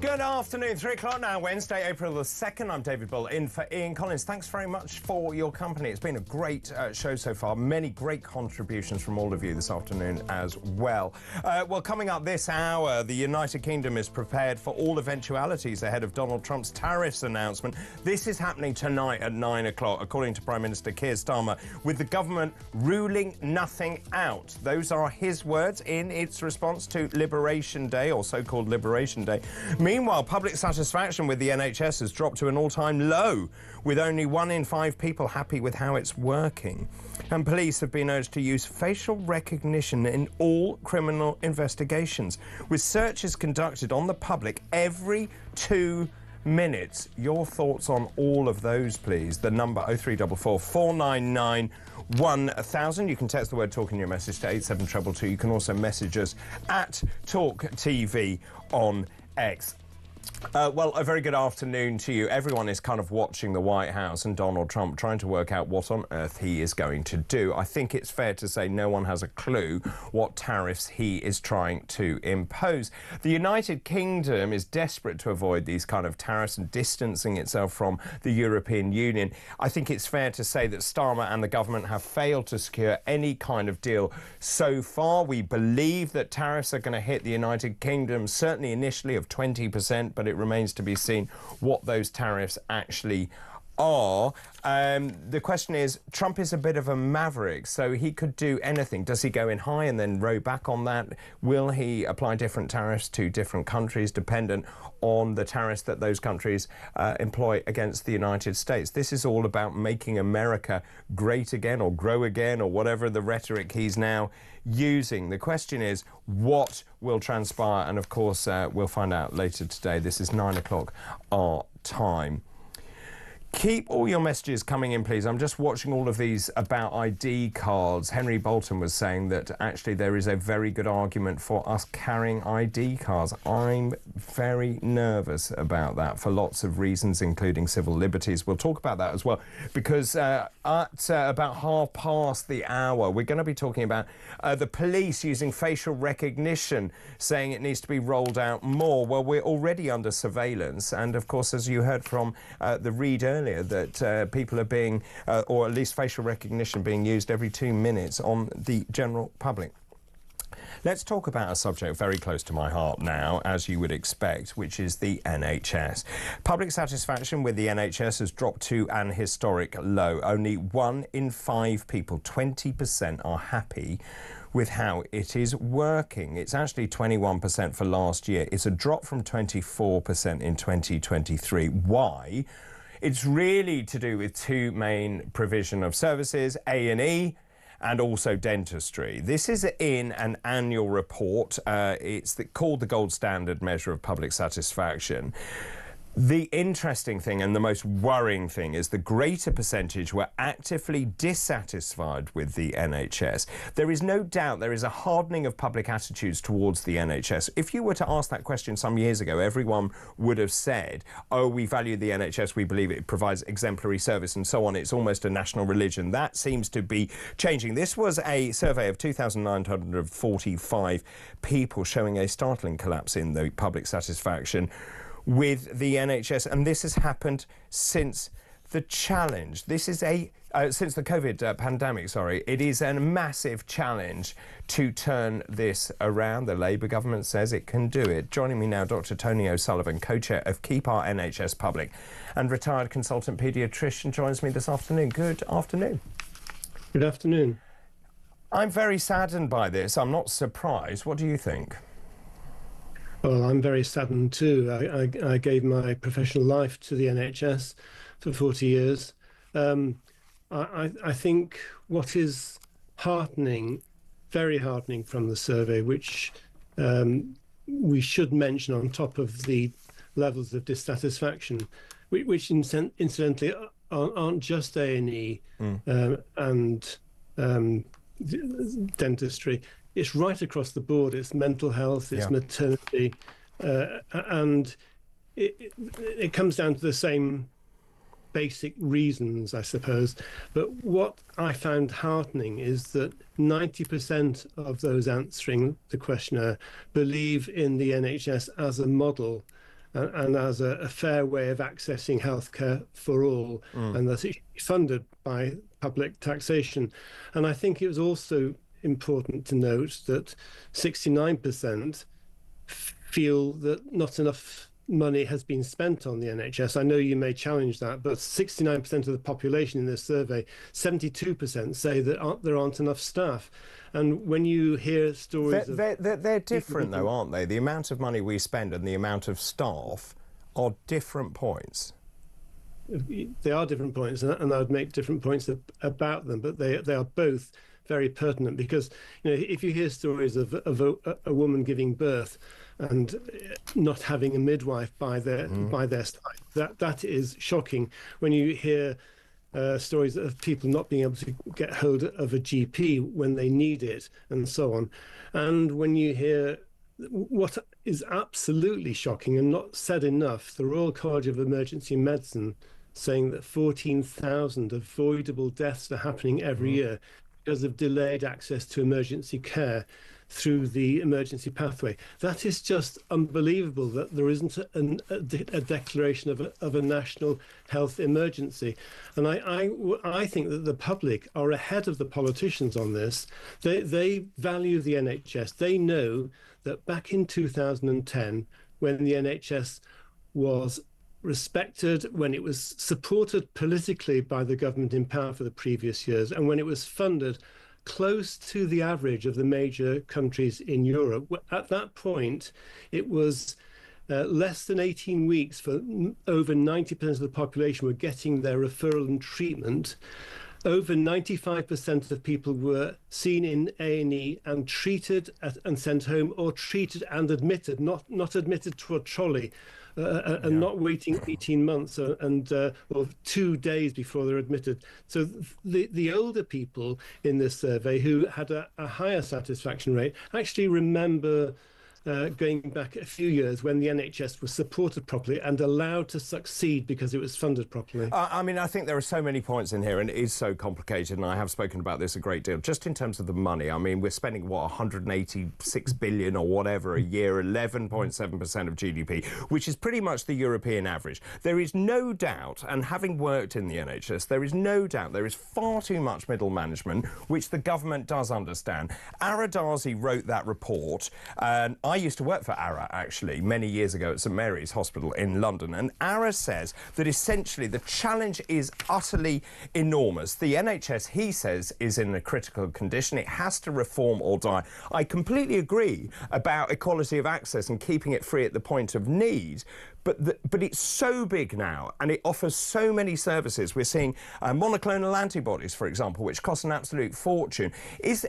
Good afternoon, 3 o'clock now, Wednesday, April the 2nd. I'm David Bull, in for Ian Collins. Thanks very much for your company. It's been a great show so far. Many great contributions from all of you this afternoon as well. Well, coming up this hour, the United Kingdom is prepared for all eventualities ahead of Donald Trump's tariffs announcement. This is happening tonight at 9 o'clock, according to Prime Minister Keir Starmer, with the government ruling nothing out. Those are his words in its response to Liberation Day, or so-called Liberation Day. Meanwhile, public satisfaction with the NHS has dropped to an all-time low, with only 1 in 5 people happy with how it's working. And police have been urged to use facial recognition in all criminal investigations, with searches conducted on the public every 2 minutes. Your thoughts on all of those, please. The number 0344 499 1000. You can text the word talk in your message to 87222. You can also message us at talkTV on X. Well, a very good afternoon to you. Everyone is kind of watching the White House and Donald Trump trying to work out what on earth he is going to do. I think it's fair to say no one has a clue what tariffs he is trying to impose. The United Kingdom is desperate to avoid these kind of tariffs and distancing itself from the European Union. I think it's fair to say that Starmer and the government have failed to secure any kind of deal so far. We believe that tariffs are going to hit the United Kingdom, certainly initially of 20%, but it remains to be seen what those tariffs actually are. The question is, Trump is a bit of a maverick, so he could do anything. Does he go in high and then row back on that? Will he apply different tariffs to different countries dependent on the tariffs that those countries employ against the United States? This is all about making America great again, or grow again, or whatever the rhetoric he's now using. The question is, what will transpire? And of course, we'll find out later today. This is 9 o'clock our time. Keep all your messages coming in, please. I'm just watching all of these about ID cards. Henry Bolton was saying that actually there is a very good argument for us carrying ID cards. I'm very nervous about that for lots of reasons, including civil liberties. We'll talk about that as well, because at about 1:30, we're going to be talking about the police using facial recognition, saying it needs to be rolled out more. Well, we're already under surveillance, and of course, as you heard from the read earlier, that people are being, or at least facial recognition being used every 2 minutes on the general public. Let's talk about a subject very close to my heart now, as you would expect, which is the NHS. Public satisfaction with the NHS has dropped to an historic low. Only 1 in 5 people, 20%, are happy with how it is working. It's actually 21% for last year. It's a drop from 24% in 2023. Why? It's really to do with 2 main provision of services, A&E and also dentistry. This is in an annual report. It's called the gold standard measure of public satisfaction. The interesting thing and the most worrying thing is the greater percentage were actively dissatisfied with the NHS. There is no doubt there is a hardening of public attitudes towards the NHS. If you were to ask that question some years ago, everyone would have said, oh, we value the NHS, we believe it provides exemplary service and so on. It's almost a national religion. That seems to be changing. This was a survey of 2,945 people showing a startling collapse in the public satisfaction with the NHS, and this has happened since the challenge. This is since the COVID pandemic, sorry. It is a massive challenge to turn this around. The Labour government says it can do it. Joining me now, Dr. Tony O'Sullivan, co-chair of Keep Our NHS Public and retired consultant paediatrician, joins me this afternoon. Good afternoon. Good afternoon. I'm very saddened by this. I'm not surprised. What do you think? Well, I'm very saddened too. I gave my professional life to the NHS for 40 years. I think what is heartening, very heartening from the survey, which we should mention on top of the levels of dissatisfaction, which incidentally aren't just A&E and dentistry. It's right across the board. It's mental health, it's maternity, and it comes down to the same basic reasons, I suppose. But what I found heartening is that 90% of those answering the questionnaire believe in the NHS as a model and as a fair way of accessing healthcare for all, and that it should be funded by public taxation. And I think it was also important to note that 69% feel that not enough money has been spent on the NHS. I know you may challenge that, but 69% of the population in this survey, 72% say that there aren't enough staff. And when you hear stories they're different though, aren't they? The amount of money we spend and the amount of staff are different points. They are different points, and I would make different points about them, but they are both very pertinent, because if you hear stories of a woman giving birth and not having a midwife by their side, that is shocking. When you hear stories of people not being able to get hold of a GP when they need it, and so on, and when you hear what is absolutely shocking and not said enough, the Royal College of Emergency Medicine saying that 14,000 avoidable deaths are happening every year because of delayed access to emergency care through the emergency pathway. That is just unbelievable that there isn't a declaration of a national health emergency. And I think that the public are ahead of the politicians on this. They value the NHS. They know that back in 2010, when the NHS was respected, when it was supported politically by the government in power for the previous years, and when it was funded close to the average of the major countries in Europe, at that point it was less than 18 weeks for over 90% of the population were getting their referral and treatment. Over 95% of people were seen in A&E and treated and sent home, or treated and admitted, not admitted to a trolley, and not waiting 18 months or 2 days before they're admitted. So the older people in this survey who had a higher satisfaction rate actually remember going back a few years when the NHS was supported properly and allowed to succeed because it was funded properly. I mean, I think there are so many points in here, and it is so complicated, and I have spoken about this a great deal. Just in terms of the money, I mean, we're spending, what, 186 billion or whatever a year, 11.7% of GDP, which is pretty much the European average. There is no doubt, and having worked in the NHS, there is no doubt there is far too much middle management, which the government does understand. Ara Darzi wrote that report, and I used to work for ARA, actually, many years ago at St Mary's Hospital in London, and ARA says that essentially the challenge is utterly enormous. The NHS, he says, is in a critical condition. It has to reform or die. I completely agree about equality of access and keeping it free at the point of need, but it's so big now, and it offers so many services. We're seeing monoclonal antibodies, for example, which cost an absolute fortune. Is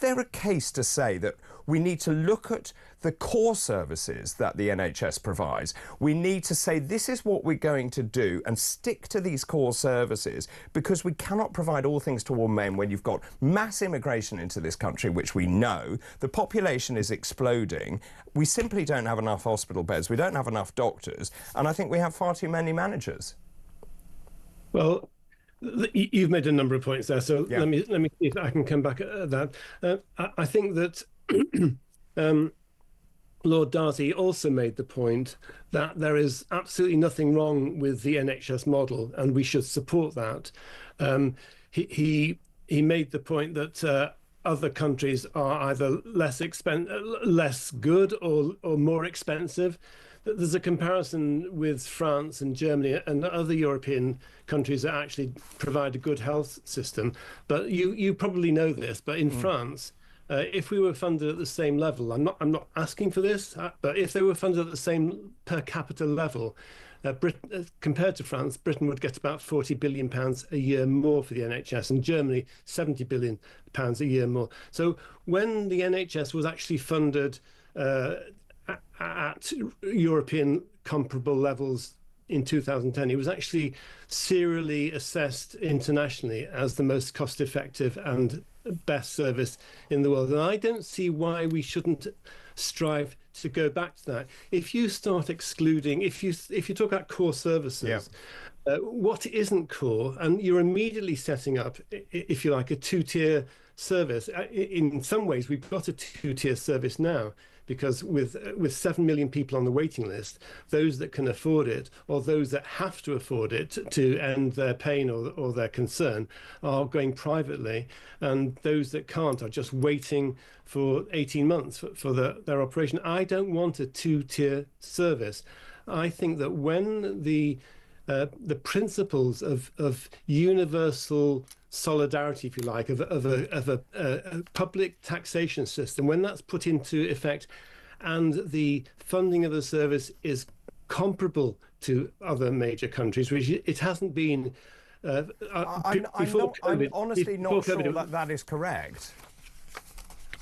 there a case to say that we need to look at the core services that the NHS provides? We need to say this is what we're going to do and stick to these core services, because we cannot provide all things to all men when you've got mass immigration into this country, which we know. The population is exploding. We simply don't have enough hospital beds. We don't have enough doctors. And I think we have far too many managers. Well, you've made a number of points there, so let me see if I can come back at that. I think that Lord Darzi also made the point that there is absolutely nothing wrong with the NHS model, and we should support that. He made the point that other countries are either less good or more expensive. There's a comparison with France and Germany and other European countries that actually provide a good health system. But you probably know this, but in France, if we were funded at the same level, I'm not asking for this, but if they were funded at the same per capita level, compared to France, Britain would get about £40 billion a year more for the NHS, and Germany £70 billion a year more. So when the NHS was actually funded at European comparable levels in 2010, it was actually serially assessed internationally as the most cost-effective and best service in the world. And I don't see why we shouldn't strive to go back to that. If you start excluding, if you talk about core services, what isn't core, and you're immediately setting up, if you like, a two-tier service. In some ways, we've got a two-tier service now, because with 7 million people on the waiting list, those that can afford it, or those that have to afford it to end their pain or their concern, are going privately, and those that can't are just waiting for 18 months for their operation. I don't want a two-tier service. I think that when the principles of universal solidarity, if you like, of a public taxation system, when that's put into effect and the funding of the service is comparable to other major countries, which it hasn't been I'm honestly not sure that is correct.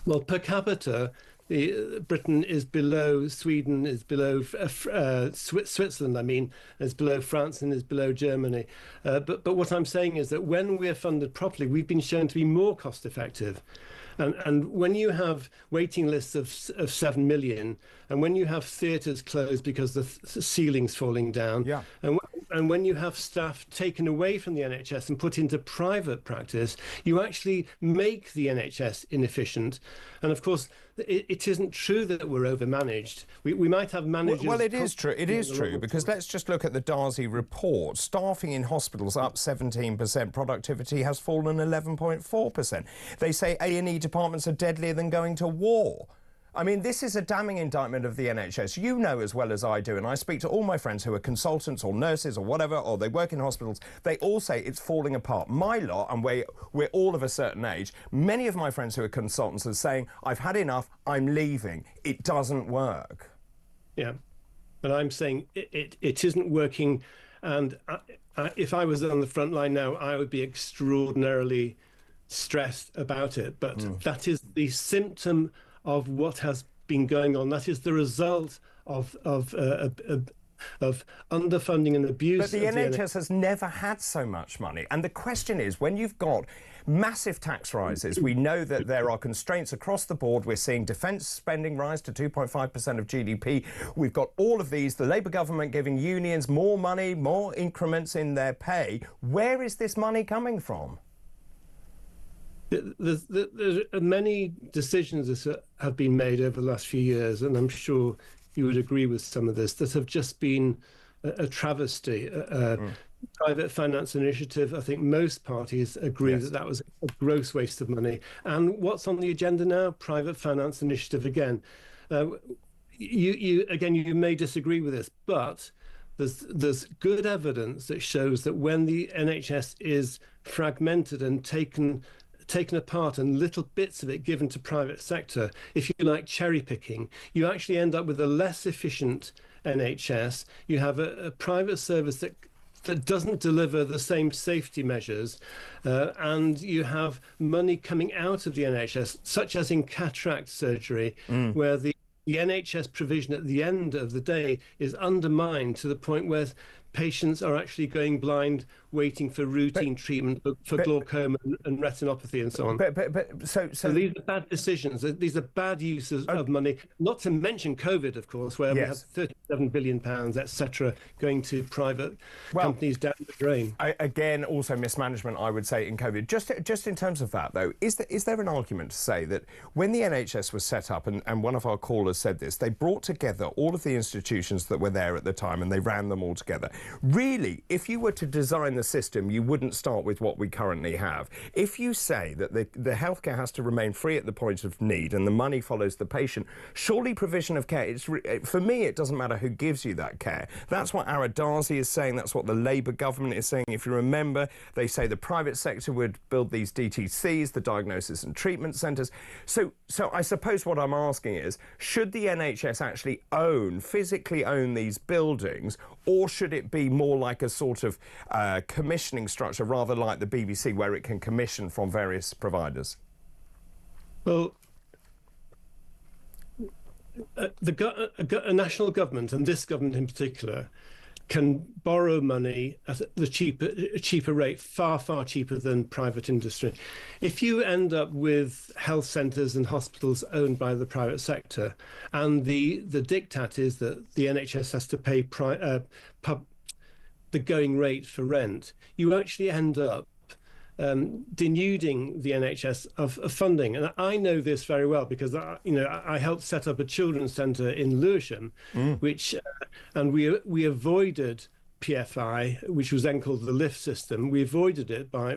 Well, per capita, Britain is below Sweden, is below Switzerland, I mean, is below France and is below Germany. But what I'm saying is that when we're funded properly, we've been shown to be more cost effective. And when you have waiting lists of 7 million, and when you have theatres closed because the ceiling's falling down, and when you have staff taken away from the NHS and put into private practice, you actually make the NHS inefficient. And of course, it isn't true that we're overmanaged. We might have managers... Well, it is true. It is true, because let's just look at the Darcy report. Staffing in hospitals up 17%. Productivity has fallen 11.4%. They say A&E departments are deadlier than going to war. I mean, this is a damning indictment of the NHS. You know as well as I do, and I speak to all my friends who are consultants or nurses or whatever, or they work in hospitals, they all say it's falling apart. My lot, and we're all of a certain age, many of my friends who are consultants are saying, I've had enough, I'm leaving. It doesn't work. Yeah, but I'm saying it isn't working, and if I was on the front line now, I would be extraordinarily stressed about it. But that is the symptom of what has been going on. That is the result of underfunding and abuse. But the NHS has never had so much money. And the question is, when you've got massive tax rises, we know that there are constraints across the board. We're seeing defence spending rise to 2.5% of GDP. We've got all of these, the Labour government giving unions more money, more increments in their pay. Where is this money coming from? There's many decisions that have been made over the last few years, and I'm sure you would agree with some of this, that have just been a travesty. Private finance initiative, I think most parties agree that that was a gross waste of money. And what's on the agenda now? Private finance initiative again. You may disagree with this, but there's good evidence that shows that when the NHS is fragmented and taken apart and little bits of it given to private sector, if you like cherry picking, you actually end up with a less efficient NHS. You have a private service that doesn't deliver the same safety measures, and you have money coming out of the NHS, such as in cataract surgery, where the NHS provision at the end of the day is undermined to the point where patients are actually going blind, waiting for routine treatment for glaucoma and retinopathy and so on. So these are bad decisions. These are bad uses of money. Not to mention COVID, of course, where we have £37 billion, etc., going to private companies down the drain. Again, also mismanagement, I would say, in COVID. Just in terms of that, though, is there an argument to say that when the NHS was set up, and one of our callers said this, they brought together all of the institutions that were there at the time and they ran them all together. Really, if you were to design the system, you wouldn't start with what we currently have. If you say that the healthcare has to remain free at the point of need and the money follows the patient, surely provision of care, for me, it doesn't matter who gives you that care. That's what Ara Darcy is saying. That's what the Labour government is saying. If you remember, they say the private sector would build these DTCs, the diagnosis and treatment centres. So I suppose what I'm asking is, should the NHS actually physically own these buildings, or should it be more like a sort of commissioning structure, rather like the BBC, where it can commission from various providers? Well, a national government, and this government in particular, can borrow money at a cheaper rate, far cheaper than private industry. If you end up with health centres and hospitals owned by the private sector, and the diktat is that the NHS has to pay the going rate for rent, you actually end up denuding the NHS of funding. And I know this very well because I helped set up a children's centre in Lewisham, which and we avoided PFI, which was then called the lift system. We avoided it by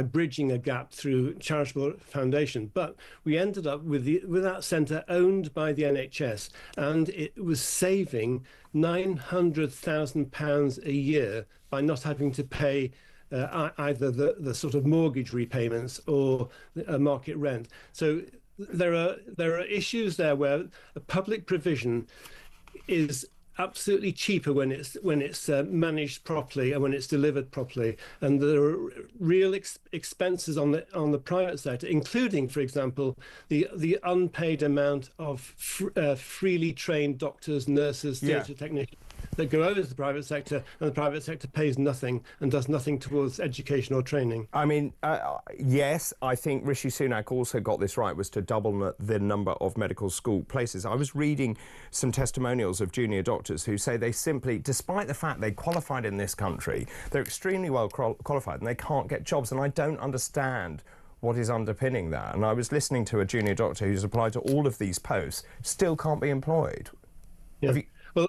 bridging a gap through charitable foundation. But we ended up with that centre owned by the NHS, and it was saving £900,000 a year by not having to pay either the sort of mortgage repayments or market rent. So there are issues there where a public provision is absolutely cheaper when it's managed properly and when it's delivered properly, and there are real expenses on the private sector, including, for example, the unpaid amount of freely trained doctors, nurses, theatre technicians that go over to the private sector, and the private sector pays nothing and does nothing towards education or training. I mean, yes, I think Rishi Sunak also got this right, was to double the number of medical school places. I was reading some testimonials of junior doctors who say they simply, despite the fact they qualified in this country, they're extremely well qualified and they can't get jobs, and I don't understand what is underpinning that. And I was listening to a junior doctor who's applied to all of these posts, still can't be employed. Yeah. Well,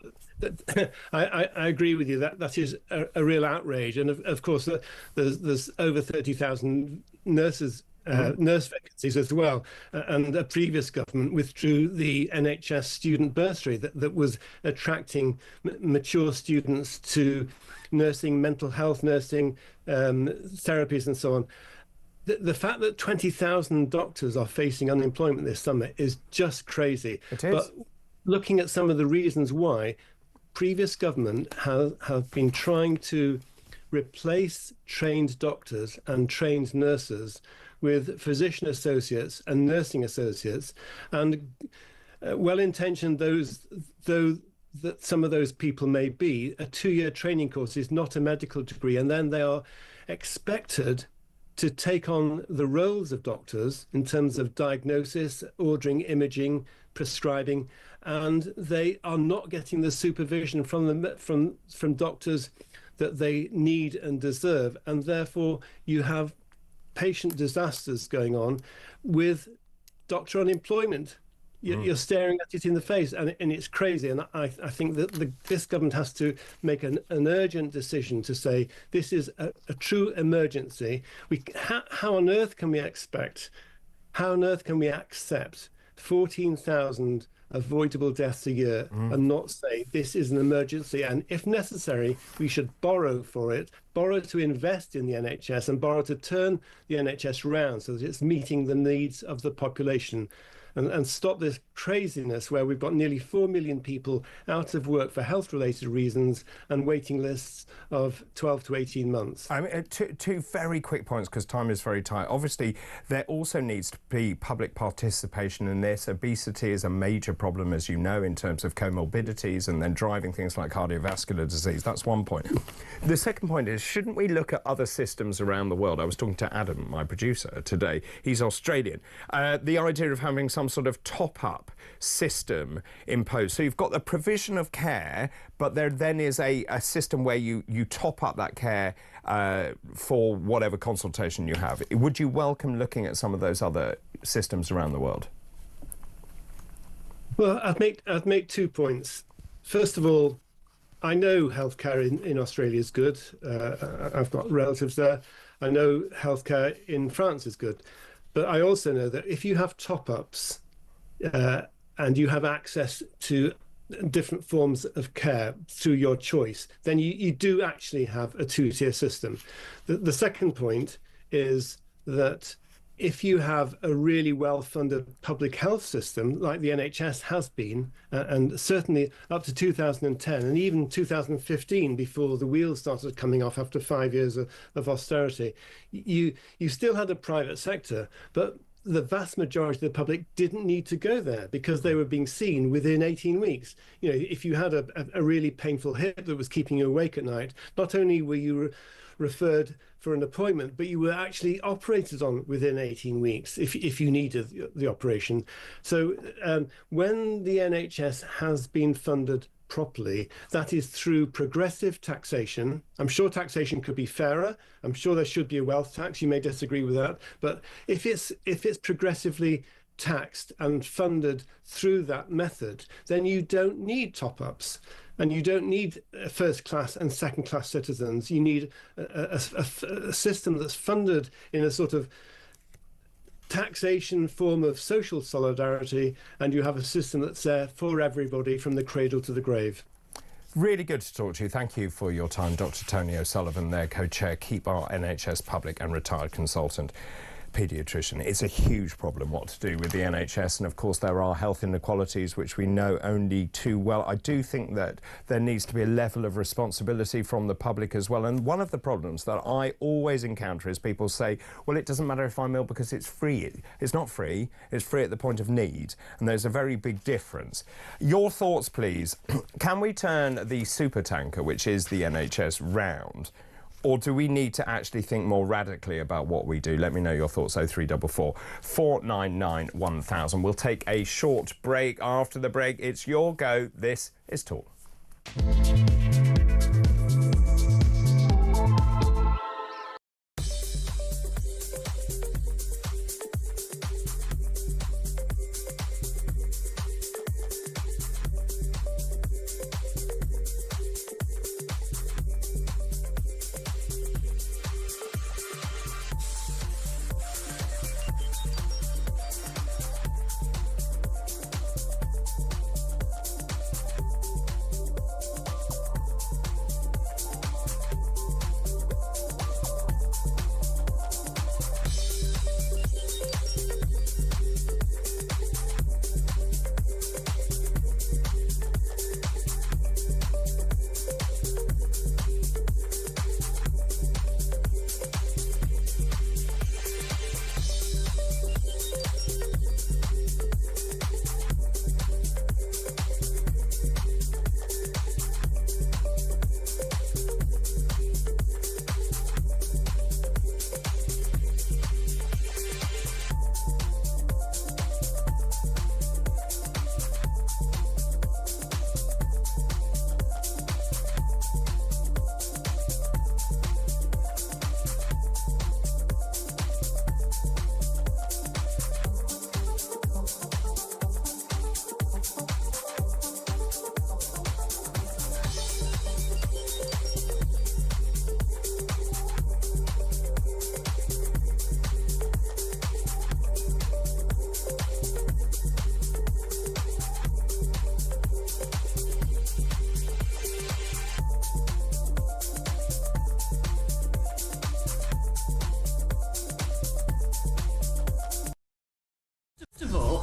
I agree with you. That is a real outrage, and of course there's over 30,000 nurses. Nurse vacancies as well, and a previous government withdrew the NHS student bursary that was attracting mature students to nursing, mental health nursing, therapies and so on. The fact that 20,000 doctors are facing unemployment this summer is just crazy. It is. But looking at some of the reasons why, previous government have been trying to replace trained doctors and trained nurses with physician associates and nursing associates, and well-intentioned though that some of those people may be, a 2-year training course is not a medical degree, and then they are expected to take on the roles of doctors in terms of diagnosis, ordering imaging, prescribing, and they are not getting the supervision from doctors that they need and deserve, and therefore you have patient disasters going on with doctor unemployment. You're staring at it in the face, and it's crazy. And I think that this government has to make an urgent decision to say this is a true emergency. How on earth can we accept 14,000 avoidable deaths a year and not say this is an emergency, and if necessary we should borrow for it, borrow to invest in the NHS and borrow to turn the NHS round so that it's meeting the needs of the population, and stop this craziness where we've got nearly 4 million people out of work for health-related reasons and waiting lists of 12 to 18 months. I mean, two very quick points, because time is very tight. Obviously, there also needs to be public participation in this. Obesity is a major problem, as you know, in terms of comorbidities and then driving things like cardiovascular disease. That's one point. The second point is, shouldn't we look at other systems around the world? I was talking to Adam, my producer, today. He's Australian. The idea of having some sort of top-up system imposed. So you've got the provision of care, but there then is a system where you top up that care for whatever consultation you have. Would you welcome looking at some of those other systems around the world? Well, I'd make 2 points. First of all, I know healthcare in Australia is good. I've got relatives there. I know healthcare in France is good. But I also know that if you have top-ups and you have access to different forms of care through your choice, then you do actually have a 2-tier system. The second point is that if you have a really well-funded public health system, like the NHS has been, and certainly up to 2010 and even 2015, before the wheels started coming off after 5 years of austerity, you still had a private sector, but the vast majority of the public didn't need to go there because they were being seen within 18 weeks. You know, if you had a really painful hip that was keeping you awake at night, not only were you referred for an appointment, but you were actually operated on within 18 weeks if you needed the operation. So when the NHS has been funded properly, that is through progressive taxation. I'm sure taxation could be fairer. I'm sure there should be a wealth tax. You may disagree with that, but if it's progressively taxed and funded through that method, then you don't need top-ups. And you don't need first-class and second-class citizens. You need a system that's funded in a sort of taxation form of social solidarity, and you have a system that's there for everybody from the cradle to the grave. Really good to talk to you. Thank you for your time, Dr. Tony O'Sullivan, there, co-chair, Keep Our NHS Public and retired consultant paediatrician. It's a huge problem what to do with the NHS, and of course there are health inequalities which we know only too well. I do think that there needs to be a level of responsibility from the public as well, and one of the problems that I always encounter is people say, well, it doesn't matter if I'm ill because it's free. It's not free, it's free at the point of need, and there's a very big difference. Your thoughts, please. Can we turn the supertanker, which is the NHS, round? Or do we need to actually think more radically about what we do? Let me know your thoughts, 0344 499 1000. We'll take a short break. After the break, it's your go. This is Talk.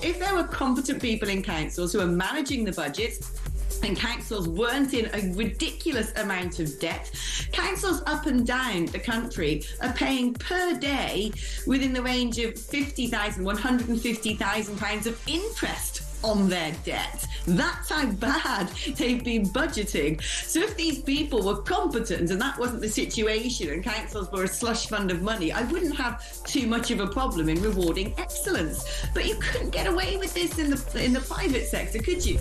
If there were competent people in councils who are managing the budgets and councils weren't in a ridiculous amount of debt, councils up and down the country are paying per day within the range of £50,000, £150,000 of interest on their debt. That's how bad they've been budgeting. So if these people were competent and that wasn't the situation and councils were a slush fund of money, I wouldn't have too much of a problem in rewarding excellence. But you couldn't get away with this in the private sector, could you?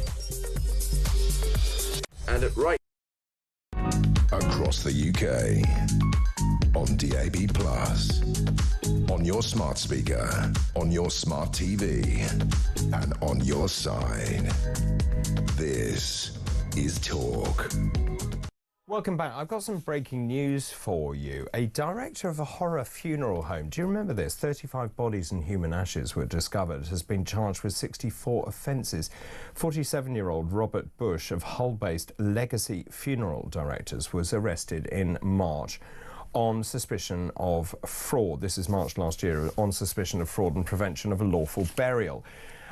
And at right across the UK, on DAB+, on your smart speaker, on your smart TV, and on your side. This is Talk. Welcome back. I've got some breaking news for you. A director of a horror funeral home, do you remember this? 35 bodies and human ashes were discovered, has been charged with 64 offences. 47-year-old Robert Bush of Hull-based Legacy Funeral Directors was arrested in March on suspicion of fraud. This is March last year, on suspicion of fraud and prevention of a lawful burial.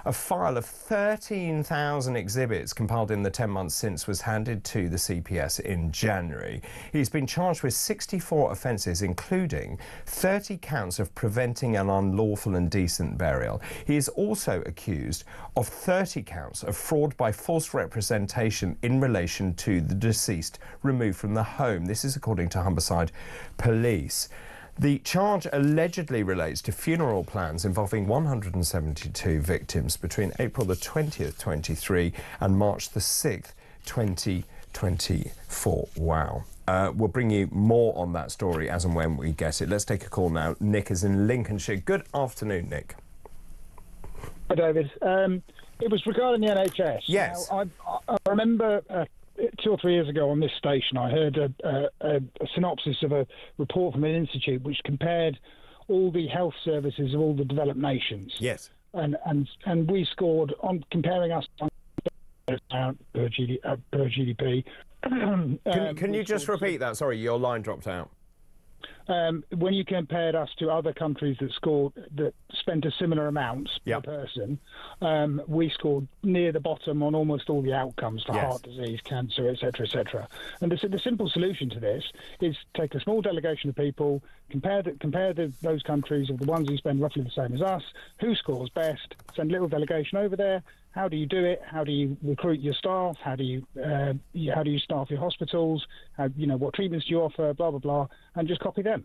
A file of 13,000 exhibits compiled in the 10 months since was handed to the CPS in January. He's been charged with 64 offences, including 30 counts of preventing an unlawful and indecent burial. He is also accused of 30 counts of fraud by false representation in relation to the deceased removed from the home. This is according to Humberside Police. The charge allegedly relates to funeral plans involving 172 victims between April the 20th, 23 and March the 6th, 2024. Wow. We'll bring you more on that story as and when we get it. Let's take a call now. Nick is in Lincolnshire. Good afternoon, Nick. Hi, David. It was regarding the NHS. Yes. Now, I remember 2 or 3 years ago on this station, I heard a synopsis of a report from an institute which compared all the health services of all the developed nations. Yes. And we scored on comparing us per GDP. Can you just repeat that? Sorry, your line dropped out. When you compared us to other countries that spent a similar amount per person, we scored near the bottom on almost all the outcomes for heart disease, cancer, etc., etc. And the simple solution to this is take a small delegation of people, compare those countries of the ones who spend roughly the same as us, who scores best, send a little delegation over there. How do you do it? How do you recruit your staff? How do you staff your hospitals? What treatments do you offer? Blah blah blah, and just copy them.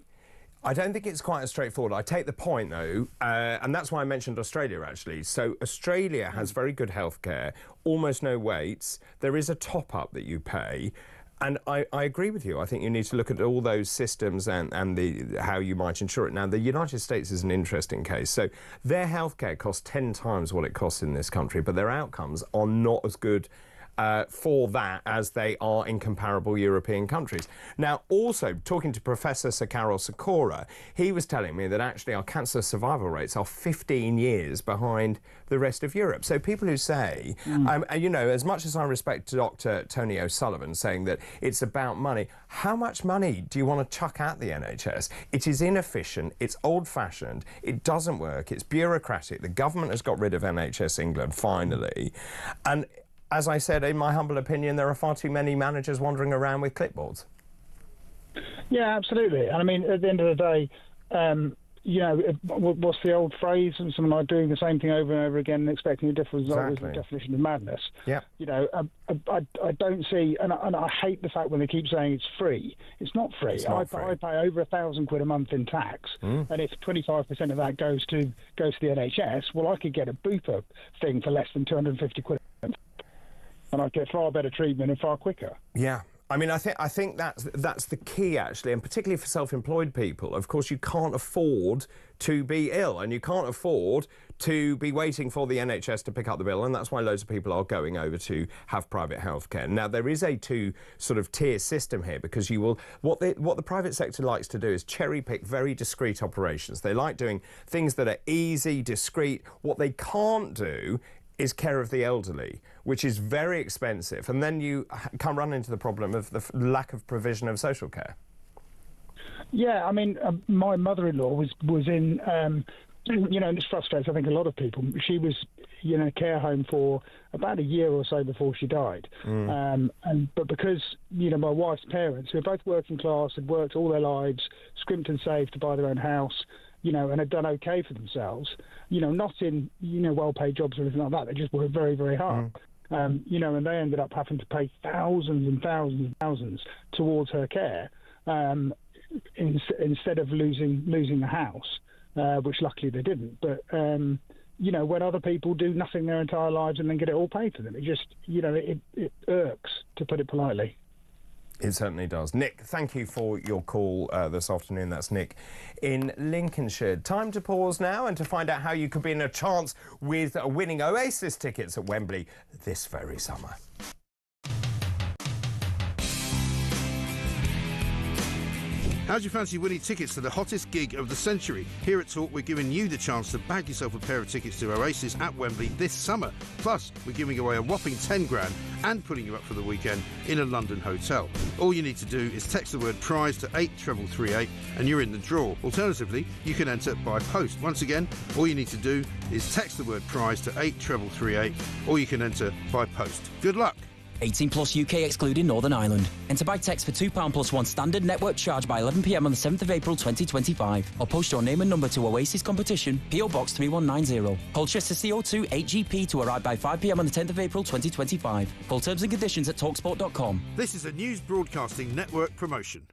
I don't think it's quite as straightforward. I take the point, though, and that's why I mentioned Australia, actually. So Australia has very good healthcare, almost no waits. There is a top-up that you pay. And I agree with you. I think you need to look at all those systems and how you might insure it. Now, the United States is an interesting case. So their healthcare costs 10 times what it costs in this country, but their outcomes are not as good for that as they are in comparable European countries. Now, also, talking to Professor Sir Carol Sikora, he was telling me that actually our cancer survival rates are 15 years behind the rest of Europe. So people who say, as much as I respect Dr. Tony O'Sullivan saying that it's about money, how much money do you want to chuck at the NHS? It is inefficient, it's old-fashioned, it doesn't work, it's bureaucratic. The government has got rid of NHS England, finally. And as I said, in my humble opinion, there are far too many managers wandering around with clipboards. Yeah, absolutely. And I mean, at the end of the day, what's the old phrase? And someone like doing the same thing over and over again and expecting a different result is the definition of madness. Yeah. I don't see, and I hate the fact when they keep saying it's free. It's not free. I pay over £1,000 a month in tax, and if 25% of that goes to the NHS, well, I could get a Bupa thing for less than £250 a month. And I'd get far better treatment and far quicker. Yeah. I mean, I think that's the key, actually, and particularly for self-employed people. Of course, you can't afford to be ill, and you can't afford to be waiting for the NHS to pick up the bill, and that's why loads of people are going over to have private healthcare. Now, there is a tier system here, because you will what the private sector likes to do is cherry-pick very discrete operations. They like doing things that are easy, discreet. What they can't do is care of the elderly, which is very expensive, and then you come run into the problem of the lack of provision of social care. Yeah, I mean, my mother-in-law was in, and this frustrates, I think, a lot of people. She was in a care home for about a year or so before she died. But because, my wife's parents, who are both working class, had worked all their lives, scrimped and saved to buy their own house, and had done okay for themselves, not in, well-paid jobs or anything like that. They just worked very, very hard. And they ended up having to pay thousands and thousands and thousands towards her care instead of losing the house, which luckily they didn't. But, when other people do nothing their entire lives and then get it all paid for them, it just, it irks, to put it politely. It certainly does. Nick, thank you for your call this afternoon. That's Nick in Lincolnshire. Time to pause now and to find out how you could be in a chance with winning Oasis tickets at Wembley this very summer. How'd you fancy winning tickets to the hottest gig of the century? Here at Talk, we're giving you the chance to bag yourself a pair of tickets to Oasis at Wembley this summer. Plus, we're giving away a whopping 10 grand and putting you up for the weekend in a London hotel. All you need to do is text the word prize to 83338 and you're in the draw. Alternatively, you can enter by post. Once again, all you need to do is text the word prize to 83338 or you can enter by post. Good luck. 18 plus UK excluding Northern Ireland. Enter by text for £2 plus one standard network charge by 11 p.m. on the 7th of April 2025. Or post your name and number to Oasis Competition, PO Box 3190. Colchester CO2 8GP to arrive by 5 p.m. on the 10th of April 2025. Full terms and conditions at talksport.com. This is a News Broadcasting Network promotion.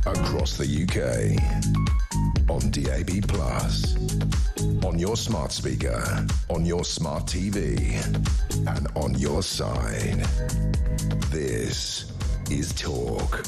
Across the UK, on DAB+, on your smart speaker, on your smart TV, and on your side. This is Talk.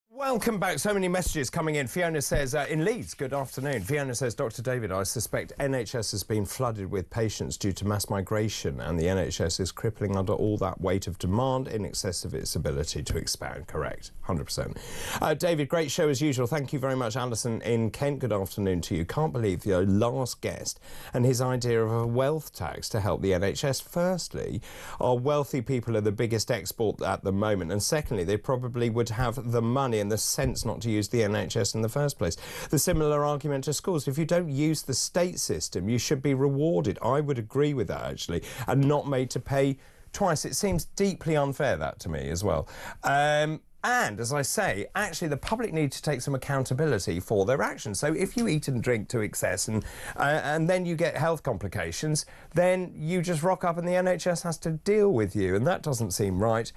Welcome back. So many messages coming in. Fiona says, in Leeds, good afternoon. Fiona says, Dr. David, I suspect NHS has been flooded with patients due to mass migration and the NHS is crippling under all that weight of demand in excess of its ability to expand. Correct. 100%. David, great show as usual. Thank you very much. Alison in Kent, good afternoon to you. Can't believe the last guest and his idea of a wealth tax to help the NHS. Firstly, our wealthy people are the biggest export at the moment. And secondly, they probably would have the money and the sense not to use the NHS in the first place. The similar argument to schools. If you don't use the state system, you should be rewarded. I would agree with that, actually, and not made to pay twice. It seems deeply unfair, that, to me, as well. And, as I say, actually the public need to take some accountability for their actions. So if you eat and drink to excess and then you get health complications, then you just rock up and the NHS has to deal with you, and that doesn't seem right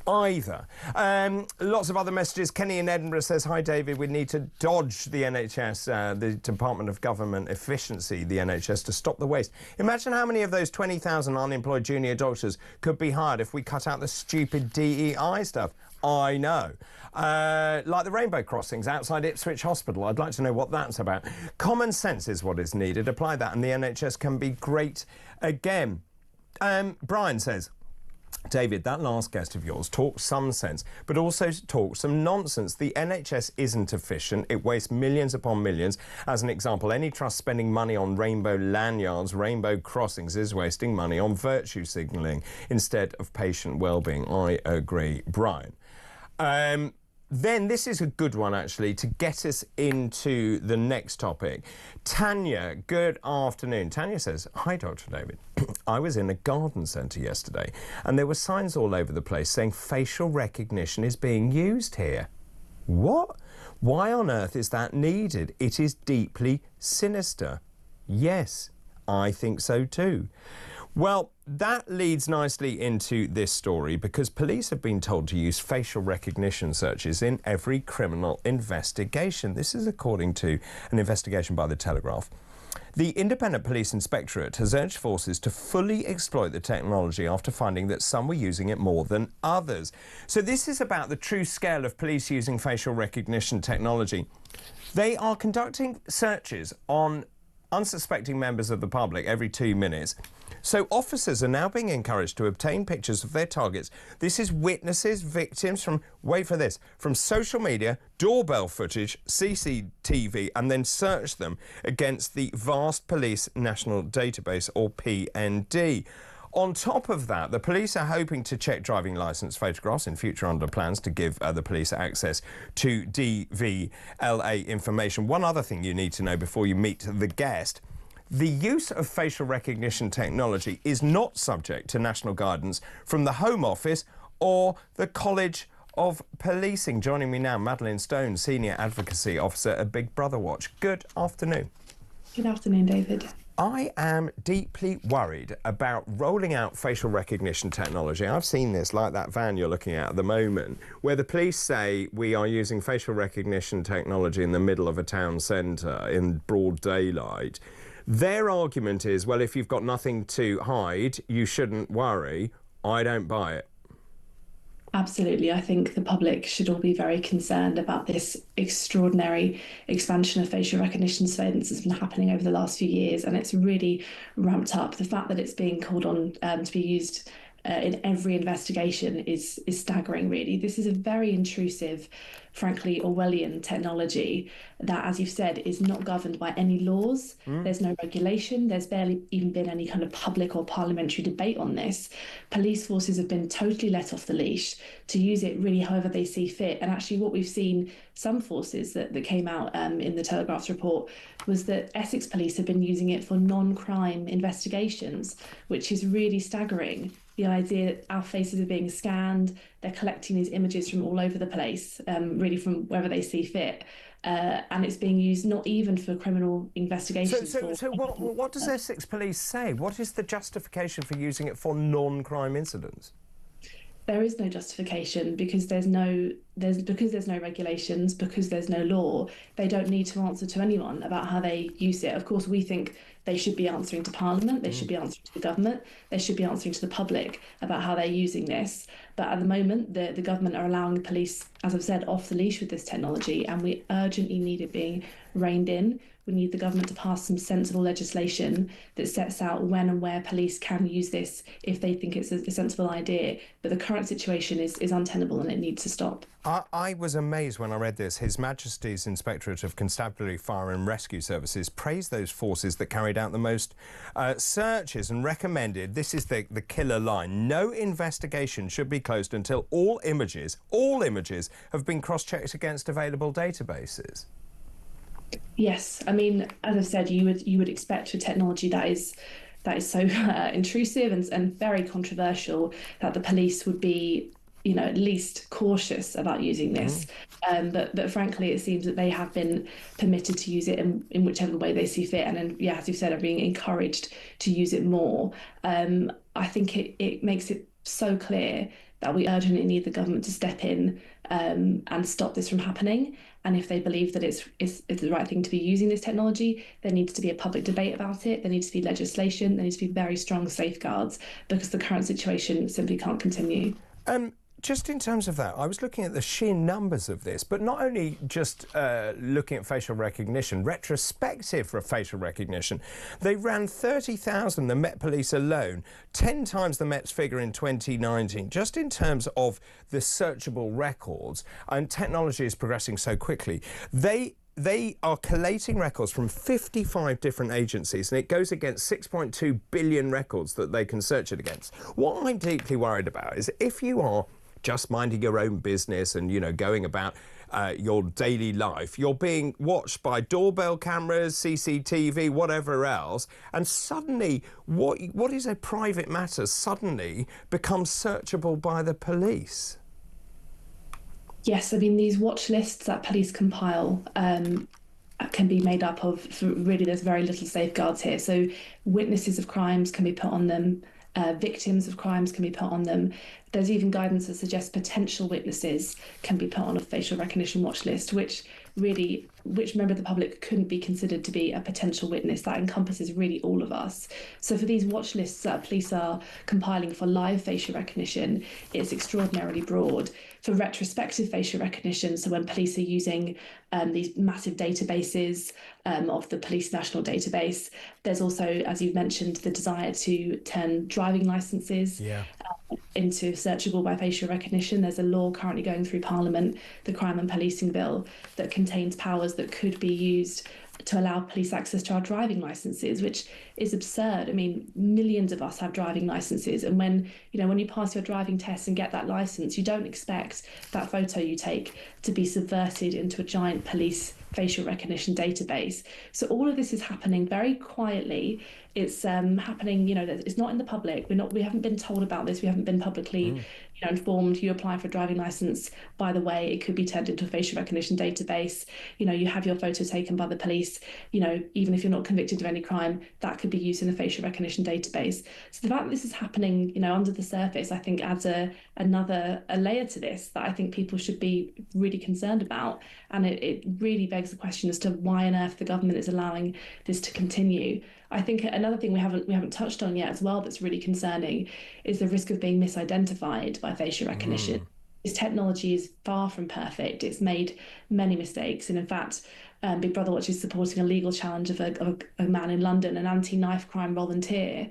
either. Lots of other messages. Kenny in Edinburgh says, hi David, we need to dodge the NHS, the Department of Government Efficiency, the NHS, to stop the waste. Imagine how many of those 20,000 unemployed junior doctors could be hired if we cut out the stupid DEI stuff. I know. Like the rainbow crossings outside Ipswich Hospital. I'd like to know what that's about. Common sense is what is needed. Apply that and the NHS can be great again. Brian says, David, that last guest of yours talked some sense, but also talked some nonsense. The NHS isn't efficient. It wastes millions upon millions. As an example, any trust spending money on rainbow lanyards, rainbow crossings, is wasting money on virtue signalling instead of patient well-being. I agree, Brian. Then this is a good one, actually, to get us into the next topic. Tanya, good afternoon. Tanya says, hi, Dr. David. I was in a garden centre yesterday and there were signs all over the place saying facial recognition is being used here. What? Why on earth is that needed? It is deeply sinister. Yes, I think so too. Well, that leads nicely into this story because police have been told to use facial recognition searches in every criminal investigation. This is according to an investigation by The Telegraph. The Independent Police Inspectorate has urged forces to fully exploit the technology after finding that some were using it more than others. So this is about the true scale of police using facial recognition technology. They are conducting searches on unsuspecting members of the public every 2 minutes. So officers are now being encouraged to obtain pictures of their targets. This is witnesses, victims from, wait for this, from social media, doorbell footage, CCTV, and then search them against the vast Police National Database, or PND. On top of that, the police are hoping to check driving licence photographs in future under plans to give the police access to DVLA information. One other thing you need to know before you meet the guest: the use of facial recognition technology is not subject to national guidance from the Home Office or the College of Policing. Joining me now, Madeleine Stone, Senior Advocacy Officer at Big Brother Watch. Good afternoon. Good afternoon, David. I am deeply worried about rolling out facial recognition technology. I've seen this, like that van you're looking at the moment, where the police say we are using facial recognition technology in the middle of a town centre in broad daylight. Their argument is, well, if you've got nothing to hide, you shouldn't worry. I don't buy it. Absolutely. I think the public should all be very concerned about this extraordinary expansion of facial recognition surveillance that's been happening over the last few years, and it's really ramped up. The fact that it's being called on to be used in every investigation is staggering, really. This is a very intrusive, frankly, Orwellian technology that, as you've said, is not governed by any laws. There's no regulation. There's barely even been any kind of public or parliamentary debate on this. Police forces have been totally let off the leash to use it really however they see fit. And actually what we've seen, some forces that came out in the Telegraph's report, was that Essex Police have been using it for non-crime investigations, which is really staggering. The idea that our faces are being scanned, they're collecting these images from all over the place, really from wherever they see fit. And it's being used not even for criminal investigations. So what does Essex Police say? What is the justification for using it for non-crime incidents? There is no justification because there's no regulations, because there's no law. They don't need to answer to anyone about how they use it. Of course, we think they should be answering to Parliament, they should be answering to the government, they should be answering to the public about how they're using this. But at the moment, the government are allowing the police, as I've said, off the leash with this technology, and we urgently need it being reined in. We need the government to pass some sensible legislation that sets out when and where police can use this if they think it's a sensible idea. But the current situation is untenable and it needs to stop. I was amazed when I read this. His Majesty's Inspectorate of Constabulary, Fire and Rescue Services praised those forces that carried out the most searches and recommended, this is the killer line, no investigation should be closed until all images have been cross-checked against available databases. Yes, I mean, as I've said, you would expect for technology that is so intrusive and very controversial that the police would be, at least cautious about using this. But frankly, it seems that they have been permitted to use it in whichever way they see fit, and then, as you've said, are being encouraged to use it more. I think it makes it so clear that we urgently need the government to step in and stop this from happening. And if they believe that it's the right thing to be using this technology, there needs to be a public debate about it. There needs to be legislation. There needs to be very strong safeguards, because the current situation simply can't continue. Just in terms of that, I was looking at the sheer numbers of this, but not only just looking at facial recognition, retrospective for facial recognition. They ran 30,000, the Met Police alone, 10 times the Met's figure in 2019, just in terms of the searchable records. And technology is progressing so quickly. They are collating records from 55 different agencies, and it goes against 6.2 billion records that they can search it against. What I'm deeply worried about is if you are just minding your own business and, going about your daily life. You're being watched by doorbell cameras, CCTV, whatever else, and suddenly what is a private matter suddenly becomes searchable by the police. Yes, I mean, these watch lists that police compile can be made up of, really, there's very little safeguards here. So witnesses of crimes can be put on them, victims of crimes can be put on them. There's even guidance that suggests potential witnesses can be put on a facial recognition watch list, which member of the public couldn't be considered to be a potential witness. That encompasses really all of us. So for these watch lists that police are compiling for live facial recognition, it's extraordinarily broad. For retrospective facial recognition, so when police are using these massive databases of the police national database, there's also, as you've mentioned, the desire to turn driving licences into searchable by facial recognition. There's a law currently going through Parliament, the Crime and Policing Bill, that contains powers that could be used to allow police access to our driving licences, which is absurd. I mean, millions of us have driving licences, and when you pass your driving test and get that licence, you don't expect that photo you take to be subverted into a giant police facial recognition database. So all of this is happening very quietly. It's happening, it's not in the public. We haven't been told about this. We haven't been publicly informed. You apply for a driving licence, by the way, it could be turned into a facial recognition database. You have your photo taken by the police, even if you're not convicted of any crime, that could be used in a facial recognition database. So the fact that this is happening, under the surface, I think adds a layer to this that I think people should be really concerned about. And it really begs the question as to why on earth the government is allowing this to continue. I think another thing we haven't touched on yet as well that's really concerning is the risk of being misidentified by facial recognition. This technology is far from perfect. It's made many mistakes. And in fact, Big Brother Watch is supporting a legal challenge of a man in London, an anti-knife crime volunteer,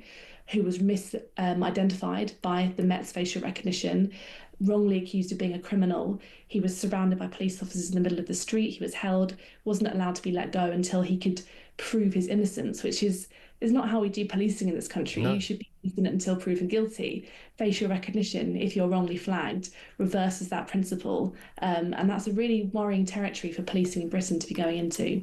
who was misidentified by the Met's facial recognition, wrongly accused of being a criminal. He was surrounded by police officers in the middle of the street. He was held, wasn't allowed to be let go until he could prove his innocence, which is not how we do policing in this country. No. You should be innocent until proven guilty. Facial recognition, if you're wrongly flagged, reverses that principle. And that's a really worrying territory for policing in Britain to be going into.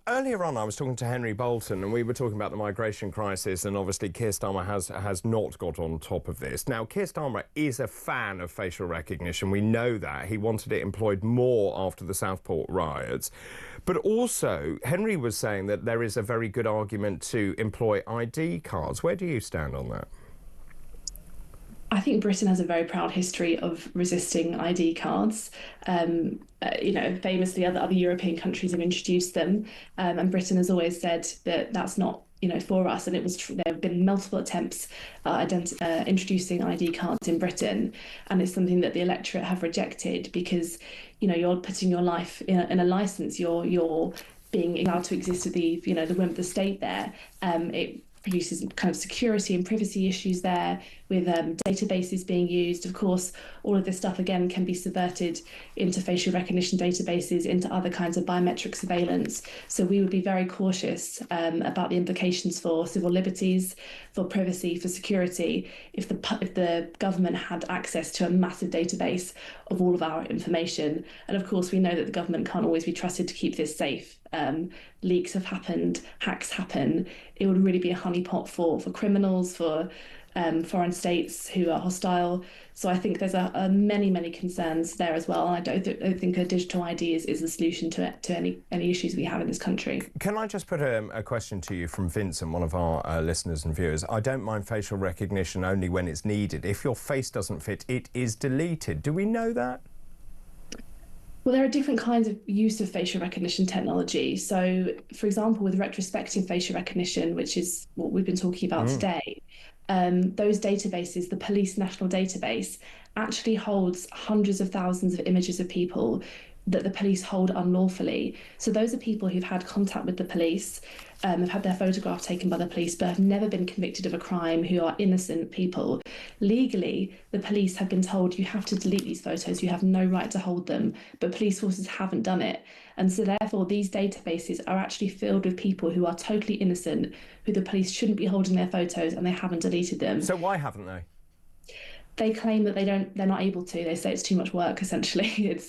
Earlier on, I was talking to Henry Bolton, and we were talking about the migration crisis, and obviously Keir Starmer has not got on top of this. Now, Keir Starmer is a fan of facial recognition. We know that. He wanted it employed more after the Southport riots. But also, Henry was saying that there is a very good argument to employ ID cards. Where do you stand on that? I think Britain has a very proud history of resisting ID cards. Famously, other European countries have introduced them, and Britain has always said that that's not, for us. And there have been multiple attempts introducing ID cards in Britain, and it's something that the electorate have rejected because, you're putting your life in a licence. You're being allowed to exist with the whim of the state there. It produces kind of security and privacy issues there with databases being used. Of course, all of this stuff, again, can be subverted into facial recognition databases, into other kinds of biometric surveillance. So we would be very cautious about the implications for civil liberties, for privacy, for security, if the government had access to a massive database of all of our information. And of course, we know that the government can't always be trusted to keep this safe. Leaks have happened, hacks happen. It would really be a honeypot for criminals, for foreign states who are hostile. So I think there's many concerns there as well. And I don't think a digital ID is the solution to any issues we have in this country. Can I just put a question to you from Vincent, one of our listeners and viewers? I don't mind facial recognition only when it's needed. If your face doesn't fit, it is deleted. Do we know that? Well, there are different kinds of use of facial recognition technology. So, for example, with retrospective facial recognition, which is what we've been talking about today, those databases, the police national database, actually holds hundreds of thousands of images of people that the police hold unlawfully. So those are people who've had contact with the police, have had their photograph taken by the police, but have never been convicted of a crime, who are innocent people. Legally, the police have been told you have to delete these photos, you have no right to hold them, but police forces haven't done it. And so therefore, these databases are actually filled with people who are totally innocent, who the police shouldn't be holding their photos, and they haven't deleted them. So why haven't they? They claim that they're not able to. They say it's too much work, essentially.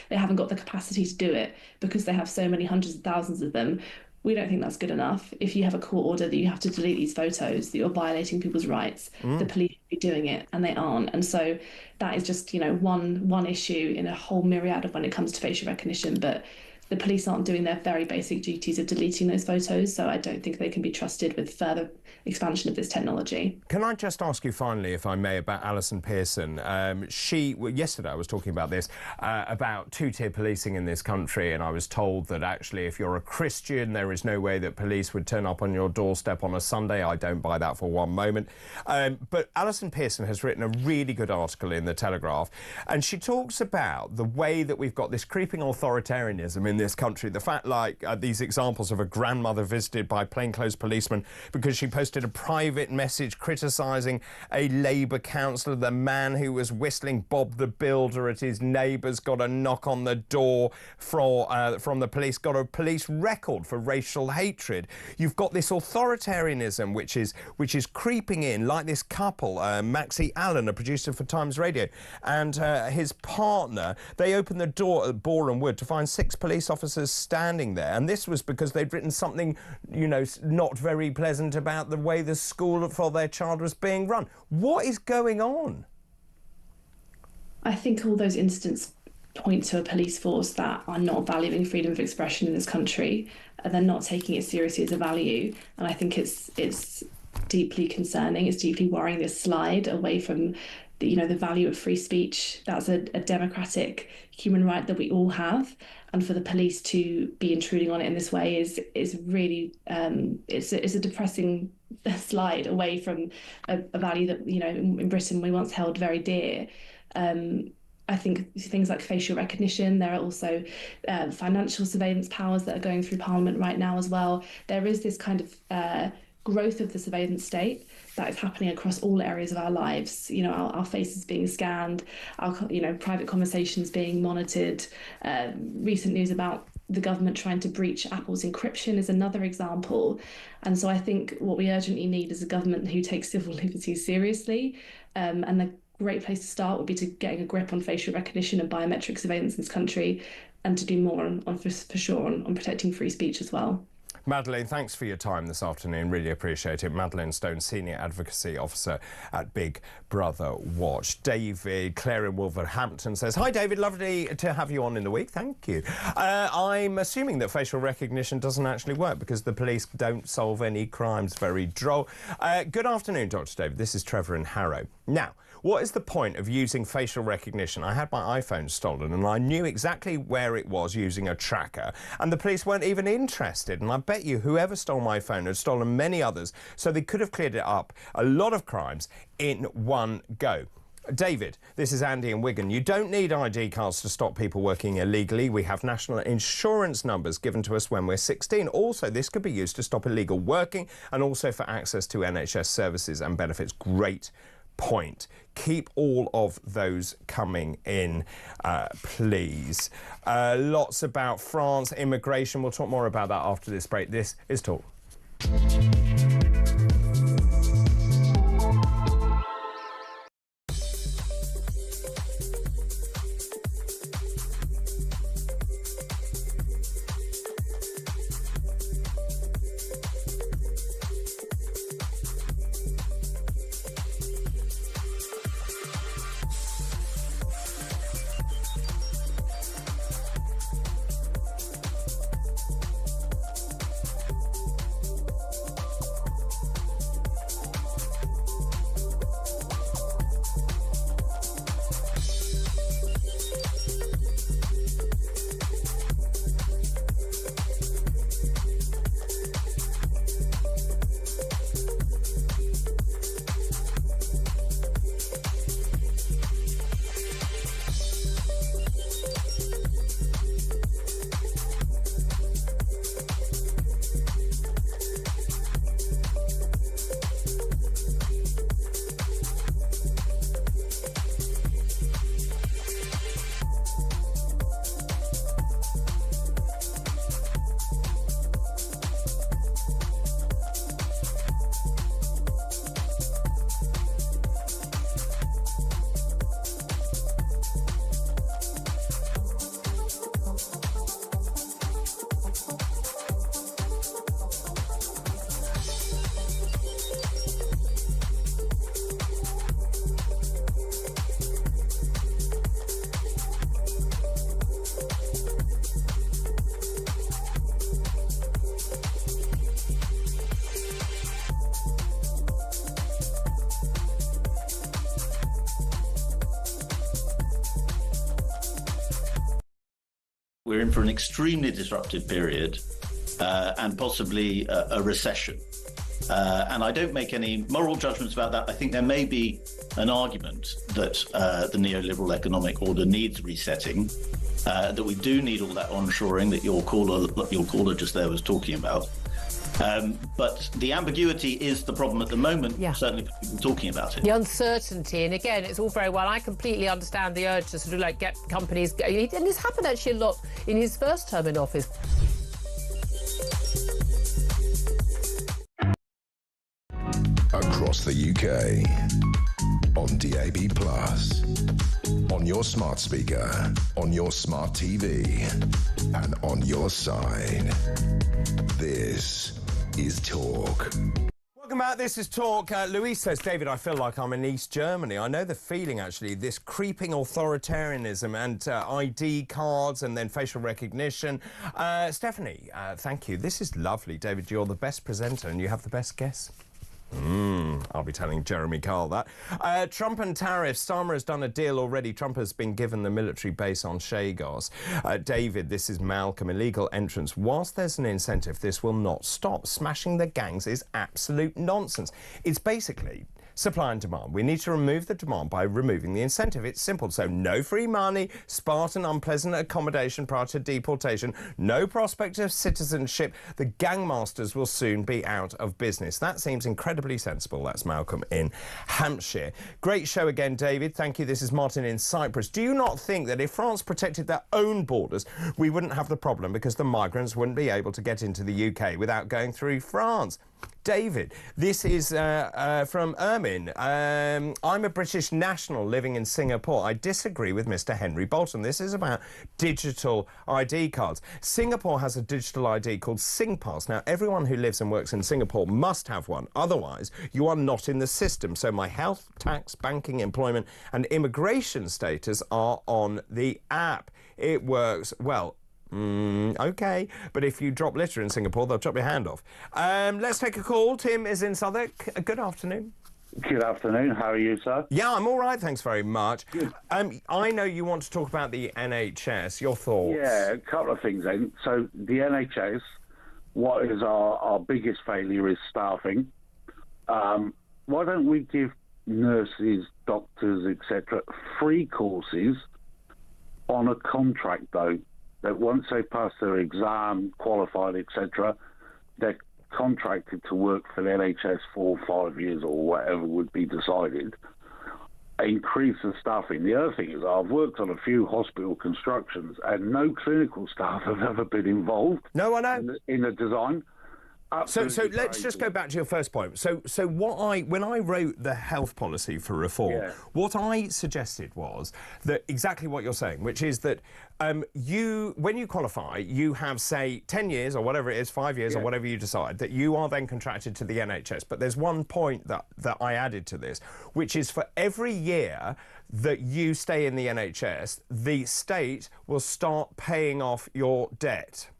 They haven't got the capacity to do it because they have so many hundreds of thousands of them. We don't think that's good enough. If you have a court order that you have to delete these photos, that you're violating people's rights, the police will be doing it, and they aren't. And so that is just, one issue in a whole myriad of when it comes to facial recognition. But the police aren't doing their very basic duties of deleting those photos, so I don't think they can be trusted with further expansion of this technology. Can I just ask you finally, if I may, about Alison Pearson? Yesterday I was talking about this, about two-tier policing in this country, and I was told that actually if you're a Christian, there is no way that police would turn up on your doorstep on a Sunday. I don't buy that for one moment. But Alison Pearson has written a really good article in The Telegraph, and she talks about the way that we've got this creeping authoritarianism in this country. The fact, these examples of a grandmother visited by plainclothes policemen because she posted a private message criticising a Labour councillor. The man who was whistling Bob the Builder at his neighbours got a knock on the door from the police, got a police record for racial hatred. You've got this authoritarianism which is creeping in, like this couple, Maxie Allen, a producer for Times Radio, and his partner. They opened the door at Boreham Wood to find 6 police officers standing there, and this was because they'd written something, not very pleasant about the way the school for their child was being run. What is going on? I think all those incidents point to a police force that are not valuing freedom of expression in this country, and they're not taking it seriously as a value. And I think it's deeply concerning. It's deeply worrying, this slide away from the value of free speech. That's a democratic human right that we all have, and for the police to be intruding on it in this way is really it's a depressing slide away from a value that in Britain we once held very dear. I think things like facial recognition, there are also financial surveillance powers that are going through Parliament right now as well. There is this kind of growth of the surveillance state that is happening across all areas of our lives. Our faces being scanned, our private conversations being monitored. Recent news about the government trying to breach Apple's encryption is another example. And so I think what we urgently need is a government who takes civil liberties seriously. And the great place to start would be to getting a grip on facial recognition and biometric surveillance in this country, and to do more on protecting free speech as well. Madeleine, thanks for your time this afternoon. Really appreciate it. Madeleine Stone, Senior Advocacy Officer at Big Brother Watch. David, Claire in Wolverhampton says, "Hi David, lovely to have you on in the week. Thank you. I'm assuming that facial recognition doesn't actually work because the police don't solve any crimes." Very droll. Good afternoon, Dr. David. This is Trevor in Harrow. Now, what is the point of using facial recognition? I had my iPhone stolen and I knew exactly where it was using a tracker, and the police weren't even interested. And I bet you whoever stole my phone had stolen many others, so they could have cleared it up, a lot of crimes, in one go. David, this is Andy in Wigan. You don't need ID cards to stop people working illegally. We have national insurance numbers given to us when we're 16. Also, this could be used to stop illegal working and also for access to NHS services and benefits. Great point. Keep all of those coming in, please. Lots about France, immigration. We'll talk more about that after this break. This is Talk. we're in for an extremely disruptive period and possibly a recession. And I don't make any moral judgments about that. I think there may be an argument that the neoliberal economic order needs resetting, that we do need all that onshoring that your caller just there was talking about. But the ambiguity is the problem at the moment, certainly for people talking about it. The uncertainty, and again, it's all very well. I completely understand the urge to sort of like get companies going. And this happened actually a lot in his first term in office. Across the UK, on DAB+, on your smart speaker, on your smart TV, and on your side. This is Talk. Welcome back, this is Talk. Louise says, David, I feel like I'm in East Germany. I know the feeling, actually, this creeping authoritarianism and ID cards and then facial recognition. Stephanie, thank you. This is lovely. David, you're the best presenter and you have the best guests. I'll be telling Jeremy Carl that. Trump and tariffs. Starmer has done a deal already. Trump has been given the military base on Chagos. David, this is Malcolm. Illegal entrance. Whilst there's an incentive, this will not stop. Smashing the gangs is absolute nonsense. It's basically supply and demand. We need to remove the demand by removing the incentive. It's simple. So no free money, Spartan unpleasant accommodation prior to deportation, no prospect of citizenship. The gangmasters will soon be out of business. That seems incredibly sensible. That's Malcolm in Hampshire. Great show again, David. Thank you. This is Martin in Cyprus. Do you not think that if France protected their own borders, we wouldn't have the problem because the migrants wouldn't be able to get into the UK without going through France? David, this is from Ermin. I'm a British national living in Singapore. I disagree with Mr. Henry Bolton. This is about digital ID cards. Singapore has a digital ID called SingPass. Now, everyone who lives and works in Singapore must have one. Otherwise, you are not in the system. So my health, tax, banking, employment and immigration status are on the app. It works well. OK, but if you drop litter in Singapore, they'll chop your hand off. Let's take a call. Tim is in Southwark. Good afternoon. Good afternoon. How are you, sir? Yeah, I'm all right, thanks very much. Good. I know you want to talk about the NHS. Your thoughts? Yeah, a couple of things then. So the NHS, what is our biggest failure is staffing. Why don't we give nurses, doctors, etc., free courses on a contract, though? That once they pass their exam, qualified, etc., they're contracted to work for the NHS for 5 years or whatever would be decided. Increase the staffing. The other thing is I've worked on a few hospital constructions and no clinical staff have ever been involved. No, I know. In the design. So let's just go back to your first point. So when I wrote the health policy for reform, what I suggested was that exactly what you're saying, which is that when you qualify, you have, say, 10 years or whatever it is, 5 years or whatever you decide, that you are then contracted to the NHS. But there's one point that I added to this, which is for every year that you stay in the NHS, the state will start paying off your debt.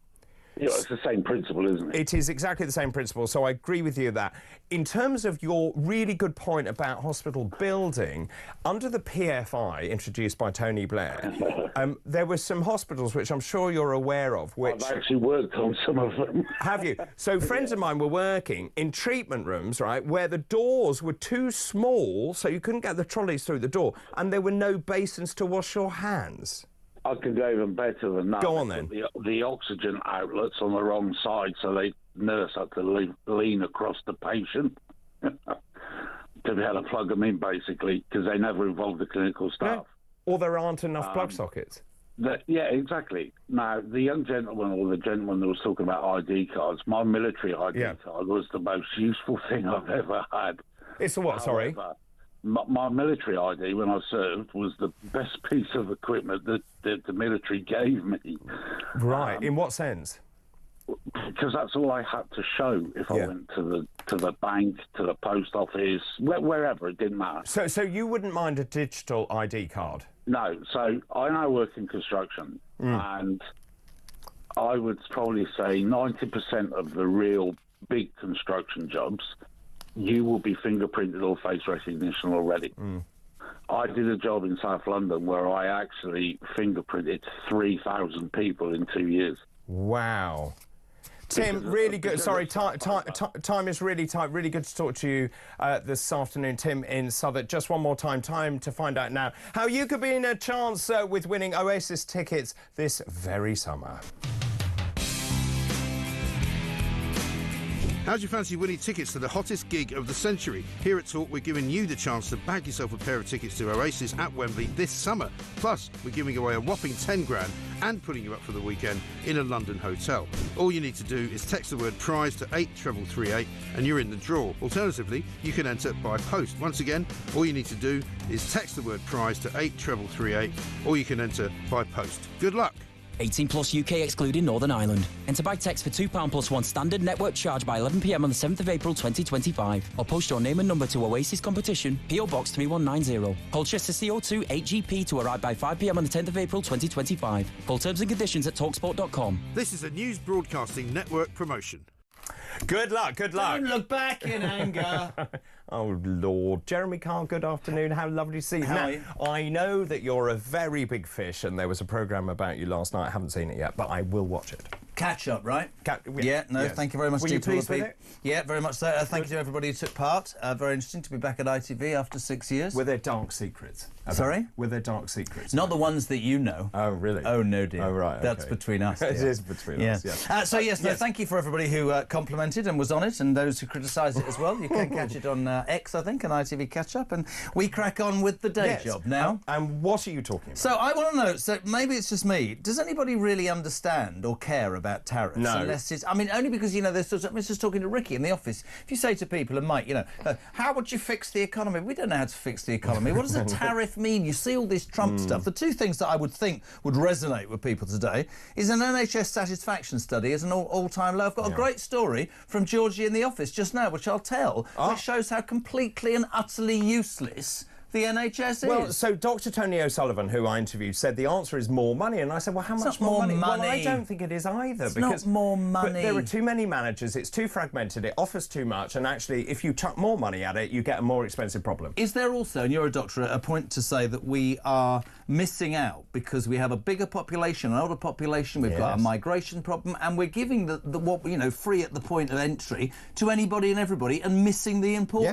Yeah, it's the same principle, isn't it? It is exactly the same principle, so I agree with you that. In terms of your really good point about hospital building, under the PFI introduced by Tony Blair, there were some hospitals which I'm sure you're aware of, which... I've actually worked on some of them. Have you? So friends of mine were working in treatment rooms, right, where the doors were too small, so you couldn't get the trolleys through the door, and there were no basins to wash your hands. I could go even better than that. Go on then. The oxygen outlets on the wrong side, so the nurse had to lean across the patient to be able to plug them in, basically, because they never involved the clinical staff. No. Or there aren't enough plug sockets. Yeah, exactly. Now, the young gentleman or the gentleman that was talking about ID cards, my military ID card was the most useful thing I've ever had. It's the what, sorry? My military ID when I served was the best piece of equipment that the military gave me. Right. In what sense? Because that's all I had to show if I went to the bank, to the post office, wherever. It didn't matter. So you wouldn't mind a digital ID card? No. So I now work in construction, and I would probably say 90% of the real big construction jobs, you will be fingerprinted or face recognition already. I did a job in South London where I actually fingerprinted 3,000 people in 2 years. Wow. Tim, really good. Sorry, time is really tight. Really good to talk to you this afternoon, Tim in Southwark. Just one more time to find out now how you could be in a chance with winning Oasis tickets this very summer. How do you fancy winning tickets to the hottest gig of the century? Here at Talk, we're giving you the chance to bag yourself a pair of tickets to Oasis at Wembley this summer. Plus, we're giving away a whopping 10 grand and putting you up for the weekend in a London hotel. All you need to do is text the word prize to 83338 and you're in the draw. Alternatively, you can enter by post. Once again, all you need to do is text the word prize to 83338 or you can enter by post. Good luck. 18 plus UK excluding Northern Ireland. Enter by text for £2 plus one standard network charge by 11 p.m. on the 7th of April 2025. Or post your name and number to Oasis Competition, PO Box 3190. Colchester CO2 8GP to arrive by 5 p.m. on the 10th of April 2025. Full terms and conditions at talksport.com. This is a News Broadcasting Network promotion. Good luck, good luck. Don't look back in anger. Oh, Lord. Jeremy Carr, good afternoon. How lovely to see you. How Now, are you? I know that you're a very big fish, and there was a programme about you last night. I haven't seen it yet, but I will watch it. Catch up, right? Yes. Thank you very much. Were you pleased with it? Yeah, very much so. Thank you to everybody who took part. Very interesting to be back at ITV after 6 years. Were there dark secrets? Sorry? Were there dark secrets? Not the ones that you know. Oh, really? Oh, no, dear. Oh, right. That's okay. between us. It dear. is between us, yes. Thank you for everybody who complimented and was on it, and those who criticised it as well. You can catch it on X, I think, and ITV Catch Up, and we crack on with the day job now. And what are you talking about? So I want to know, so maybe it's just me, does anybody really understand or care about tariffs? No. Unless it's, I mean, only because, there's sort of, I was just talking to Ricky in the office. If you say to people, and Mike, how would you fix the economy? We don't know how to fix the economy. What does a tariff mean? You see all this Trump stuff. The two things that I would think would resonate with people today is an NHS satisfaction study is an all-time low. I've got a great story from Georgie in the office just now, which I'll tell, which shows how completely and utterly useless the NHS is. Well, so Dr. Tony O'Sullivan, who I interviewed, said the answer is more money. And I said, well, how much more money? Well, I don't think it is either. It's not more money. But there are too many managers, it's too fragmented, it offers too much, and actually, if you chuck more money at it, you get a more expensive problem. Is there also, and you're a doctor, a point to say that we are missing out because we have a bigger population, an older population, we've got a migration problem, and we're giving the free at the point of entry to anybody and everybody and missing the important